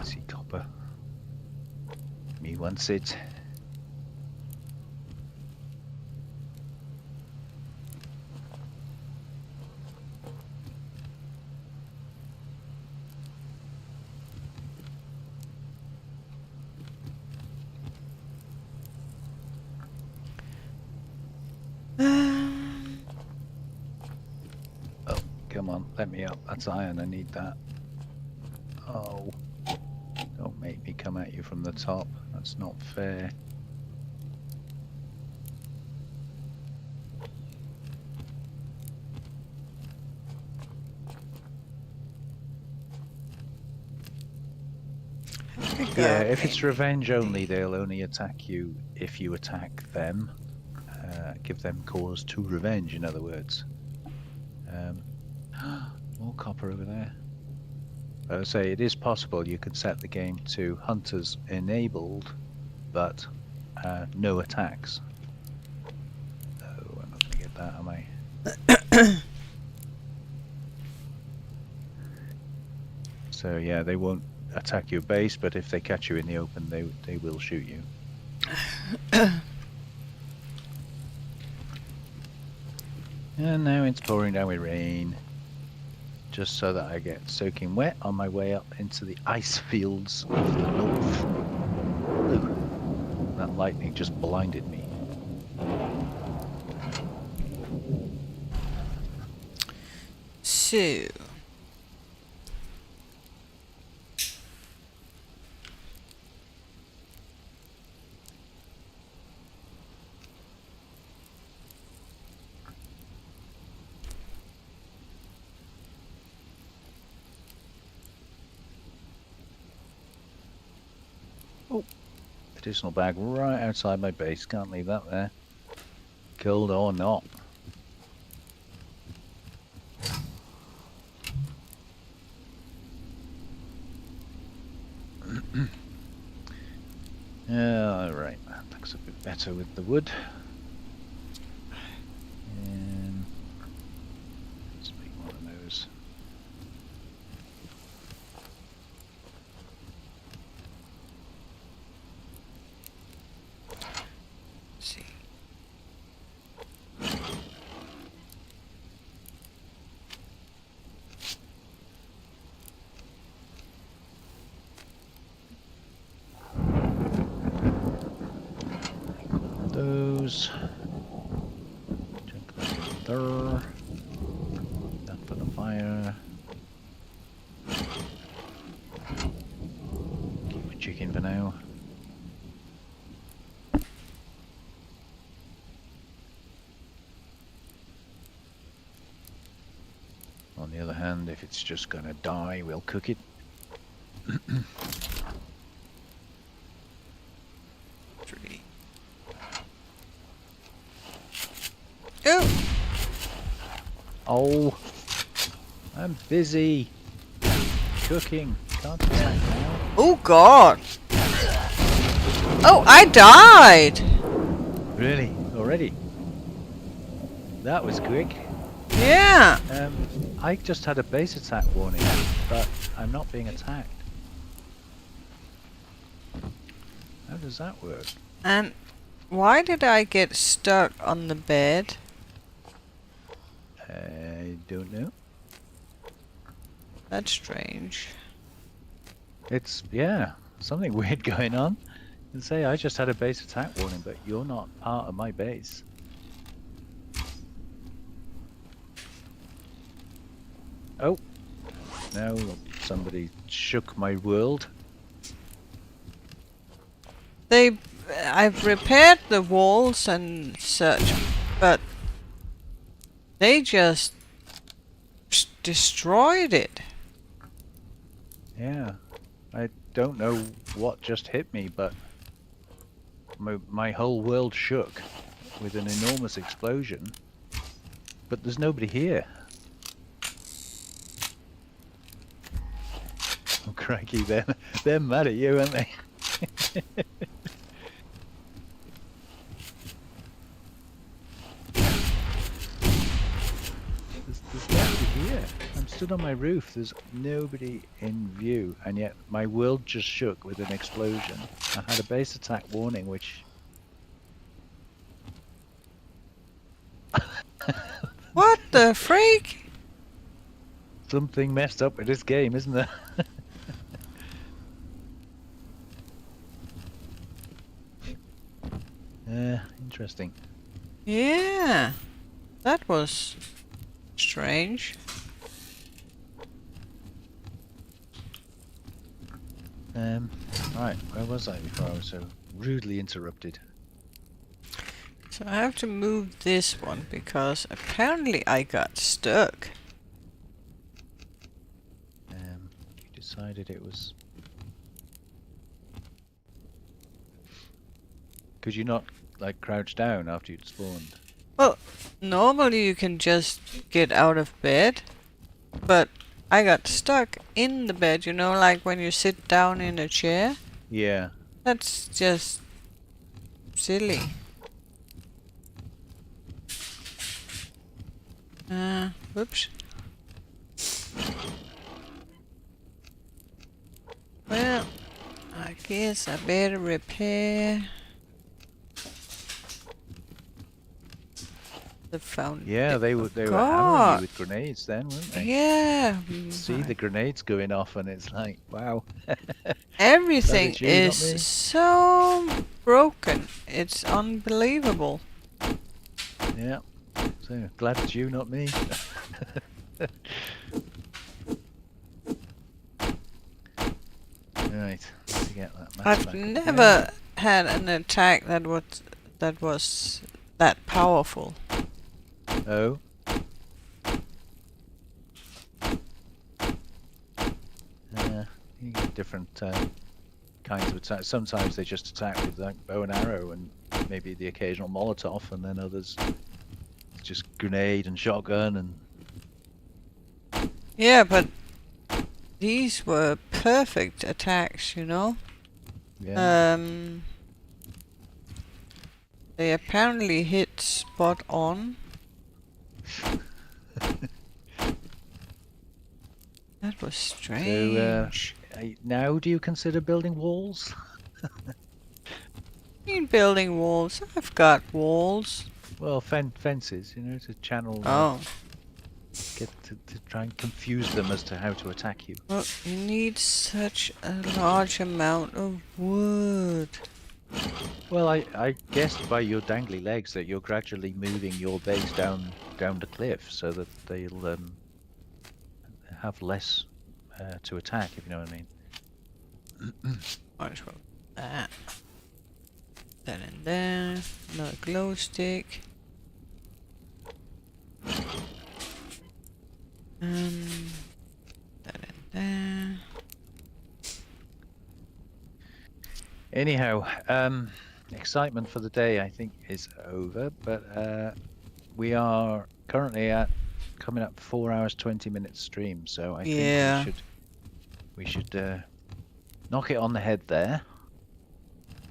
[SPEAKER 1] See copper. Me wants it. Oh, come on, let me up. That's iron, I need that. Oh, don't make me come at you from the top. That's not fair. Yeah, if it's revenge only, they'll only attack you if you attack them. Give them cause to revenge, in other words. More copper over there. I would say it is possible you could set the game to hunters enabled, but no attacks. Oh, I'm not going to get that, am I? So yeah, they won't attack your base, but if they catch you in the open, they will shoot you. And now it's pouring down with rain, just so that I get soaking wet on my way up into the ice fields of the north. Ooh, that lightning just blinded me.
[SPEAKER 2] So...
[SPEAKER 1] Oh, additional bag right outside my base. Can't leave that there. Cold or not. Right, that looks a bit better with the wood. Let's make one of those.
[SPEAKER 2] Let's see.
[SPEAKER 1] Those. Check that in there. That for the fire. Keep my chicken for now. On the other hand, if it's just gonna die, we'll cook it.
[SPEAKER 2] Three. Oh!
[SPEAKER 1] Oh, I'm busy cooking. Can't attack now.
[SPEAKER 2] Oh God! Oh, I died!
[SPEAKER 1] Really? Already? That was quick.
[SPEAKER 2] Yeah!
[SPEAKER 1] I just had a base attack warning, but I'm not being attacked. How does that work?
[SPEAKER 2] And why did I get stuck on the bed?
[SPEAKER 1] I don't know.
[SPEAKER 2] That's strange.
[SPEAKER 1] It's, yeah, something weird going on. And say I just had a base attack warning, but you're not part of my base. Oh, no, somebody shook my world.
[SPEAKER 2] I've repaired the walls and such, but they just destroyed it.
[SPEAKER 1] Yeah, I don't know what just hit me, but my whole world shook with an enormous explosion. But there's nobody here. Oh crikey, they're mad at you, aren't they? There's nobody here. I'm stood on my roof. There's nobody in view, and yet my world just shook with an explosion. I had a base attack warning, which...
[SPEAKER 2] What the freak?
[SPEAKER 1] Something messed up with this game, isn't there? Interesting.
[SPEAKER 2] Yeah, that was strange.
[SPEAKER 1] Right, where was I before I was so rudely interrupted?
[SPEAKER 2] So I have to move this one because apparently I got stuck.
[SPEAKER 1] You decided it was... Could you not, like, crouch down after you'd spawned?
[SPEAKER 2] Well, normally you can just get out of bed, but I got stuck in the bed, you know, like when you sit down in a chair.
[SPEAKER 1] Yeah.
[SPEAKER 2] That's just silly. Whoops. Well, I guess I better repair the fountain.
[SPEAKER 1] Yeah, they were hammering you with grenades then, weren't they?
[SPEAKER 2] Yeah.
[SPEAKER 1] See the grenades going off and it's like, wow.
[SPEAKER 2] Everything
[SPEAKER 1] Glad it's you, not me.
[SPEAKER 2] is so broken. It's unbelievable.
[SPEAKER 1] Yeah. So glad it's you, not me. Right, to get that match
[SPEAKER 2] I've
[SPEAKER 1] back up
[SPEAKER 2] never had an attack that was that powerful.
[SPEAKER 1] again. Oh. You get different kinds of attacks. Sometimes they just attack with like bow and arrow and maybe the occasional Molotov, and then others just grenade and shotgun and...
[SPEAKER 2] Yeah, but these were perfect attacks, you know.
[SPEAKER 1] Yeah.
[SPEAKER 2] They apparently hit spot on. That was strange.
[SPEAKER 1] Now do you consider building walls?
[SPEAKER 2] In building walls, I've got walls.
[SPEAKER 1] Well, fences, you know, to channel,
[SPEAKER 2] Oh,
[SPEAKER 1] get to try and confuse them as to how to attack you.
[SPEAKER 2] well, you need such a large amount of wood.
[SPEAKER 1] Well, I guessed by your dangly legs that you're gradually moving your base down the cliff so that they'll have less to attack, if you know what I mean.
[SPEAKER 2] Might as well that. That in there. Another glow stick. That in there.
[SPEAKER 1] Anyhow, excitement for the day I think is over, but we are currently at coming up 4 hours 20 minutes stream, so I think we should knock it on the head there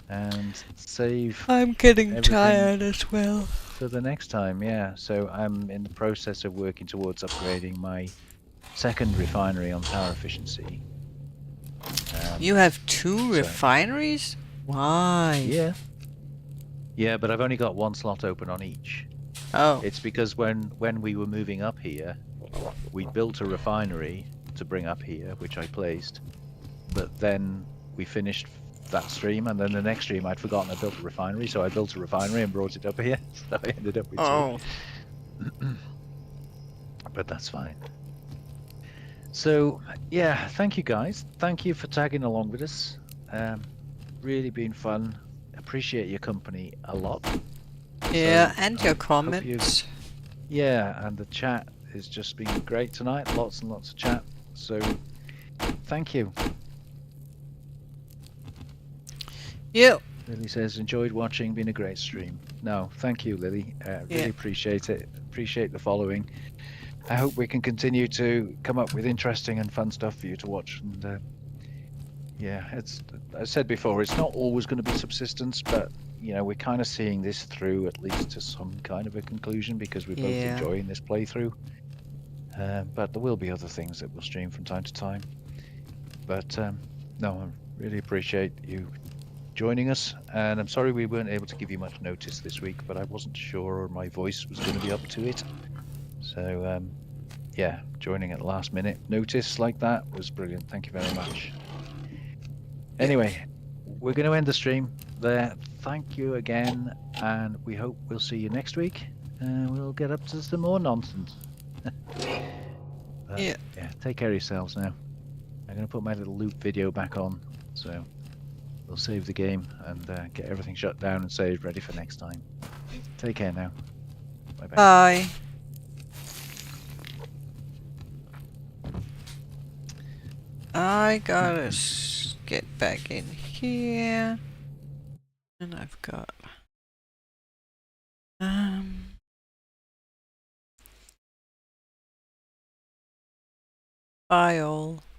[SPEAKER 1] and save
[SPEAKER 2] I'm getting
[SPEAKER 1] everything
[SPEAKER 2] tired as well.
[SPEAKER 1] for the next time. Yeah, so I'm in the process of working towards upgrading my second refinery on power efficiency.
[SPEAKER 2] You have two refineries? Why?
[SPEAKER 1] Yeah, but I've only got one slot open on each.
[SPEAKER 2] Oh.
[SPEAKER 1] It's because when we were moving up here, we built a refinery to bring up here, which I placed, but then we finished that stream, and then the next stream I'd forgotten I built a refinery, so I built a refinery and brought it up here, so I ended up with two. But that's fine. So yeah, thank you guys. Thank you for tagging along with us. Really been fun. Appreciate your company a lot.
[SPEAKER 2] Yeah,
[SPEAKER 1] So,
[SPEAKER 2] and your comments.
[SPEAKER 1] Yeah, and the chat has just been great tonight. Lots and lots of chat. So thank you.
[SPEAKER 2] Yep.
[SPEAKER 1] Lily says, enjoyed watching, been a great stream. No, thank you, Lily. Really appreciate it. Appreciate the following. I hope we can continue to come up with interesting and fun stuff for you to watch. And yeah, it's, I said before, it's not always going to be Subsistence, but you know, we're kind of seeing this through at least to some kind of a conclusion because we're both enjoying this playthrough. But there will be other things that we'll stream from time to time. But no, I really appreciate you joining us, and I'm sorry we weren't able to give you much notice this week, but I wasn't sure my voice was going to be up to it. So yeah, joining at the last minute notice like that was brilliant. Thank you very much. Anyway, we're going to end the stream there. Thank you again, and we hope we'll see you next week, and we'll get up to some more nonsense. Yeah, take care of yourselves now. I'm going to put my little loop video back on, so we'll save the game and get everything shut down and saved ready for next time. Take care now. Bye-bye.
[SPEAKER 2] Bye. I gotta get back in here. And I've got... Bye all.